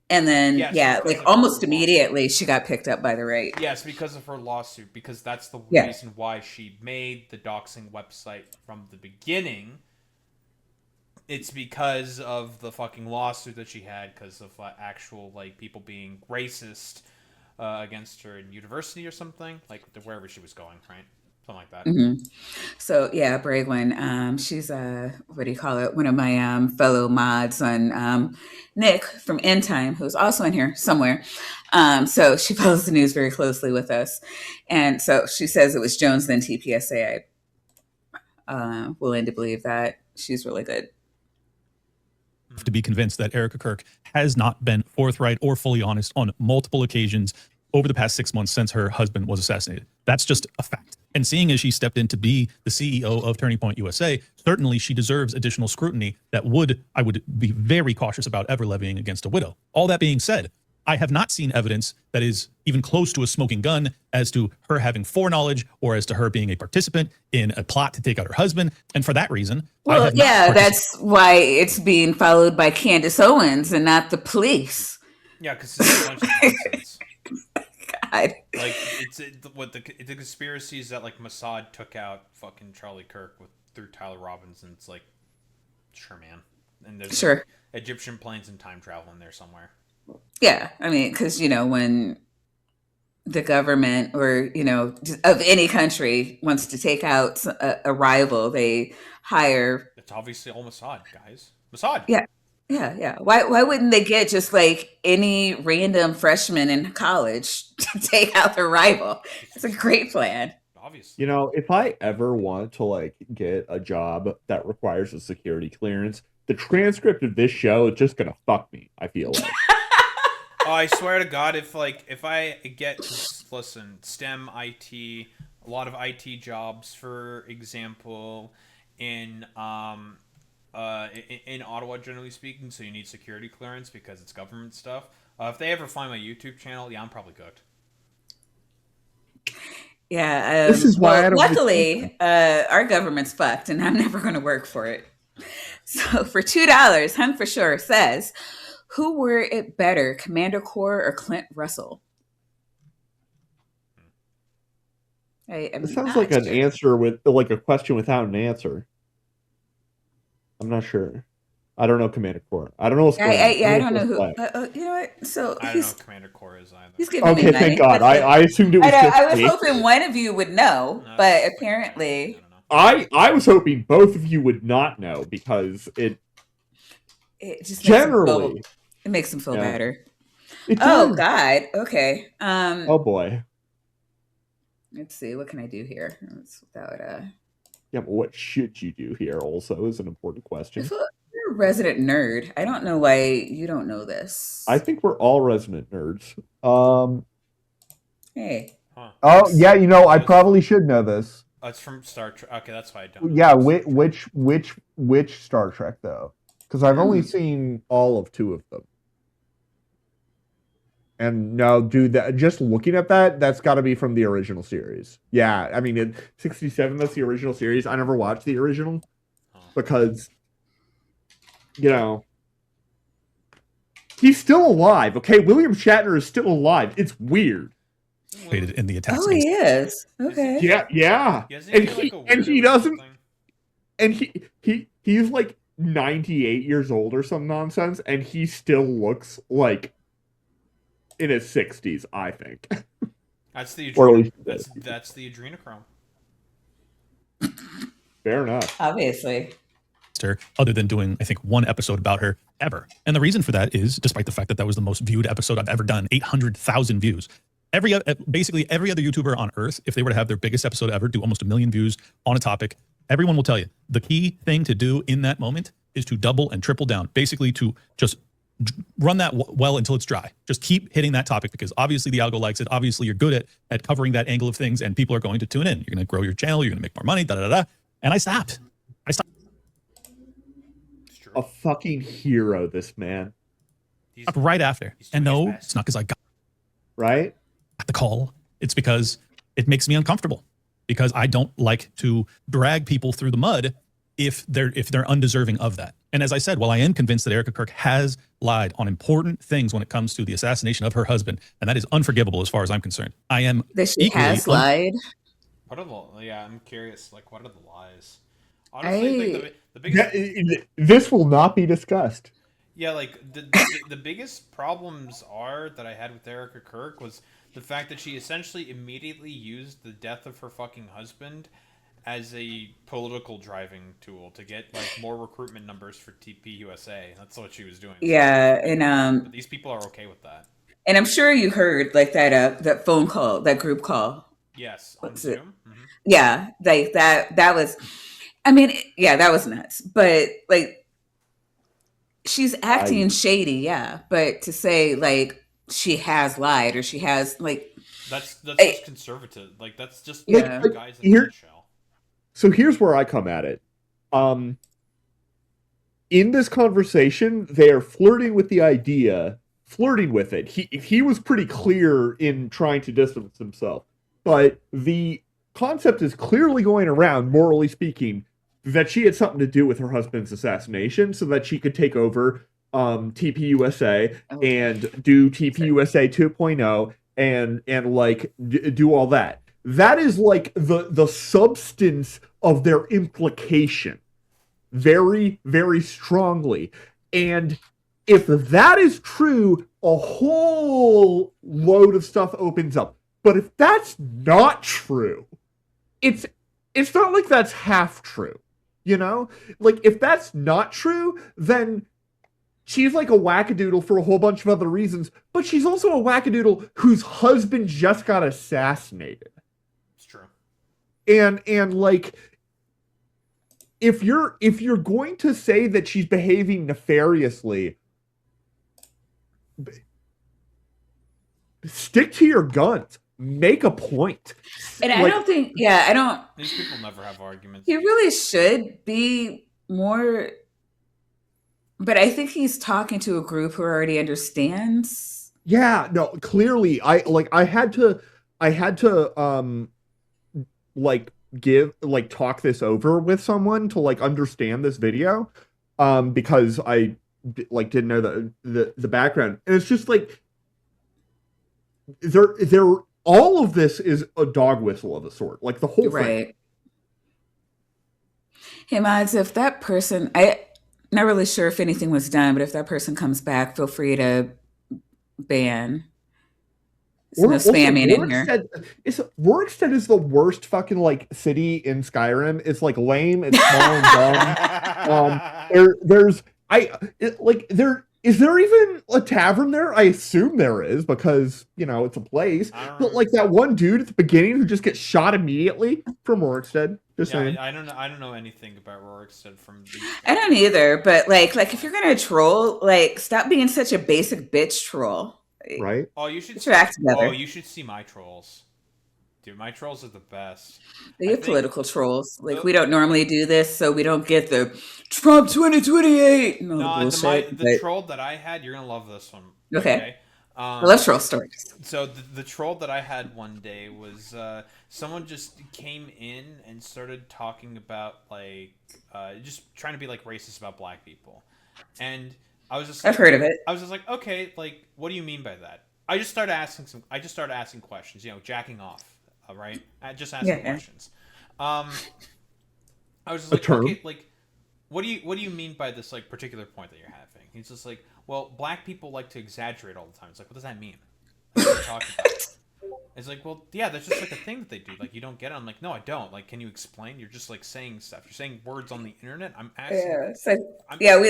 And then, like almost immediately, she got picked up by the right.
Yes, because of her lawsuit, because that's the
Yeah.
reason why she made the doxing website from the beginning. It's because of the fucking lawsuit that she had, because of actual like people being racist against her in university or something, like wherever she was going, right? Something like that.
So yeah, Bragwin, she's what do you call it? One of my fellow mods on Nick from End Time, who's also in here somewhere. So she follows the news very closely with us, and so she says it was Jones then TPSA. I'm willing to believe that. She's really good.
To be convinced that Erika Kirk has not been forthright or fully honest on multiple occasions over the past 6 months since her husband was assassinated. That's just a fact. And seeing as she stepped in to be the CEO of Turning Point USA, certainly she deserves additional scrutiny that I would be very cautious about ever levying against a widow. All that being said, I have not seen evidence that is even close to a smoking gun as to her having foreknowledge or as to her being a participant in a plot to take out her husband. And for that reason,
well, that's why it's being followed by Candace Owens and not the police.
Yeah, because it's a bunch of nonsense.
God.
Like the conspiracy is that like Mossad took out fucking Charlie Kirk through Tyler Robinson. It's like, sure, man. And there's like, Egyptian planes and time travel in there somewhere.
Yeah, I mean, because when the government or of any country wants to take out a rival, they hire.
It's obviously all Mossad, guys. Mossad.
Yeah. Why wouldn't they get just like any random freshman in college to take out their rival? It's a great plan.
Obviously.
If I ever want to like get a job that requires a security clearance, the transcript of this show is just gonna fuck me, I feel like.
Oh, I swear to God, if I get listen, STEM, IT, a lot of IT jobs, for example, in Ottawa, generally speaking, so you need security clearance because it's government stuff. If they ever find my YouTube channel, I'm probably cooked.
Yeah,
this is why I don't
luckily, our government's fucked, and I'm never going to work for it. So for $2, Hunt for Sure says, who were it better, Commander Core or Clint Russell?
It sounds like an answer with like a question without an answer. I'm not sure. I don't know Commander Core. I don't know what's going on.
I don't know who. You know what? So
I don't know who Commander Core is either.
He's giving me money.
Thank God. I assumed it was.
I was hoping one of you would know, but apparently,
I was hoping both of you would not know because it
just
generally
it makes them feel better.
Oh
God. Okay.
Oh boy.
Let's see. What can I do here? Without
Yeah, but what should you do here also is an important question.
You're a resident nerd. I don't know why you don't know this.
I think we're all resident nerds.
Hey.
Huh.
Oh, yeah, I probably should know this.
Oh, it's from Star Trek. Okay, that's why I don't know.
Yeah, which Star Trek, though? Because I've only seen all of two of them. And no, dude, that just looking at that, that's got to be from the original series. Yeah, I mean, in 67, that's the original series. I never watched the original because, you know, he's still alive. Okay, William Shatner is still alive. It's weird.
In the attacks.
Oh, he is. Okay.
Yeah. And he doesn't. And he's like 98 years old or some nonsense, and he still looks like in his 60s, I think.
That's the
Or at least
that's the adrenochrome.
Fair enough.
Obviously.
Her, other than doing, I think, one episode about her ever. And the reason for that is, despite the fact that that was the most viewed episode I've ever done, 800,000 views. Basically every other YouTuber on earth, if they were to have their biggest episode ever, do almost 1 million views on a topic, everyone will tell you the key thing to do in that moment is to double and triple down. Basically to just run that well until it's dry. Just keep hitting that topic because obviously the algo likes it. Obviously you're good at covering that angle of things and people are going to tune in. You're going to grow your channel. You're going to make more money, And I stopped.
A fucking hero, this man.
Right after. And no, it's not because I got the call. It's because it makes me uncomfortable. Because I don't like to drag people through the mud if they're undeserving of that. And as I said, while I am convinced that Erika Kirk has lied on important things when it comes to the assassination of her husband, and that is unforgivable as far as I'm concerned. I am
that she has lied.
What are I'm curious. Like, what are the lies? Honestly, like the biggest.
This will not be discussed.
Yeah, like the biggest problems that I had with Erika Kirk was the fact that she essentially immediately used the death of her fucking husband as a political driving tool to get like more recruitment numbers for TPUSA. That's what she was doing.
Yeah, and
but these people are okay with that.
And I'm sure you heard like that phone call, that group call.
Yes, on Zoom. Mm-hmm.
Yeah, like that was. I mean, yeah, that was nuts. But like, she's acting shady, yeah. But to say like she has lied or she has like
that's just conservative. Like that's just guys in the nutshell.
So here's where I come at it. In this conversation, they are flirting with the idea, flirting with it. He was pretty clear in trying to distance himself, but the concept is clearly going around, morally speaking, that she had something to do with her husband's assassination so that she could take over TPUSA and do TPUSA 2.0 and like do all that. That is like the substance of their implication very, very strongly. And if that is true, a whole load of stuff opens up. But if that's not true, it's not like that's half true. You know? Like, if that's not true, then she's like a wackadoodle for a whole bunch of other reasons, but she's also a wackadoodle whose husband just got assassinated.
It's true.
And like, if you're going to say that she's behaving nefariously, stick to your guns. Make a point.
And I don't think,
These people never have arguments.
He really should be more, but I think he's talking to a group who already understands.
Yeah, no, clearly, I had to talk this over with someone to like understand this video, because I didn't know the background, and it's just like there. All of this is a dog whistle of a sort, like the whole thing.
Hey, Mods, if that person, I'm not really sure if anything was done, but if that person comes back, feel free to ban. There's no spamming in here.
Rorikstead is the worst fucking like city in Skyrim. It's like lame, it's small and dumb. Is there even a tavern there? I assume there is because, you know, it's a place. But like that one dude at the beginning who just gets shot immediately from Rorikstead. Just saying.
I don't know anything about Rorikstead from these guys.
I don't either, but like if you're gonna troll, like stop being such a basic bitch troll.
Right?
Oh, you should
get your act together.
Oh, you should see my trolls. Dude, my trolls are the best.
They have political trolls. Like, we don't normally do this, so we don't get the Trump 2028.
The troll that I had, you're going to love this one.
Okay. I love troll stories.
So the troll that I had one day was someone just came in and started talking about like just trying to be like racist about black people, and I was just like,
I've heard of it.
I was just like, okay, like what do you mean by that? I just started asking questions, jacking off, right? Just asking questions. I was just like, okay, like what do you mean by this like particular point that you're having? He's just like, well, black people like to exaggerate all the time. It's like, what does that mean? Like, what are you talking about? It's like, well, yeah, that's just like a thing that they do. Like, you don't get it. I'm like, no, I don't. Like, can you explain? You're just like saying stuff. You're saying words on the internet. I'm asking.
Yeah, so,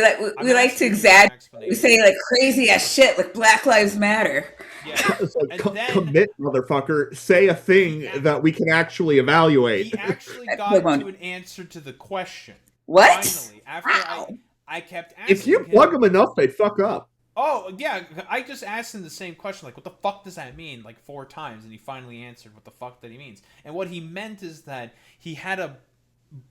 we like to exaggerate. We say like crazy ass shit, like Black Lives Matter.
Yeah.
It's like, commit, motherfucker. Say a thing that we can actually evaluate.
He actually got to an answer to the question.
What?
Finally, after I kept asking
If you plug them enough, they fuck up.
Oh, yeah, I just asked him the same question, like, what the fuck does that mean, like 4 times, and he finally answered what the fuck that he means. And what he meant is that he had a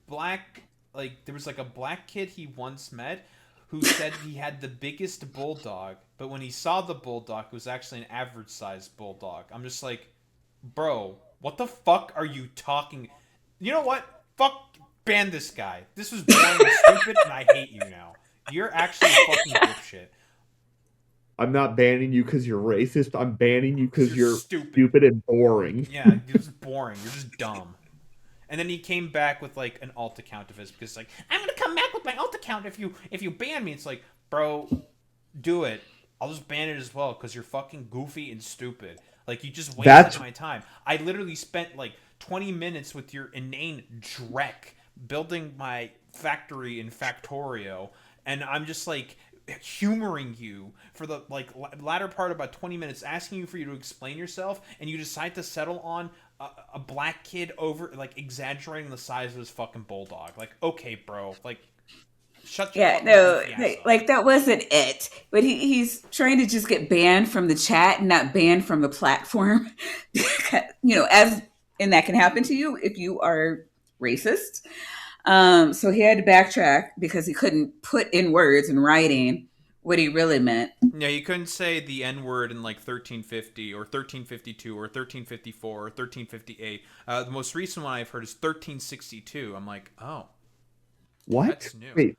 black, like, there was like a black kid he once met who said he had the biggest bulldog, but when he saw the bulldog, it was actually an average-sized bulldog. I'm just like, bro, what the fuck are you talking? You know what? Fuck, ban this guy. This was boring and stupid, and I hate you now. You're actually a fucking dipshit.
I'm not banning you because you're racist. I'm banning you because you're stupid and boring.
Yeah, you're just boring. You're just dumb. And then he came back with like an alt account of his because like, I'm gonna come back with my alt account if you ban me. It's like, bro, do it. I'll just ban it as well because you're fucking goofy and stupid. Like you just wasted my time. I literally spent like 20 minutes with your inane dreck building my factory in Factorio, and I'm just like humoring you for the like latter part about 20 minutes, asking you for you to explain yourself, and you decide to settle on a black kid over like exaggerating the size of his fucking bulldog. Like, okay, bro, like shut your
like that wasn't it. But he's trying to just get banned from the chat and not banned from the platform. And that can happen to you if you are racist. So he had to backtrack because he couldn't put in words in writing what he really meant.
Yeah, you couldn't say the N-word in like 1350 or 1352 or 1354 or 1358. The most recent one I've heard is 1362. I'm like, oh.
What?
That's new.
Wait.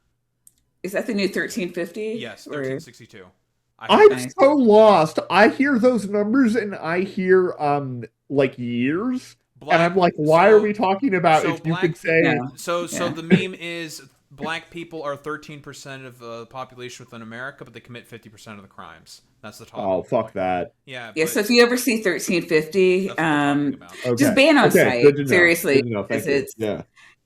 Is that the new 1350?
Yes, 1362.
I'm so lost. I hear those numbers and I hear like years. And I'm like, why are we talking about if you could say...
So the meme is black people are 13% of the population within America, but they commit 50% of the crimes. That's the talk.
Oh, fuck that.
Yeah.
Yeah, so if you ever see 1350, just ban on site. Seriously.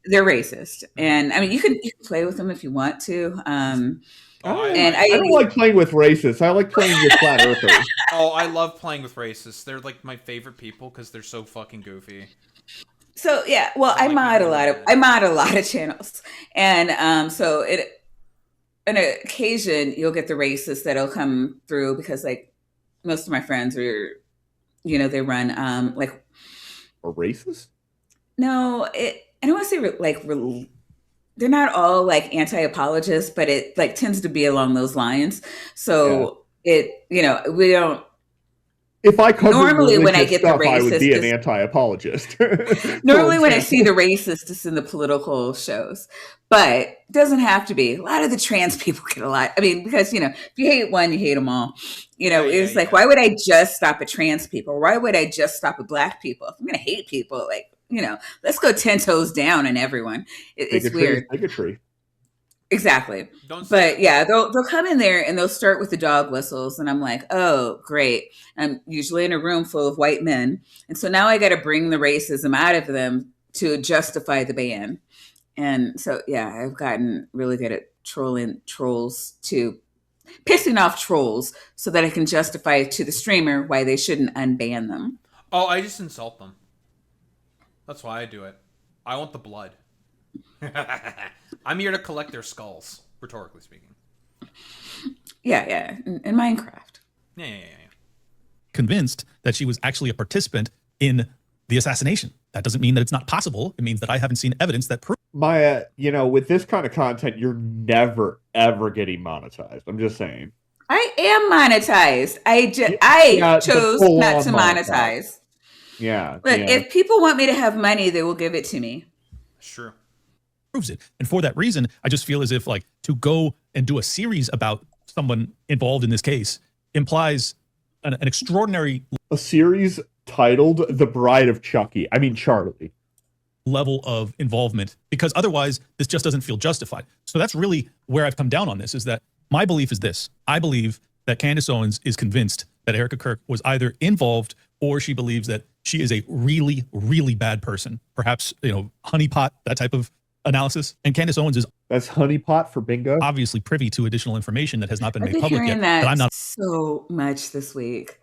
They're racist. And I mean, you can play with them if you want to.
I don't like playing with racists. I like playing with flat earthers.
Oh, I love playing with racists. They're like my favorite people because they're so fucking goofy.
So yeah, well, I mod a lot of channels, and so on an occasion you'll get the racists that'll come through because like most of my friends are, they run like
a racist.
No, I don't want to say like. They're not all like anti-apologists, but it like tends to be along those lines. So we don't.
If I cover
normally when I get
stuff,
the racist,
I would be an anti-apologist.
Normally when I see the racist, it's in the political shows, but it doesn't have to be. A lot of the trans people get a lot. I mean, because if you hate one, you hate them all. It's like, why would I just stop at trans people? Why would I just stop at black people? If I'm gonna hate people, like. Let's go 10 toes down on everyone. It's weird.
Bigotry.
Exactly. But yeah, they'll come in there and they'll start with the dog whistles. And I'm like, oh, great. I'm usually in a room full of white men. And so now I got to bring the racism out of them to justify the ban. And so, yeah, I've gotten really good at pissing off trolls so that I can justify to the streamer why they shouldn't unban them.
Oh, I just insult them. That's why I do it. I want the blood. I'm here to collect their skulls, rhetorically speaking.
Yeah. In Minecraft.
Yeah.
Convinced that she was actually a participant in the assassination. That doesn't mean that it's not possible. It means that I haven't seen evidence that proves.
Maya, with this kind of content, you're never, ever getting monetized. I'm just saying.
I am monetized. I
Yeah, the
chose
full
not
on
to monetize.
Yeah.
Look,
yeah.
if people want me to have money, they will give it to me.
Sure.
Proves it. And for that reason, I just feel as if like to go and do a series about someone involved in this case implies an extraordinary
a series titled The Bride of Chucky. I mean Charlie.
Level of involvement, because otherwise this just doesn't feel justified. So that's really where I've come down on this, is that my belief is this. I believe that Candace Owens is convinced that Erika Kirk was either involved or she believes that she is a really, really bad person. Perhaps, honeypot, that type of analysis. And Candace Owens is
that's honeypot for bingo.
Obviously privy to additional information that has not been
I've
made
been
public
hearing
yet.
that
I'm not
so much this week.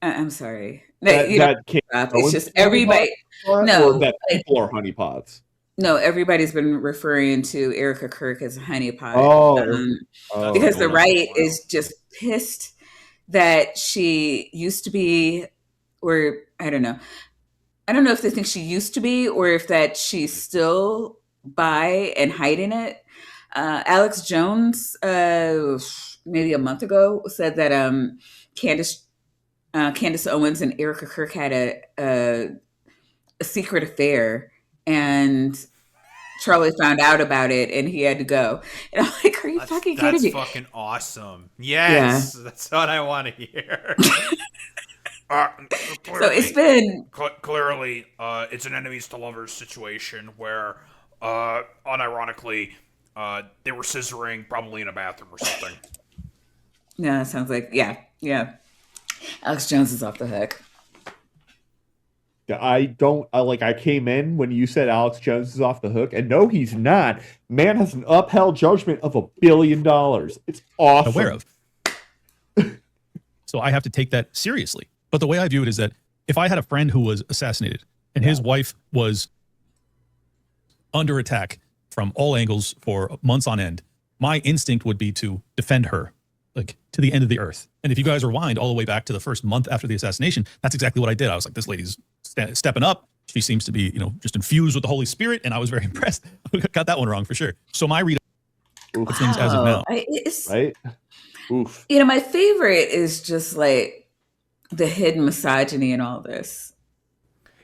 I'm sorry.
It's
just everybody.
No, that people are honeypots.
No, everybody's been referring to Erika Kirk as a honeypot. Because the right is just pissed that she used to be, or I don't know. I don't know if they think she used to be, or if that she's still by and hiding it. Alex Jones, maybe a month ago, said that Candace Owens and Erika Kirk had a secret affair, and Charlie found out about it, and he had to go. And I'm like, "Are you fucking kidding me?"
That's fucking awesome. Yes, that's what I want to hear.
So it's been
clearly it's an enemies to lovers situation where unironically they were scissoring probably in a bathroom or something.
Yeah, it sounds like yeah. Alex Jones is off the hook.
I came in when you said Alex Jones is off the hook, and no, he's not. Man has an upheld judgment of $1 billion. It's awesome.
Aware of. So I have to take that seriously. But the way I view it is that if I had a friend who was assassinated and his wife was under attack from all angles for months on end, my instinct would be to defend her, like to the end of the earth. And if you guys rewind all the way back to the first month after the assassination, that's exactly what I did. I was like, this lady's stepping up. She seems to be, just infused with the Holy Spirit. And I was very impressed. Got that one wrong for sure. So my read of things as of now.
Right? Oof.
My favorite is just like the hidden misogyny in all this.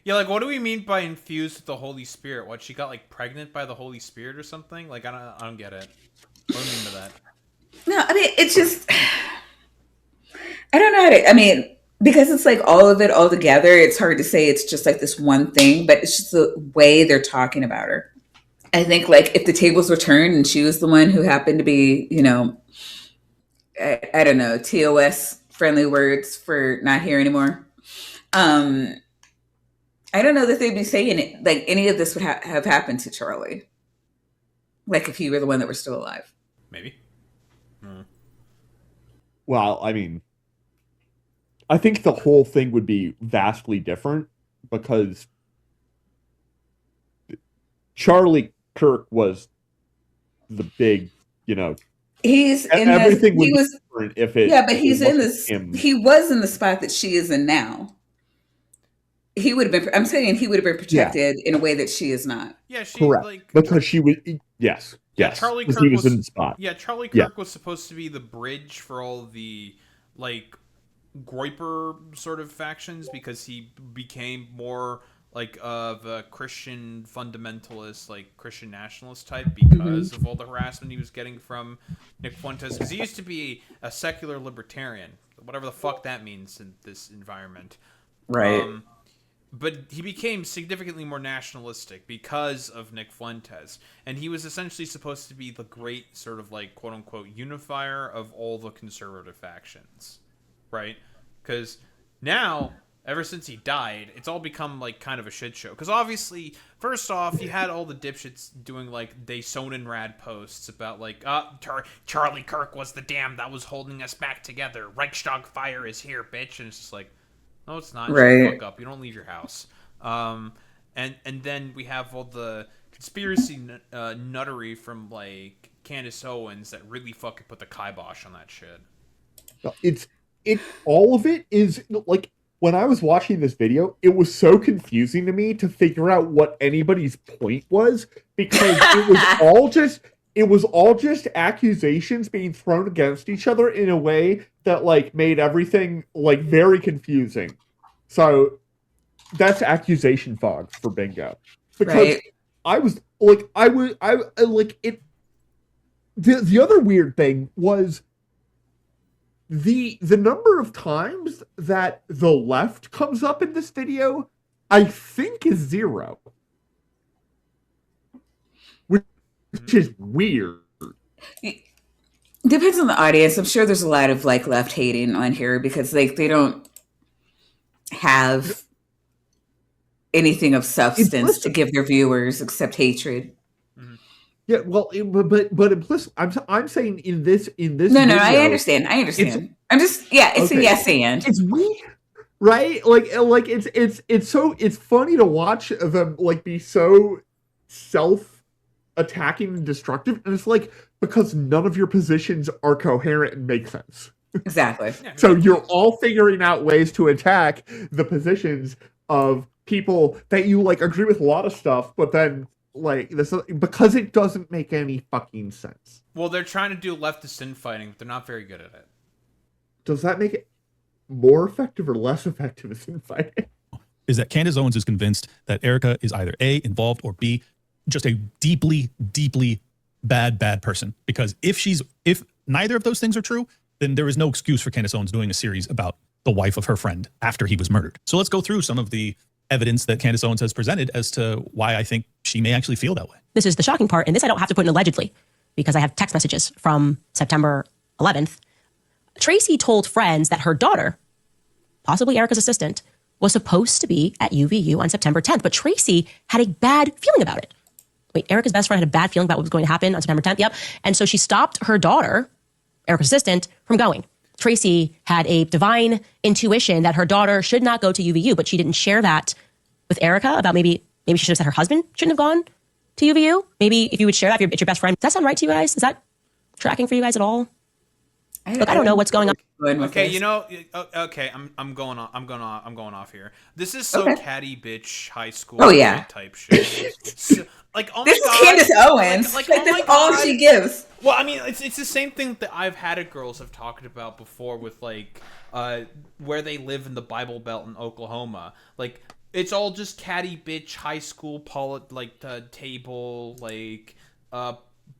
Yeah, like what do we mean by infused with the Holy Spirit? What, she got like pregnant by the Holy Spirit or something? Like I don't get it. What do you mean by that?
No, I mean it's just I don't know how to because it's like all of it all together, it's hard to say it's just like this one thing, but it's just the way they're talking about her. I think like if the tables were turned and she was the one who happened to be, I don't know, TOS friendly words for not here anymore. I don't know that they'd be saying it like any of this would have happened to Charlie. Like if he were the one that were still alive.
Maybe.
Well, I mean, I think the whole thing would be vastly different because Charlie Kirk was the big,
He's in
everything
he was
different if it.
Yeah, but he's in
wasn't
this.
him.
He was in the spot that she is in now. He would have been. I'm saying he would have been protected in a way that she is not.
Yeah, she
Correct. Because she was. Yes.
Yeah,
Yes.
Charlie
Because
Kirk
he was in the spot.
Yeah, Charlie Kirk was supposed to be the bridge for all the like Groiper sort of factions because he became more like of a Christian fundamentalist, like Christian nationalist type because of all the harassment he was getting from Nick Fuentes. Because he used to be a secular libertarian, whatever the fuck that means in this environment.
Right.
But he became significantly more nationalistic because of Nick Fuentes. And he was essentially supposed to be the great sort of like quote-unquote unifier of all the conservative factions. Right? Because now, ever since he died, it's all become like kind of a shit show. Because obviously, first off, you had all the dipshits doing like Daysonin Rad posts about like,
Charlie Kirk was the dam that was holding us back together. Reichstag fire is here, bitch.
and it's just like, no, it's not.
Right.
Shut the fuck up. You don't leave your house. And then we have all the conspiracy nuttery from like Candace Owens that really fucking put the kibosh on that shit.
All of it is like when I was watching this video, it was so confusing to me to figure out what anybody's point was because it was all just it was all just accusations being thrown against each other in a way that like made everything like very confusing. So that's accusation fog for bingo. Because I was like, I like it. The other weird thing was the number of times that the left comes up in this video, I think is 0. Which is weird.
Depends on the audience. I'm sure there's a lot of like left hating on here because like they don't have anything of substance to give their viewers except hatred.
Yeah, well, but implicit. I'm saying in this. No,
video, I understand. I'm just it's a yes and.
It's weird, right? Like it's funny to watch them like be so self-attacking and destructive, and it's like because none of your positions are coherent and make sense.
Exactly.
So you're all figuring out ways to attack the positions of people that you like agree with a lot of stuff, but then like this because it doesn't make any fucking sense.
Well, they're trying to do leftist infighting, but they're not very good at it.
Does that make it more effective or less effective as infighting?
Is that Candace Owens is convinced that Erika is either A, involved, or B, just a deeply, deeply bad person. Because if neither of those things are true, then there is no excuse for Candace Owens doing a series about the wife of her friend after he was murdered. So let's go through some of the evidence that Candace Owens has presented as to why I think she may actually feel that way.
This is the shocking part, and this I don't have to put in allegedly, because I have text messages from September 11th. Tracy told friends that her daughter, possibly Erika's assistant, was supposed to be at UVU on September 10th, but Tracy had a bad feeling about it. Wait, Erika's best friend had a bad feeling about what was going to happen on September 10th? Yep. And so she stopped her daughter, Erika's assistant, from going. Tracy had a divine intuition that her daughter should not go to UVU, but she didn't share that with Erika about maybe she should have said her husband shouldn't have gone to UVU. Maybe if you would share that, if it's your best friend. Does that sound right to you guys? Is that tracking for you guys at all? Look, I don't know what's going on.
Okay, you know, okay, I'm going off here. This is so catty bitch high school type shit. So, like, oh my
this
God,
is Candace Owens.
Like
that's all she gives.
Well, I mean, it's the same thing that I've had girls have talked about before with like where they live in the Bible Belt in Oklahoma. Like, it's all just catty bitch high school table like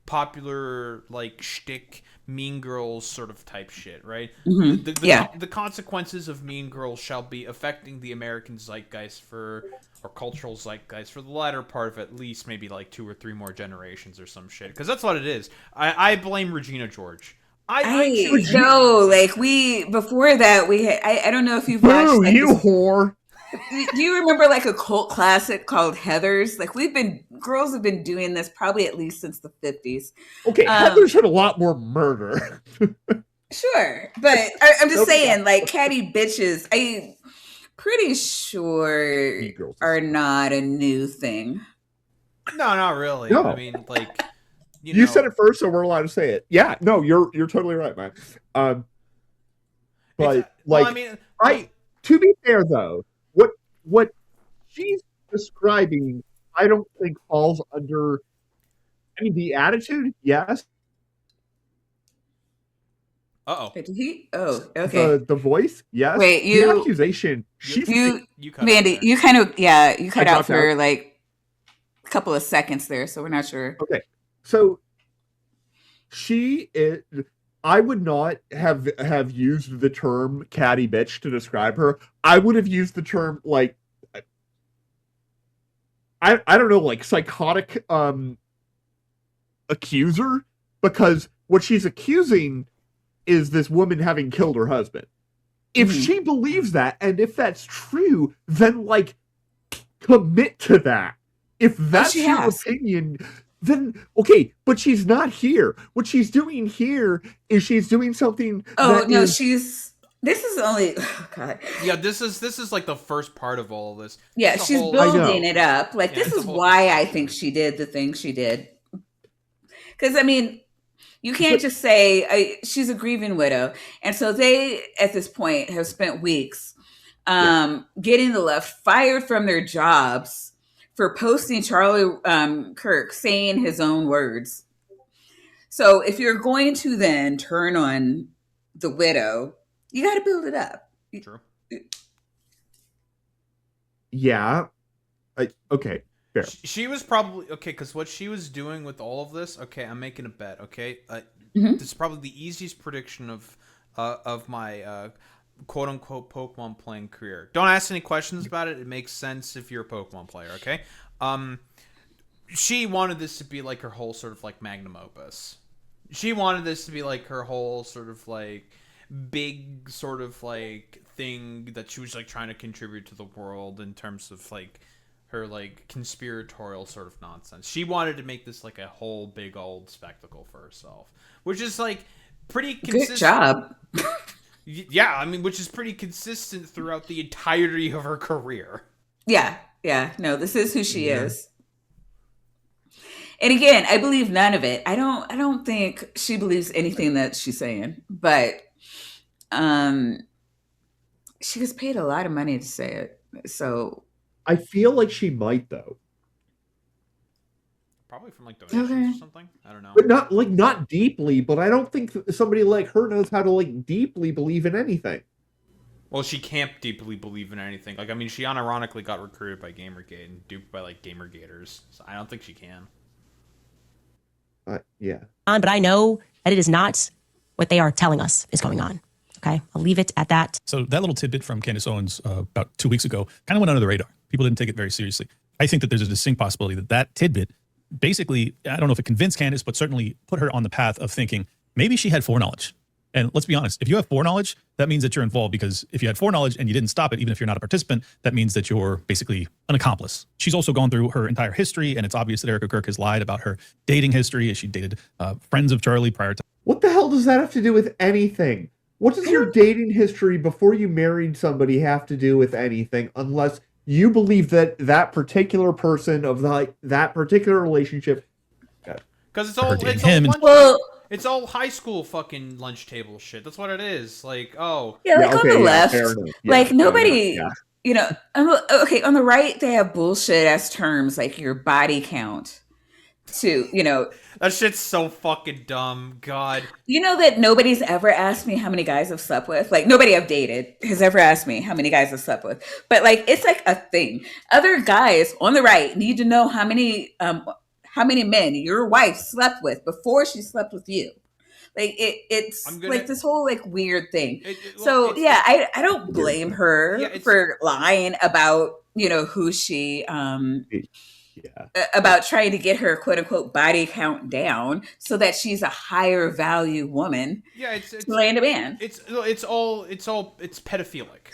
popular like shtick Mean Girls sort of type shit, right?
Mm-hmm.
The consequences of Mean Girls shall be affecting the American zeitgeist or cultural zeitgeist for the latter part of at least maybe like 2 or 3 more generations or some shit. Because that's what it is. I blame Regina George.
I know, like before that we had, I don't know if you've watched.
Boo, you whore.
Do you remember like a cult classic called Heathers? Like girls have been doing this probably at least since the 50s.
Okay, Heathers had a lot more murder.
Sure, but I'm just saying, like catty bitches, I'm pretty sure are not a new thing.
No, not really.
No.
I mean, like
you said it first, so we're allowed to say it. Yeah, no, you're totally right, man. But like,
I mean,
to be fair though. What she's describing, I don't think falls under. I mean, the attitude, yes.
Did he? Oh, okay.
The voice, yes.
Wait,
the accusation.
Mandy, you kind of you cut out for like a couple of seconds there, so we're not sure.
Okay, so she is. I would not have used the term catty bitch to describe her. I would have used the term like I don't know, like psychotic accuser, because what she's accusing is this woman having killed her husband. If she believes that, and if that's true, then like commit to that. If that's your opinion, then okay, but she's not here. What she's doing here is she's doing something.
This is only God.
Yeah, this is like the first part of all of this.
Yeah, she's building it up. Like this is why I think she did the thing she did. Because I mean, you can't just say she's a grieving widow, and so they at this point have spent weeks getting the left fired from their jobs for posting Charlie Kirk saying his own words. So if you're going to then turn on the widow, you got to build it up.
True.
Yeah. Okay. Fair.
She was probably okay because what she was doing with all of this. Okay, I'm making a bet. Okay, this is probably the easiest prediction of my quote unquote Pokemon playing career. Don't ask any questions about it. It makes sense if you're a Pokemon player. Okay. She wanted this to be like her whole sort of like magnum opus. She wanted this to be like her whole sort of like big sort of like thing that she was like trying to contribute to the world in terms of like her like conspiratorial sort of nonsense. She wanted to make this like a whole big old spectacle for herself, which is like pretty consistent.
Good job.
Yeah, I mean, which is pretty consistent throughout the entirety of her career.
Yeah. No, this is who she is. And again, I believe none of it. I don't think she believes anything that she's saying, but she gets paid a lot of money to say it. So
I feel like she might though.
Probably from like donations or something. I don't know.
But not deeply, but I don't think somebody like her knows how to like deeply believe in anything.
Well, she can't deeply believe in anything. Like, I mean, she unironically got recruited by Gamergate and duped by like Gamergaters. So I don't think she can.
Yeah.
But I know that it is not what they are telling us is going on. Okay, I'll leave it at that.
So that little tidbit from Candace Owens about 2 weeks ago kind of went under the radar. People didn't take it very seriously. I think that there's a distinct possibility that tidbit basically, I don't know if it convinced Candace, but certainly put her on the path of thinking maybe she had foreknowledge. And let's be honest, if you have foreknowledge, that means that you're involved, because if you had foreknowledge and you didn't stop it, even if you're not a participant, that means that you're basically an accomplice. She's also gone through her entire history, and it's obvious that Erika Kirk has lied about her dating history, as she dated friends of Charlie prior to.
What the hell does that have to do with anything? What does your dating history before you married somebody have to do with anything, unless you believe that that particular person of that particular relationship?
Because it's all high school fucking lunch table shit. That's what it is. Like,
on the left, like nobody, you know, okay, on the right, they have bullshit as terms like your body count.
That shit's so fucking dumb. God.
You know that nobody's ever asked me how many guys I've slept with? Like, nobody I've dated has ever asked me how many guys I've slept with. But like, it's like a thing. Other guys on the right need to know how many men your wife slept with before she slept with you. Like it's like this whole like weird thing. I don't blame her for lying about, who she about trying to get her quote unquote body count down so that she's a higher value woman.
Yeah, it's
laying a man.
It's pedophilic.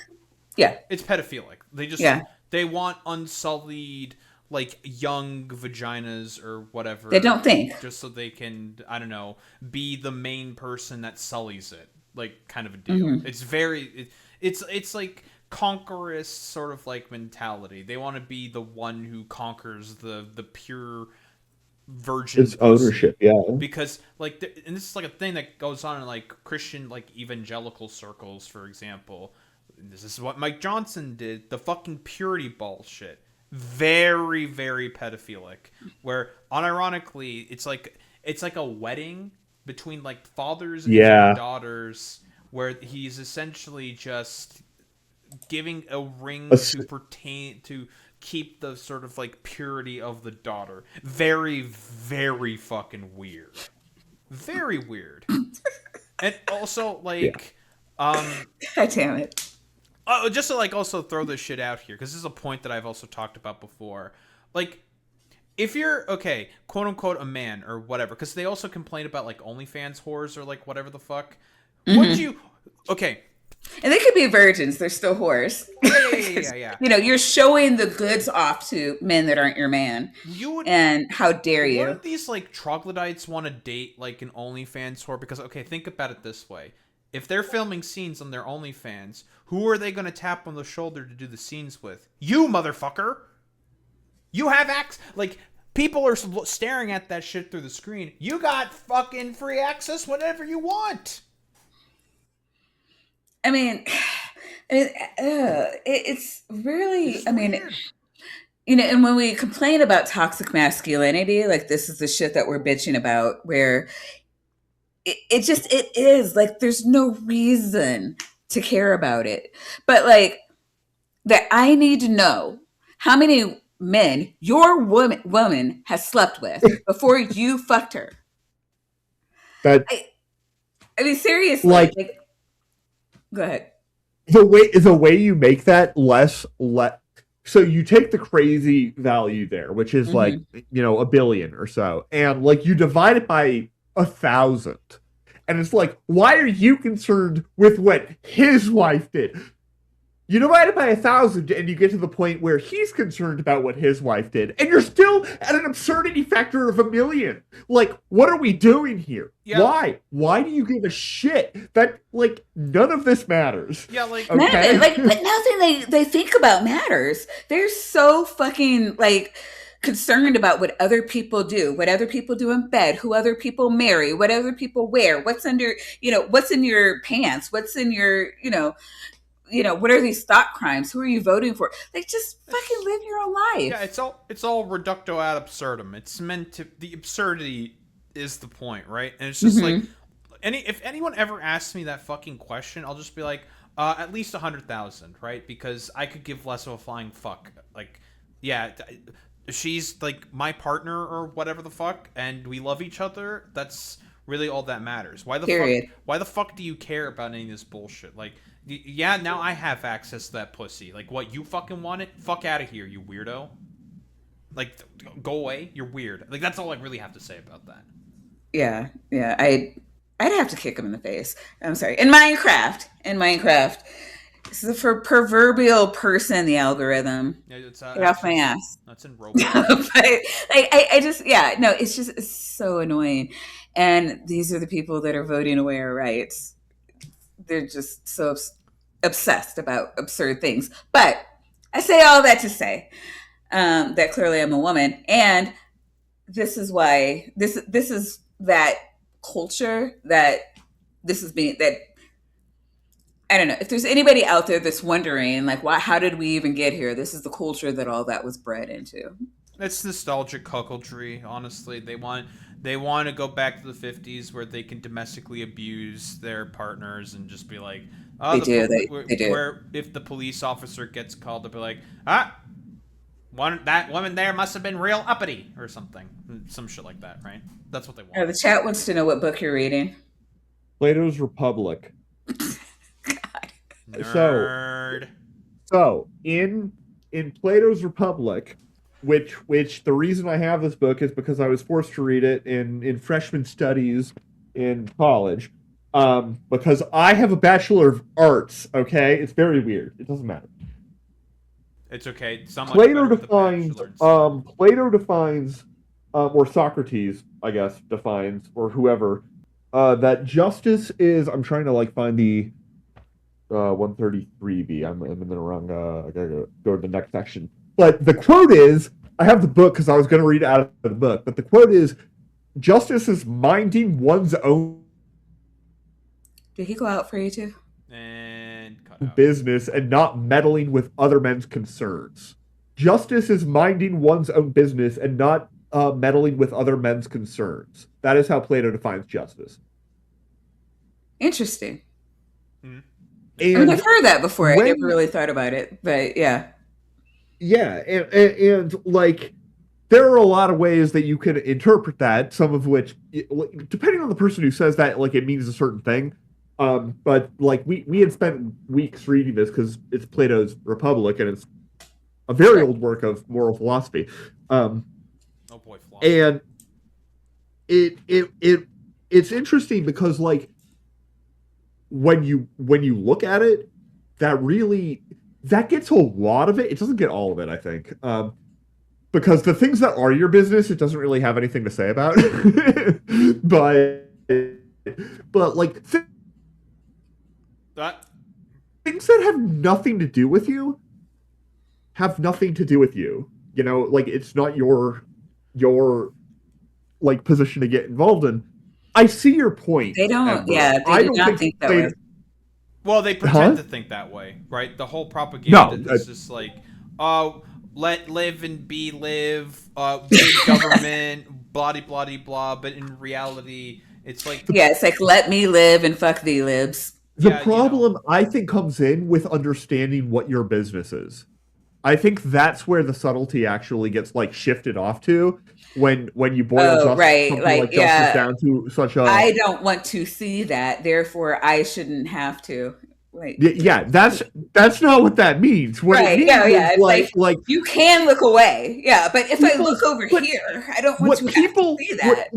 Yeah.
It's pedophilic. They want unsullied like young vaginas or whatever.
They don't think.
Just so they can, I don't know, be the main person that sullies it. Like kind of a deal. Mm-hmm. It's very it's like conquerorist sort of like mentality. They want to be the one who conquers the pure virgin.
It's ownership, yeah.
Because like, and this is like a thing that goes on in like Christian like evangelical circles, for example. This is what Mike Johnson did. The fucking purity bullshit. Very, very pedophilic. Where unironically, it's like a wedding between like fathers and daughters, where he's essentially just giving a ring to keep the sort of like purity of the daughter. Very, very fucking weird. Very weird. And also like
God damn it.
Just to like also throw this shit out here, because this is a point that I've also talked about before. Like, if you're quote unquote a man or whatever, because they also complain about like OnlyFans whores or like whatever the fuck.
Mm-hmm.
Would you
And they could be virgins, they're still whores.
Yeah.
You're showing the goods off to men that aren't your man. And how dare you?
Wouldn't these like troglodytes want to date like an OnlyFans whore? Because think about it this way. If they're filming scenes on their OnlyFans, who are they going to tap on the shoulder to do the scenes with? You, motherfucker! You have like, people are staring at that shit through the screen. You got fucking free access whenever you want!
I mean, it's really, and when we complain about toxic masculinity, like this is the shit that we're bitching about, where it is like there's no reason to care about it. But like that I need to know how many men your woman has slept with before you fucked her.
That
I mean seriously,
like
go ahead.
The way you make that less so you take the crazy value there, which is like, you know, 1 billion or so, and like you divide it by 1,000. And it's like, why are you concerned with what his wife did? You divide it by 1,000 and you get to the point where he's concerned about what his wife did. And you're still at an absurdity factor of 1 million. Like, what are we doing here? Yeah. Why? Why do you give a shit? That, like, none of this matters.
Yeah, like,
okay? But nothing they think about matters. They're so fucking, like, concerned about what other people do, what other people do in bed, who other people marry, what other people wear, what's under, you know, what's in your pants, what's in your, you know, what are these thought crimes? Who are you voting for? Like, just fucking live your own life.
Yeah, it's all reducto ad absurdum. It's meant to, the absurdity is the point, right? And it's just like, if anyone ever asks me that fucking question, I'll just be like, at least 100,000, right? Because I could give less of a flying fuck. Like, yeah, she's like my partner or whatever the fuck, and we love each other. That's really all that matters. Why the fuck do you care about any of this bullshit? Like, yeah, now I have access to that pussy. Like, what, you fucking want it? Fuck out of here, you weirdo. Like, go away. You're weird. Like, that's all I really have to say about that.
Yeah, I'd have to kick him in the face. I'm sorry. In Minecraft, this is for proverbial person, the algorithm.
Yeah, get
off my ass.
That's in Roblox.
But I just, it's so annoying. And these are the people that are voting away our rights. They're just so obsessed about absurd things. But I say all that to say that clearly I'm a woman, and this is why this is that culture that this is being that. I don't know if there's anybody out there that's wondering, like, why? How did we even get here? This is the culture that all that was bred into.
It's nostalgic cuckoldry. Honestly, they want to go back to the 50s where they can domestically abuse their partners and just be like, oh,
they do.
Where if the police officer gets called, they'll be like, that woman there must have been real uppity or something, some shit like that, right? That's what they want.
The chat wants to know what book you're reading.
Plato's Republic.
Nerd.
So in Plato's Republic, which the reason I have this book is because I was forced to read it in freshman studies in college, because I have a Bachelor of Arts. Okay, it's very weird. It doesn't matter.
It's okay.
Plato defines, or Socrates, I guess, defines, or whoever, that justice is. I'm trying to like find the 133b. I'm in the wrong. I gotta go to the next section. But the quote is, I have the book because I was going to read it out of the book, but the quote is, justice is minding one's own
Did he go out for you too?
And cut out.
Business and not meddling with other men's concerns. Justice is minding one's own business and not meddling with other men's concerns. That is how Plato defines justice.
Interesting.
Mm-hmm.
And
I mean, I've heard that before. I never really thought about it, but yeah.
Yeah, and like, there are a lot of ways that you could interpret that, some of which, depending on the person who says that, like, it means a certain thing. But, like, we had spent weeks reading this because it's Plato's Republic, and it's a very old work of moral philosophy.
Oh boy, philosophy.
And it's interesting because, like, when you look at it, that gets a lot of it. It doesn't get all of it, I think. Because the things that are your business, it doesn't really have anything to say about. but like, things that have nothing to do with you have nothing to do with you. You know, like, it's not your like position to get involved in. I see your point.
They don't. Yeah, they do not think that way.
Well, they pretend to think that way, right? The whole propaganda is just like, let live and live, big government, blah blah blah blah. But in reality, It's like
Yeah, it's like let me live and fuck thee libs.
The problem, I think, comes in with understanding what your business is. I think that's where the subtlety actually gets like shifted off to when you boil something like justice down to such a.
I don't want to see that, therefore I shouldn't have to. Like,
yeah, that's not what that means. What it means is like
you can look away, yeah, but if I look over here, I don't want to have to see that.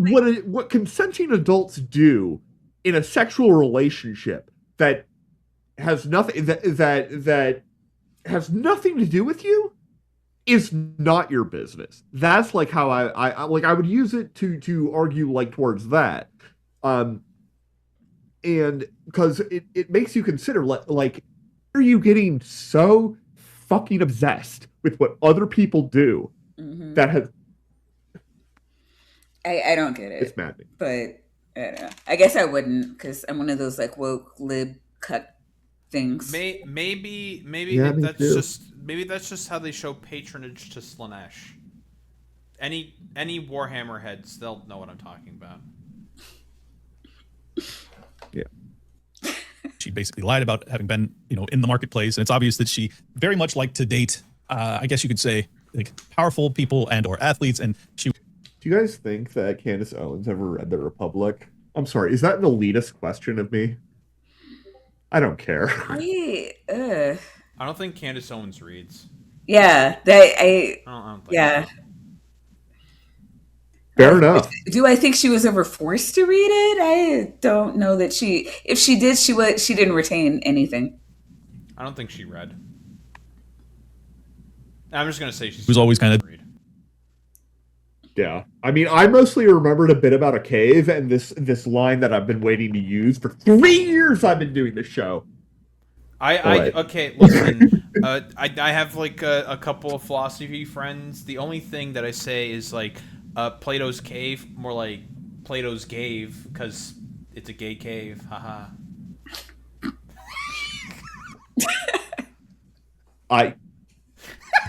What consenting adults do in a sexual relationship that has nothing that has nothing to do with you is not your business. That's like how I would use it to argue like towards that. And because it makes you consider like are you getting so fucking obsessed with what other people do that has
I don't get it.
It's maddening.
But I don't know. I guess I wouldn't, because I'm one of those like woke lib cut things.
Maybe that's just how they show patronage to Slaanesh. Any Warhammer heads, they'll know what I'm talking about.
Yeah.
She basically lied about having been, in the marketplace, and it's obvious that she very much liked to date, I guess you could say, like powerful people and or athletes, and she.
Do you guys think that Candace Owens ever read The Republic? I'm sorry, is that an elitist question of me? I don't care.
I don't think Candace Owens reads.
Yeah,
I don't think
yeah.
so.
Fair enough.
Do I think she was ever forced to read it? I don't know that she. If she did, she didn't retain anything.
I don't think she read. I'm just gonna say she
was always kind of.
Yeah, I mean, I mostly remembered a bit about a cave and this line that I've been waiting to use for 3 years. I've been doing this show.
Okay, listen. I have like a couple of philosophy friends. The only thing that I say is like Plato's cave, more like Plato's cave, because it's a gay cave. Haha.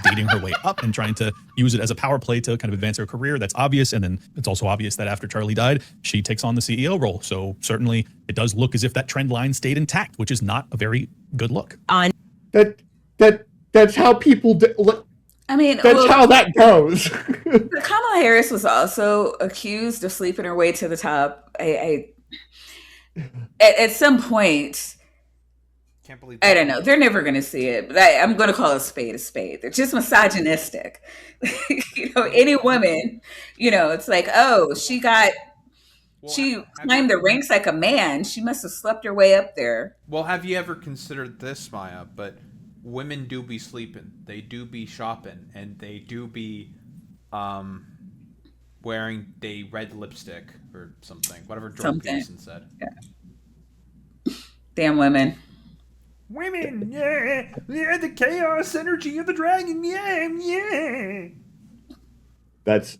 Dating her way up and trying to use it as a power play to kind of advance her career. That's obvious. And then it's also obvious that after Charlie died, she takes on the CEO role. So certainly it does look as if that trend line stayed intact, which is not a very good look.
That's how people do.
I mean,
that's how that goes.
Kamala Harris was also accused of sleeping her way to the top. At some point,
can't believe
I don't know. They're never going to see it, but I'm going to call a spade a spade. They're just misogynistic. Any woman, it's like, oh, she climbed the ranks like a man. She must have slept her way up there.
Well, have you ever considered this, Maya? But women do be sleeping. They do be shopping, and they do be wearing a red lipstick or something. Whatever Jordan Peterson said.
Yeah. Damn women.
Women, yeah, the chaos energy of the dragon, yeah.
That's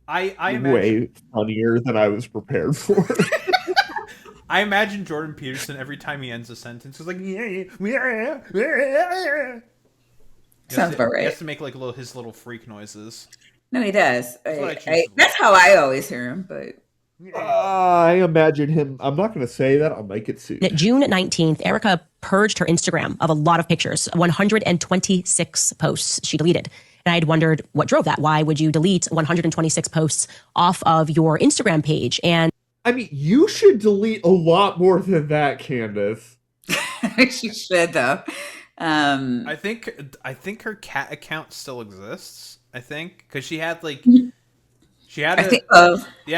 I
way funnier than I was prepared for.
I imagine Jordan Peterson every time he ends a sentence is like, yeah.
Sounds about right.
He has to make like his little freak noises.
No, he does. That's how I always hear him, but.
I imagine him. I'm not going to say that. I'll make it soon.
June 19th, Erika purged her Instagram of a lot of pictures, 126 posts she deleted. And I had wondered what drove that. Why would you delete 126 posts off of your Instagram page? And
I mean, you should delete a lot more than that, Candace.
She should, though.
I think her cat account still exists. I think because she had like. She had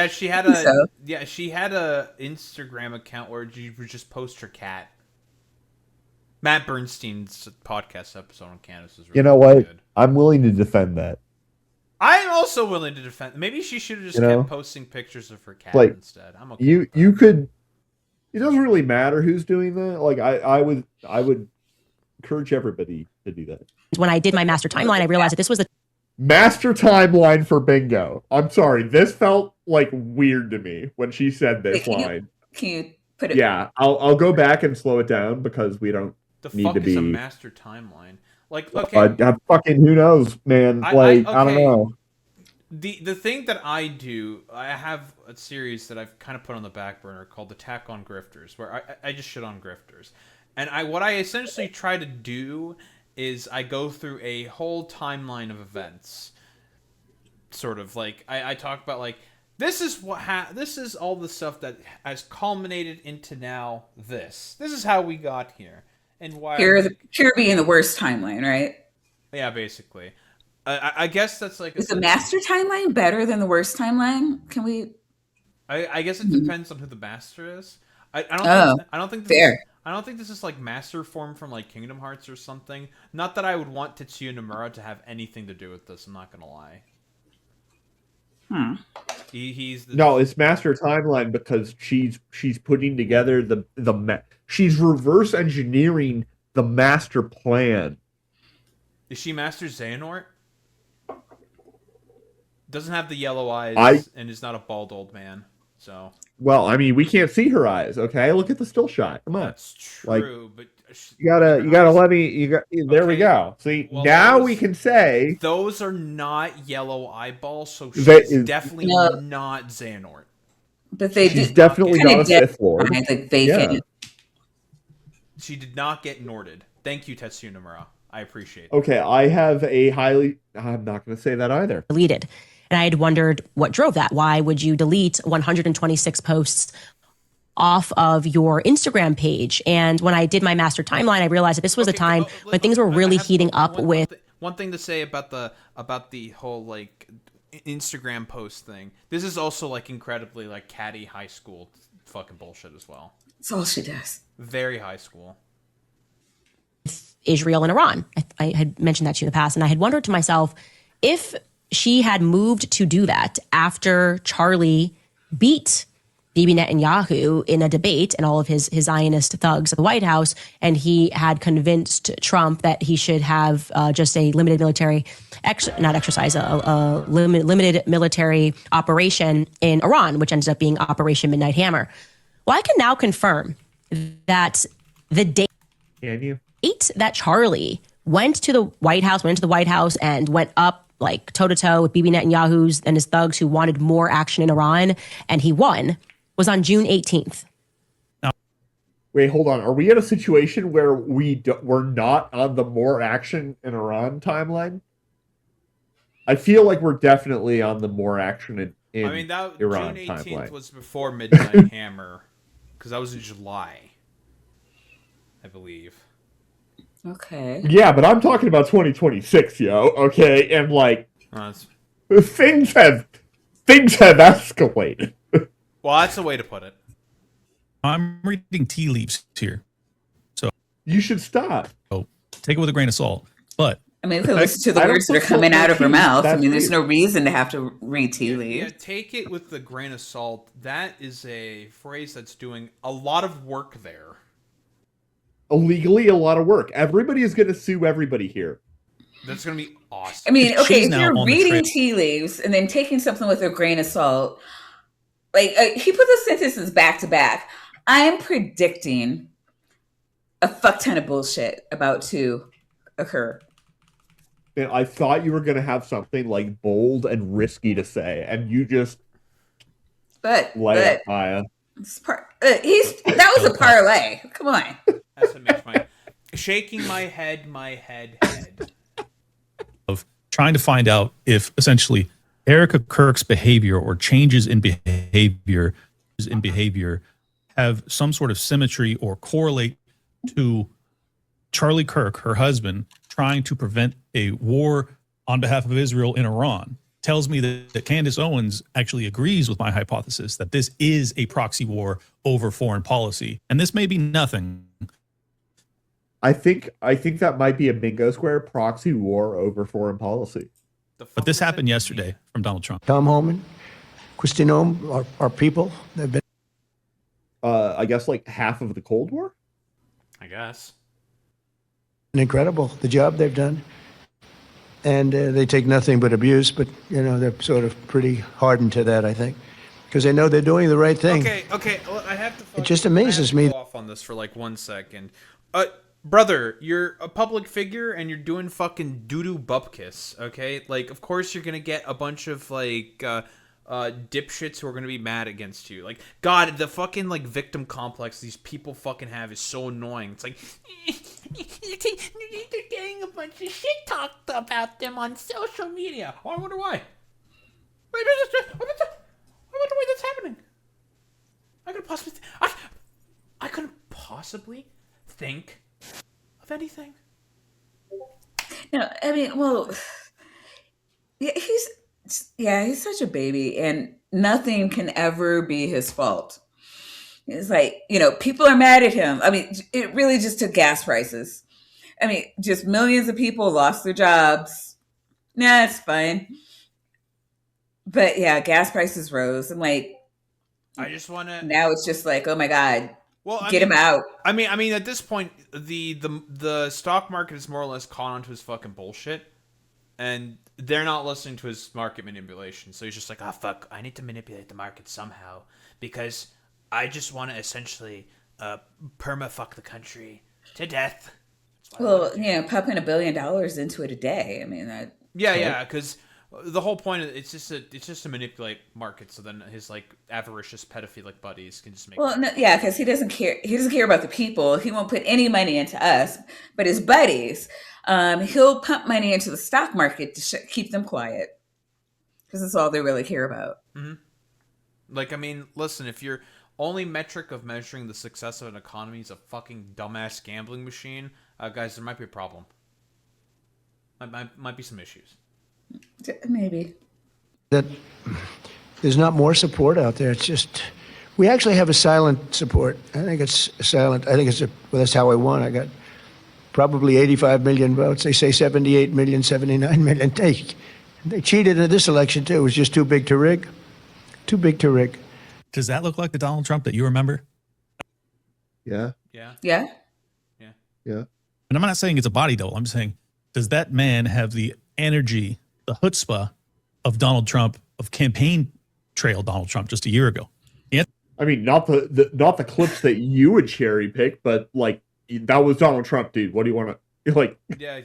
she had a Instagram account where she would just post her cat. Matt Bernstein's podcast episode on Candace is really good.
I'm willing to defend that.
I'm also willing to defend. Maybe she should have just kept posting pictures of her cat instead. I'm okay.
You could. It doesn't really matter who's doing that. Like I would encourage everybody to do that.
When I did my master timeline, I realized that this was the
master timeline for bingo. I'm sorry. This felt like weird to me when she said this line.
Can you put it?
Yeah, I'll go back and slow it down because we don't need to be.
Is a master timeline? Like, okay.
Fucking who knows, man? I don't know.
The thing that I do, I have a series that I've kind of put on the back burner called Attack on Grifters, where I just shit on grifters. And what I essentially try to do is I go through a whole timeline of events. Sort of like I talk about like this is this is all the stuff that has culminated into now this. This is how we got here. And why
here being the worst timeline, right?
Yeah, basically. I guess that's like
is the master timeline better than the worst timeline? Can we?
I guess it depends on who the master is. I don't think this is like master form from like Kingdom Hearts or something. Not that I would want Tetsuya Nomura to have anything to do with this. I'm not gonna lie.
No, it's master timeline because she's putting together she's reverse engineering the master plan.
Is she Master Xehanort? Doesn't have the yellow eyes and is not a bald old man. So.
Well, I mean, we can't see her eyes. Okay, look at the still shot. Come on.
That's true, but
you gotta let me. There we go. See, well, now we can say
those are not yellow eyeballs, so she's definitely not Xehanort.
But
she's definitely not a Sith Lord.
Like vacant.
She did not get Norted. Thank you, Tetsuya Nomura. I appreciate it.
Okay, I have a highly... I'm not going to say that either.
Deleted. And I had wondered what drove that. Why would you delete 126 posts off of your Instagram page? And when I did my master timeline, I realized that this was a time when things were really heating up with...
One thing to say about the whole, like, Instagram post thing. This is also, like, incredibly, like, catty high school fucking bullshit as well.
That's all she does.
Very high school.
Israel and Iran. I had mentioned that to you in the past, and I had wondered to myself if she had moved to do that after Charlie beat Bibi Netanyahu in a debate and all of his Zionist thugs at the White House, and he had convinced Trump that he should have just a limited military, limited military operation in Iran, which ended up being Operation Midnight Hammer. Well, I can now confirm that the date that Charlie went into the White House and went up like toe-to-toe with Bibi Netanyahu and his thugs who wanted more action in Iran, and he won, was on June 18th.
Wait, hold on. Are we in a situation where we're not on the more action in Iran timeline? I feel like we're definitely on the more action in
I mean, that
Iran
June 18th
timeline.
was before Midnight Hammer, because that was in July, I believe.
Okay.
Yeah, but I'm talking about 2026, yo. Okay, and like things have escalated.
Well, that's the way to put it.
I'm reading tea leaves here, so
you should stop.
So take it with a grain of salt. But
I mean, if you listen to the words that are coming out of her mouth, I mean, there's no reason to have to read tea leaves.
Yeah, take it with a grain of salt. That is a phrase that's doing a lot of work there.
Illegally, a lot of work. Everybody is going to sue everybody here.
That's going to be awesome.
I mean, okay, if you're reading tea leaves and then taking something with a grain of salt, like he put the sentences back to back. I am predicting a fuck ton of bullshit about to occur.
And I thought you were going to have something like bold and risky to say, and you just lay it, Maya.
That was a parlay. Come on.
That's what makes my shaking my head.
Of trying to find out if essentially Erika Kirk's behavior or changes in behavior have some sort of symmetry or correlate to Charlie Kirk, her husband, trying to prevent a war on behalf of Israel in Iran. Tells me that Candace Owens actually agrees with my hypothesis that this is a proxy war over foreign policy. And this may be nothing.
I think that might be a bingo square, proxy war over foreign policy.
But this happened yesterday from Donald Trump.
Tom Homan, Christine, our people, they've been...
I guess like half of the Cold War?
I guess.
Incredible, the job they've done. And they take nothing but abuse, but, you know, they're sort of pretty hardened to that, I think, because they know they're doing the right thing.
Okay. Well, I have to.
It just amazes me.
Go off on this for like 1 second. Brother, you're a public figure and you're doing fucking doo-doo bupkis, okay? Like, of course you're gonna get a bunch of, like, dipshits who are gonna be mad against you. Like, God, the fucking, like, victim complex these people fucking have is so annoying. It's like, they're getting a bunch of shit talked about them on social media. Oh, I wonder why. I wonder why that's happening. I couldn't possibly think of anything.
No, I mean, well, he's such a baby, and nothing can ever be his fault. It's like, people are mad at him. I mean, it really just took gas prices. I mean, just millions of people lost their jobs. Nah, it's fine. But yeah, gas prices rose, and like,
I just want to.
Now it's just like, oh my God.
Well,
get him out.
I mean, at this point, the stock market is more or less caught onto his fucking bullshit, and they're not listening to his market manipulation. So he's just like, oh fuck, I need to manipulate the market somehow because I just want to essentially perma-fuck the country to death.
Well, pumping $1 billion into it a day. I mean, that.
Yeah, because the whole point is it's just to manipulate markets, so then his like avaricious pedophilic buddies can just make.
Well, no, yeah, because he doesn't care. He doesn't care about the people. He won't put any money into us, but his buddies, he'll pump money into the stock market to keep them quiet, because that's all they really care about.
Mm-hmm. Like, I mean, listen, if your only metric of measuring the success of an economy is a fucking dumbass gambling machine, guys, there might be a problem. Might be some issues.
Maybe.
That there's not more support out there. It's just, we actually have a silent support. I think it's silent. I think well, that's how I won. I got probably 85 million votes. They say 78 million, 79 million. They cheated in this election too. It was just too big to rig. Too big to rig.
Does that look like the Donald Trump that you remember?
Yeah.
Yeah.
And I'm not saying it's a body double. I'm saying, does that man have the energy, the chutzpah of Donald Trump, of campaign trail Donald Trump just a year ago? Yeah.
I mean, not the clips that you would cherry pick, but like that was Donald Trump, dude. What do you want to like?
Yeah,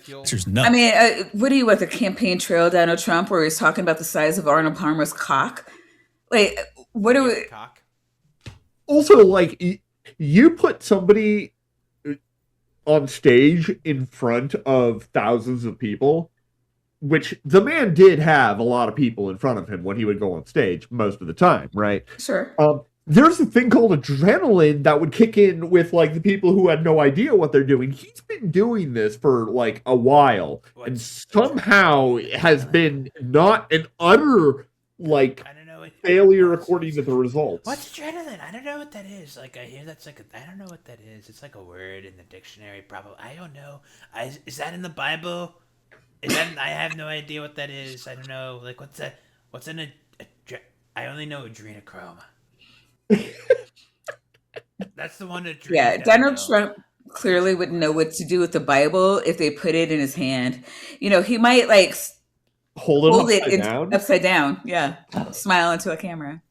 no.
I mean, what do you want, the campaign trail Donald Trump, where he's talking about the size of Arnold Palmer's cock? Like, what do we?
Cock.
Also, like, you put somebody on stage in front of thousands of people, which the man did have a lot of people in front of him when he would go on stage most of the time, right?
Sure.
There's a thing called adrenaline that would kick in with like the people who had no idea what they're doing. He's been doing this for like a while, and somehow has been not an utter like failure according to the results.
What's adrenaline? I don't know what that is. Like, I hear that's like I don't know what that is. It's like a word in the dictionary, probably. I don't know. Is that in the Bible? Is that? I have no idea what that is. I don't know. Like, what's that? What's in I only know adrenochrome. That's the one that.
Yeah, Donald Trump clearly wouldn't know what to do with the Bible if they put it in his hand. He might like
hold it
upside down. Yeah, smile into a camera.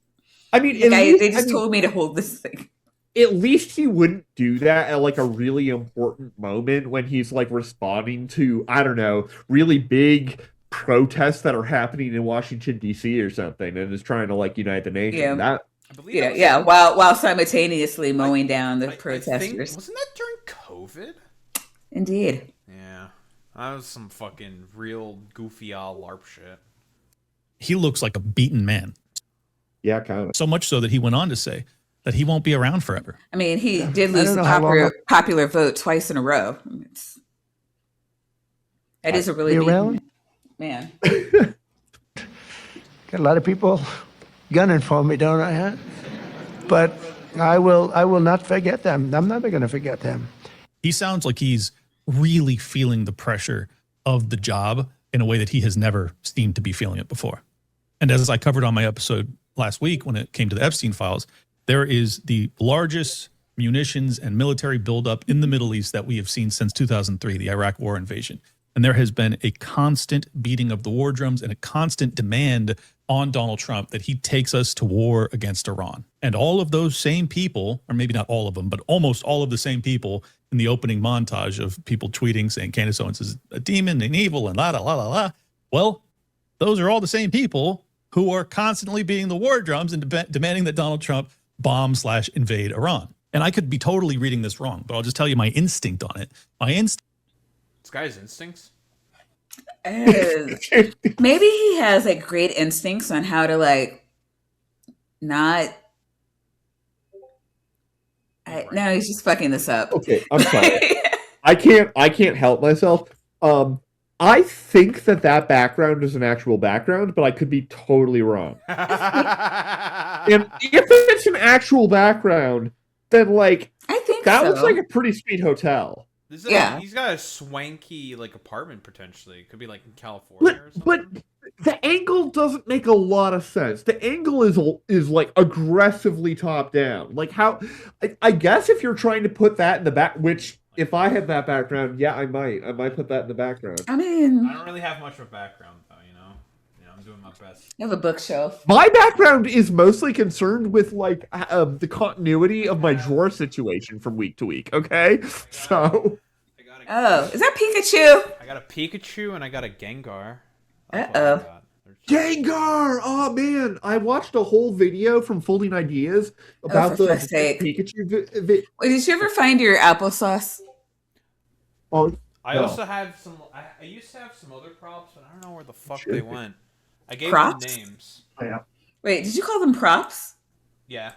I mean,
they just told me to hold this thing.
At least he wouldn't do that at like a really important moment when he's like responding to, I don't know, really big protests that are happening in Washington D.C. or something, and is trying to like unite the nation.
Yeah, while simultaneously mowing down the protesters.
Wasn't that during COVID?
Indeed.
Yeah, that was some fucking real goofy LARP shit.
He looks like a beaten man.
Yeah, kind of.
So much so that he went on to say that he won't be around forever.
I mean, he did lose the popular vote twice in a row. That is a really beaten man.
Got a lot of people gunning for me, don't I? Huh? But I will not forget them. I'm never going to forget them.
He sounds like he's really feeling the pressure of the job in a way that he has never seemed to be feeling it before. And as I covered on my episode last week when it came to the Epstein files, there is the largest munitions and military buildup in the Middle East that we have seen since 2003, the Iraq war invasion. And there has been a constant beating of the war drums and a constant demand on Donald Trump that he takes us to war against Iran. And all of those same people, or maybe not all of them, but almost all of the same people in the opening montage of people tweeting saying Candace Owens is a demon and evil and la la la la la. Well, those are all the same people who are constantly beating the war drums and demanding that Donald Trump bomb/invade Iran. And I could be totally reading this wrong, but I'll just tell you my instinct on it. My instinct.
This guy's instincts?
Maybe he has like great instincts on how to like not. No, he's just fucking this up.
Okay, I'm sorry. I can't help myself. I think that background is an actual background, but I could be totally wrong. And if it's an actual background, then like
I think
that
so.
looks like a pretty sweet hotel.
He's got a swanky like apartment potentially. It could be like in California or something.
But the angle doesn't make a lot of sense. The angle is like aggressively top down. Like how I guess if you're trying to put that in the back, which if I had that background, yeah, I might put that in the background.
I mean,
I don't really have much of a background though, you know. I'm doing my best.
You have a bookshelf.
My background is mostly concerned with like the continuity of my drawer situation from week to week. Okay, so.
Oh, is that Pikachu?
I got a Pikachu and I got a Gengar.
Uh-oh.
Gengar! Oh man, I watched a whole video from Folding Ideas about the Pikachu.
Wait, did you ever find your applesauce?
Oh,
I also have some. I used to have some other props, but I don't know where the fuck they went. I gave them names.
Yeah.
Wait, did you call them props?
Yeah,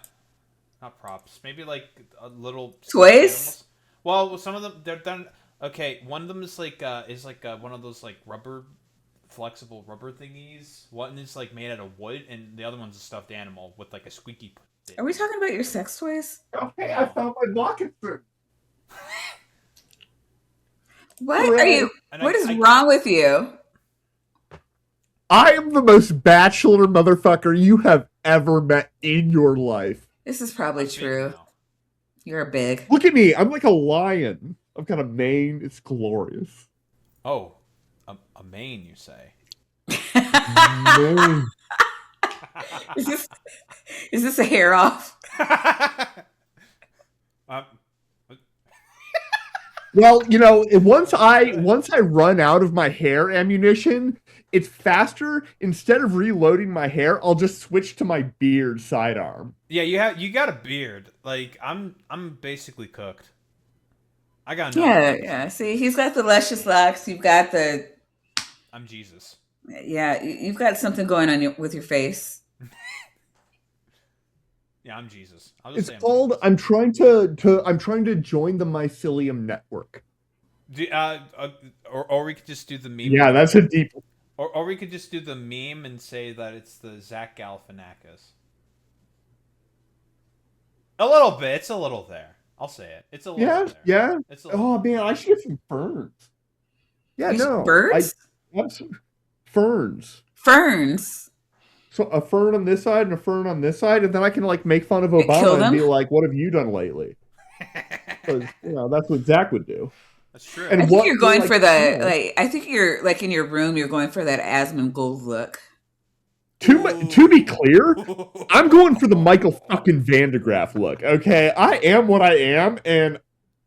not props. Maybe like a little
toys.
Animals. Well, some of them they're done. Okay, one of them is like one of those like flexible rubber thingies. One is like made out of wood, and the other one's a stuffed animal with like a squeaky.
Are we talking about your sex toys?
Okay, I found my moccasin.
What are you? What is wrong with you?
I am the most bachelor motherfucker you have ever met in your life.
This is probably true. You're a big.
Look at me. I'm like a lion. I've got a mane. It's glorious.
Oh, a mane, you say?
Mane.
Is this a hair off?
Well, you know, once I run out of my hair ammunition, it's faster. Instead of reloading my hair, I'll just switch to my beard sidearm.
Yeah, you got a beard. Like I'm basically cooked. I got
nothing. Yeah. See, he's got the luscious locks. You've got the.
I'm Jesus.
Yeah, you've got something going on with your face.
Yeah, I'm Jesus.
It's called. I'm trying to join the mycelium network.
Or we could just do the meme.
Yeah, that's a deep.
Or we could just do the meme and say that it's the Zach Galifianakis. A little bit. It's a little there. I'll say it. It's a little there.
Yeah.
It's
Oh man, I should get some ferns. Yeah, no.
Birds?
Ferns.
Ferns.
So a fern on this side and a fern on this side, and then I can like make fun of Obama and be like, "What have you done lately?" Because that's what Zach would do.
That's true.
And
I think you're going for the I think you're like in your room. You're going for that Asmongold look.
To be clear, I'm going for the Michael fucking Vandegraff look. Okay, I am what I am, and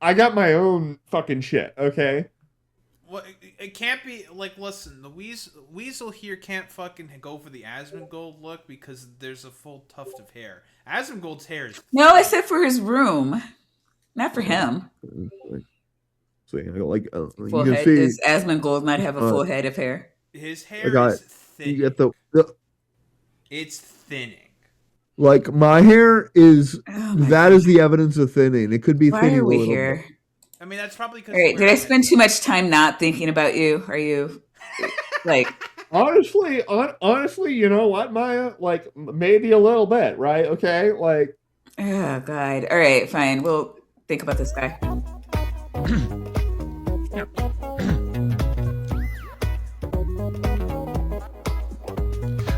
I got my own fucking shit. Okay.
Well, it can't be like. Listen, the weasel here can't fucking go for the Asmongold look because there's a full tuft of hair. Asmongold's hair is.
No, I said for his room, not for him.
So like
full head. Does Asmongold not have a full head of hair?
His hair is thin.
You get the.
It's thinning.
Like my hair is that is the evidence of thinning. It could be thinning.
Why are we
a little
here?
bit.
I mean, that's probably because.
Right, did I spend too much time not thinking about you? Are you like
honestly, you know what, Maya? Like maybe a little bit, right? Okay, like.
Oh God! All right, fine. We'll think about this guy.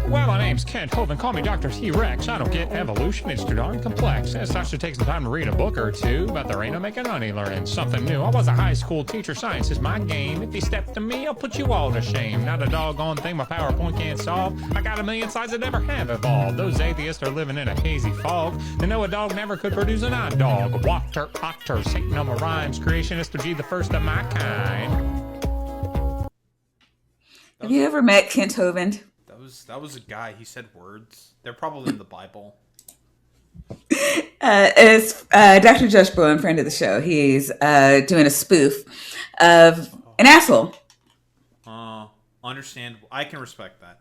Well, my name name's Kent Hovind. Call me Dr. T-Rex. I don't get evolution. It's too darn complex. As such, to take some time to read a book or two, but there ain't no making money learning something new. I was a high school teacher. Science is my game. If you step to me, I'll put you all to shame. Not a doggone thing my PowerPoint can't solve. I got a million slides that never have evolved. Those atheists are living in a hazy fog. They know a dog never could produce an odd dog. Water, otter, Satan of my rhymes. Creationist to be the first of my kind.
Have you ever met Kent Hovind?
That was a guy. He said words. They're probably in the Bible.
It's Dr. Josh Bowen, friend of the show. He's doing a spoof of an asshole.
Understandable. I can respect that.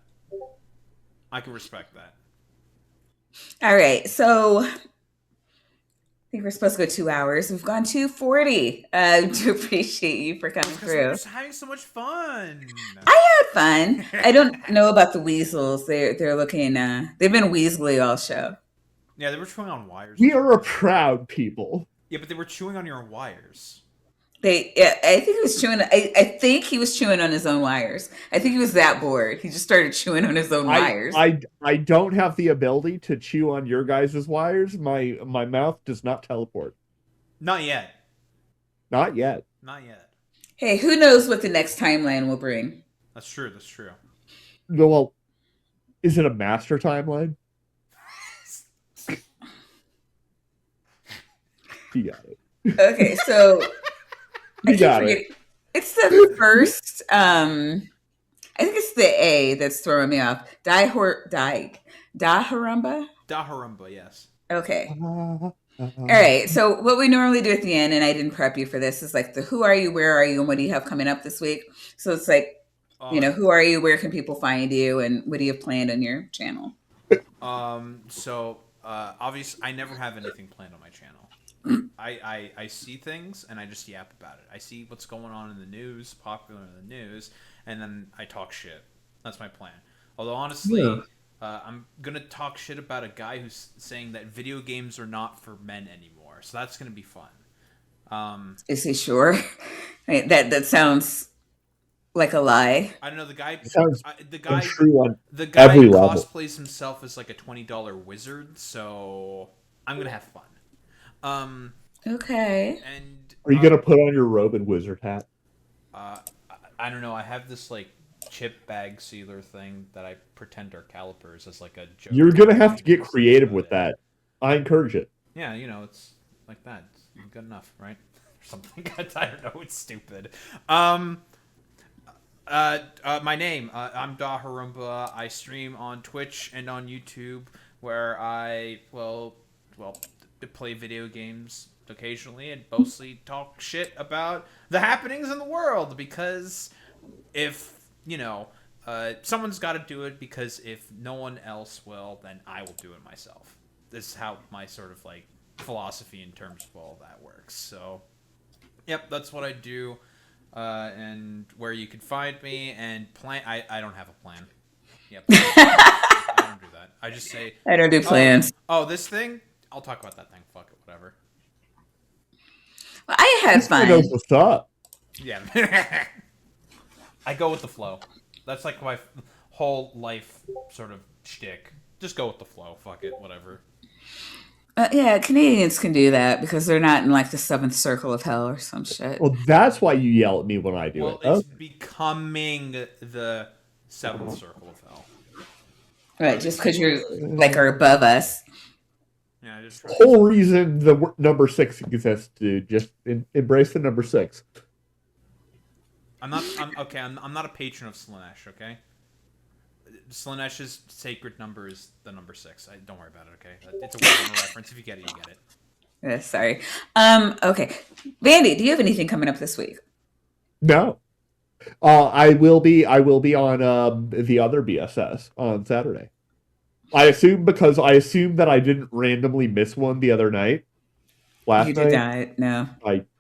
All right, so I think we're supposed to go 2 hours. We've gone 2:40. To appreciate you for coming through.
We're just having so much fun.
I had fun. I don't know about the weasels. They're looking. They've been weaselly all show.
Yeah, they were chewing on wires.
We are a proud people.
Yeah, but they were chewing on your wires.
I think he was chewing. I think he was chewing on his own wires. I think he was that bored. He just started chewing on his own wires.
I don't have the ability to chew on your guys' wires. My mouth does not teleport.
Not yet.
Not yet.
Not yet.
Hey, who knows what the next timeline will bring?
That's true.
Well, is it a master timeline? You got it.
Okay, so
You got it.
It's the first. I think it's the A that's throwing me off. Daharumba.
Daharumba, yes.
Okay. All right. So what we normally do at the end, and I didn't prep you for this, is like the who are you, where are you, and what do you have coming up this week? So it's like, who are you, where can people find you, and what do you have planned on your channel?
So obviously, I never have anything planned on my channel. I see things and I just yap about it. I see what's going on in the news, popular in the news, and then I talk shit. That's my plan. Although honestly, I'm gonna talk shit about a guy who's saying that video games are not for men anymore. So that's gonna be fun.
Is he sure? That sounds like a lie.
I don't know. The guy
every level.
cosplays himself as like a $20 wizard. So I'm gonna have fun.
Okay.
And
are you gonna put on your robe and wizard hat?
I don't know. I have this like chip bag sealer thing that I pretend are calipers as like a joke.
You're gonna have to get creative with that. I encourage it.
Yeah, it's like that. It's good enough, right? Or something. I don't know. It's stupid. My name. I'm Daharumba. I stream on Twitch and on YouTube, where I play video games occasionally and mostly talk shit about the happenings in the world, because if someone's got to do it, because if no one else will, then I will do it myself. This is how my sort of like philosophy in terms of all that works. So yep, that's what I do, and where you can find me and plan. I don't have a plan. Yep. I don't do that. I just say
I don't do plans.
This thing, I'll talk about that thing. Fuck it, whatever.
Well, I had fun.
What's up?
Yeah. I go with the flow. That's like my whole life sort of shtick. Just go with the flow. Fuck it, whatever.
Yeah, Canadians can do that because they're not in like the seventh circle of hell or some shit.
Well, that's why you yell at me when I do it.
It's becoming the seventh circle of hell.
Right, just because you're like are above us.
Yeah, just
the whole reason the number 6 exists, dude. Just embrace the number 6.
I'm not a patron of Slanesh, okay? Slanesh's sacred number is the number 6. Don't worry about it, okay? It's a Warhammer reference. If you get it, you get it.
Yeah, sorry. Okay. Vandy, do you have anything coming up this week?
No. I will be on the other BSS on Saturday. I assume that I didn't randomly miss one the other night.
You did not. No.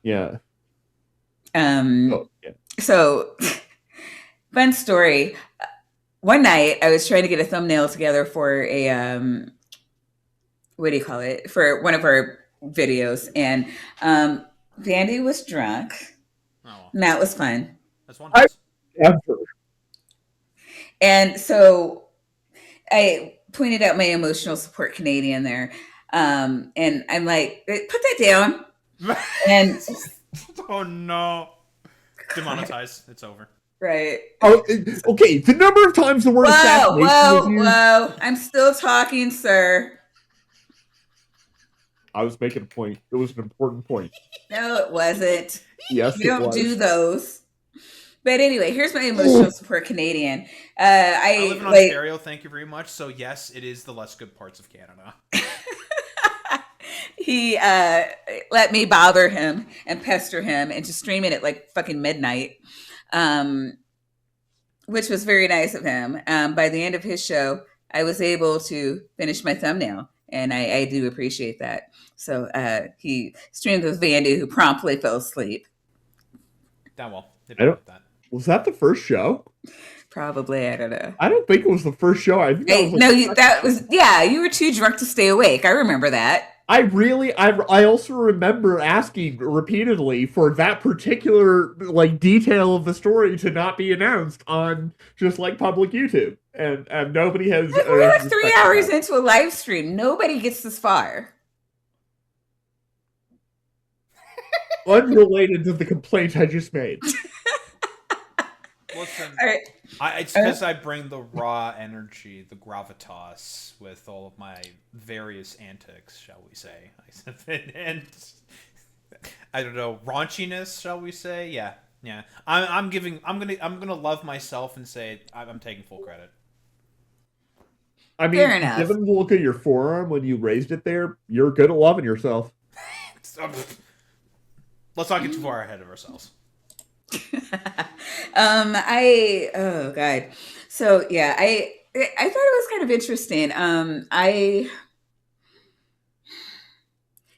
Yeah.
So, fun story. One night, I was trying to get a thumbnail together for a what do you call it? For one of our videos, and Vandy was drunk.
Oh.
And that was fun.
That's one.
Ever.
And so I pointed out my emotional support Canadian there. And I'm like, put that down. And
oh no. Demonetized. It's over.
Right.
Oh, okay. The number of times the word assassination was used.
Whoa. I'm still talking, sir.
I was making a point. It was an important point.
No, it wasn't.
Yes,
you don't
was.
do those. But anyway, here's my emotional support Canadian.
I live in Ontario, thank you very much. So yes, it is the less good parts of Canada.
He let me bother him and pester him and just stream it at like fucking midnight, which was very nice of him. By the end of his show, I was able to finish my thumbnail, and I do appreciate that. So he streamed with Vandy, who promptly fell asleep.
Damn well.
Was that the first show?
Probably, I don't know.
I don't think it was the first show. I think
you were too drunk to stay awake. I remember that.
I also remember asking repeatedly for that particular like detail of the story to not be announced on just like public YouTube, and nobody has.
We're like 3 hours into a live stream. Nobody gets this far.
Unrelated to the complaint I just made.
Listen,
all right.
It's because I bring the raw energy, the gravitas, with all of my various antics, shall we say, and I don't know, raunchiness, shall we say? Yeah. I'm gonna love myself and say I'm taking full credit.
I mean, given the look at your forearm when you raised it there, you're good at loving yourself.
Let's not get too far ahead of ourselves.
Oh god. So yeah, I thought it was kind of interesting. I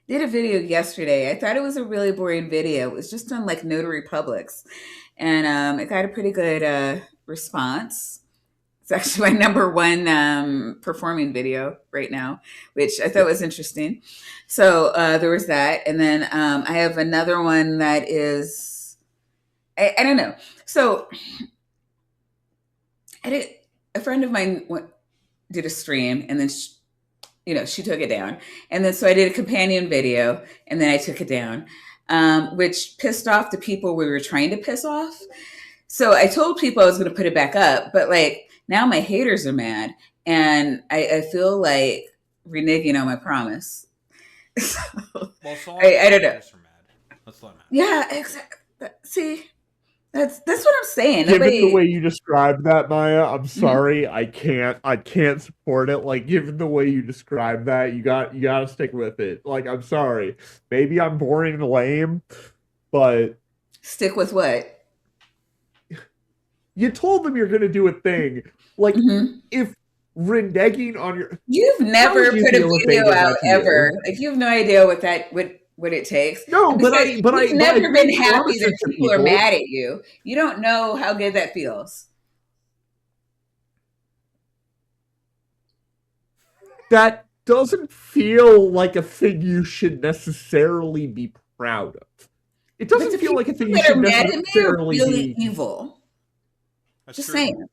did a video yesterday. I thought it was a really boring video. It was just on like Notary Publics, and it got a pretty good response. It's actually my number one performing video right now, which I thought was interesting. So there was that, and then I have another one that is. I don't know. So a friend of mine did a stream, and then she took it down, and then so I did a companion video, and then I took it down, which pissed off the people we were trying to piss off. So I told people I was going to put it back up, but like now my haters are mad, and I feel like reneging on my promise. So, I don't know.
Let's let them out.
Yeah, exactly. See. That's what I'm saying.
Given the way you described that, Maya, I'm sorry, I can't support it. Like, given the way you described that, you gotta stick with it. Like, I'm sorry, maybe I'm boring and lame, but
stick with what?
You told them you're gonna do a thing. Like, if reneging on your,
you've never put a video out ever. Like, you have no idea what it takes.
No, but I've
never been happy that people are mad at you. You don't know how good that feels.
That doesn't feel like a thing you should necessarily be proud of. It doesn't feel like a thing you should necessarily
be evil.
That's
just
true.
saying.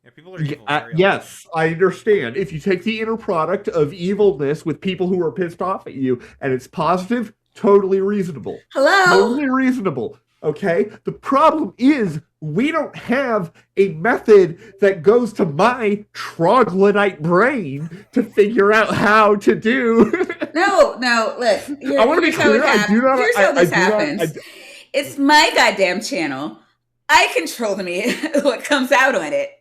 Yeah, people are evil.
Yes, I understand. If you take the inner product of evilness with people who are pissed off at you and it's positive, totally reasonable.
Hello?
Totally reasonable. Okay? The problem is we don't have a method that goes to my troglodyte brain to figure out how to do.
No, look.
I want to be clear.
Here's how this happens. It's my goddamn channel. I control what comes out on it.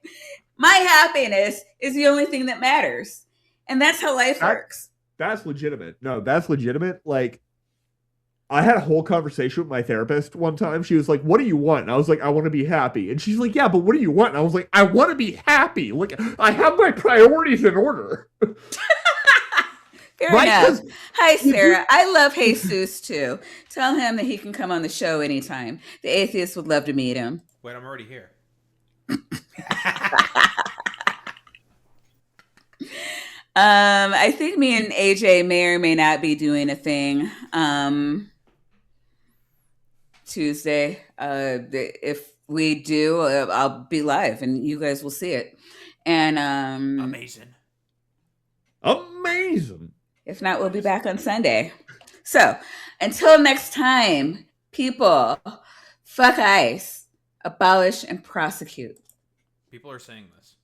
My happiness is the only thing that matters. And that's how life works.
That's legitimate. No, that's legitimate. Like, I had a whole conversation with my therapist one time. She was like, what do you want? And I was like, I want to be happy. And she's like, yeah, but what do you want? And I was like, I want to be happy. Like, I have my priorities in order.
Fair enough. Hi, Sarah. I love Jesus, too. Tell him that he can come on the show anytime. The atheist would love to meet him.
Wait, I'm already here.
I think me and AJ may or may not be doing a thing Tuesday. If we do, I'll be live and you guys will see it. And
amazing.
If not, we'll be back on Sunday. So until next time, people, fuck ICE, abolish and prosecute.
People are saying this.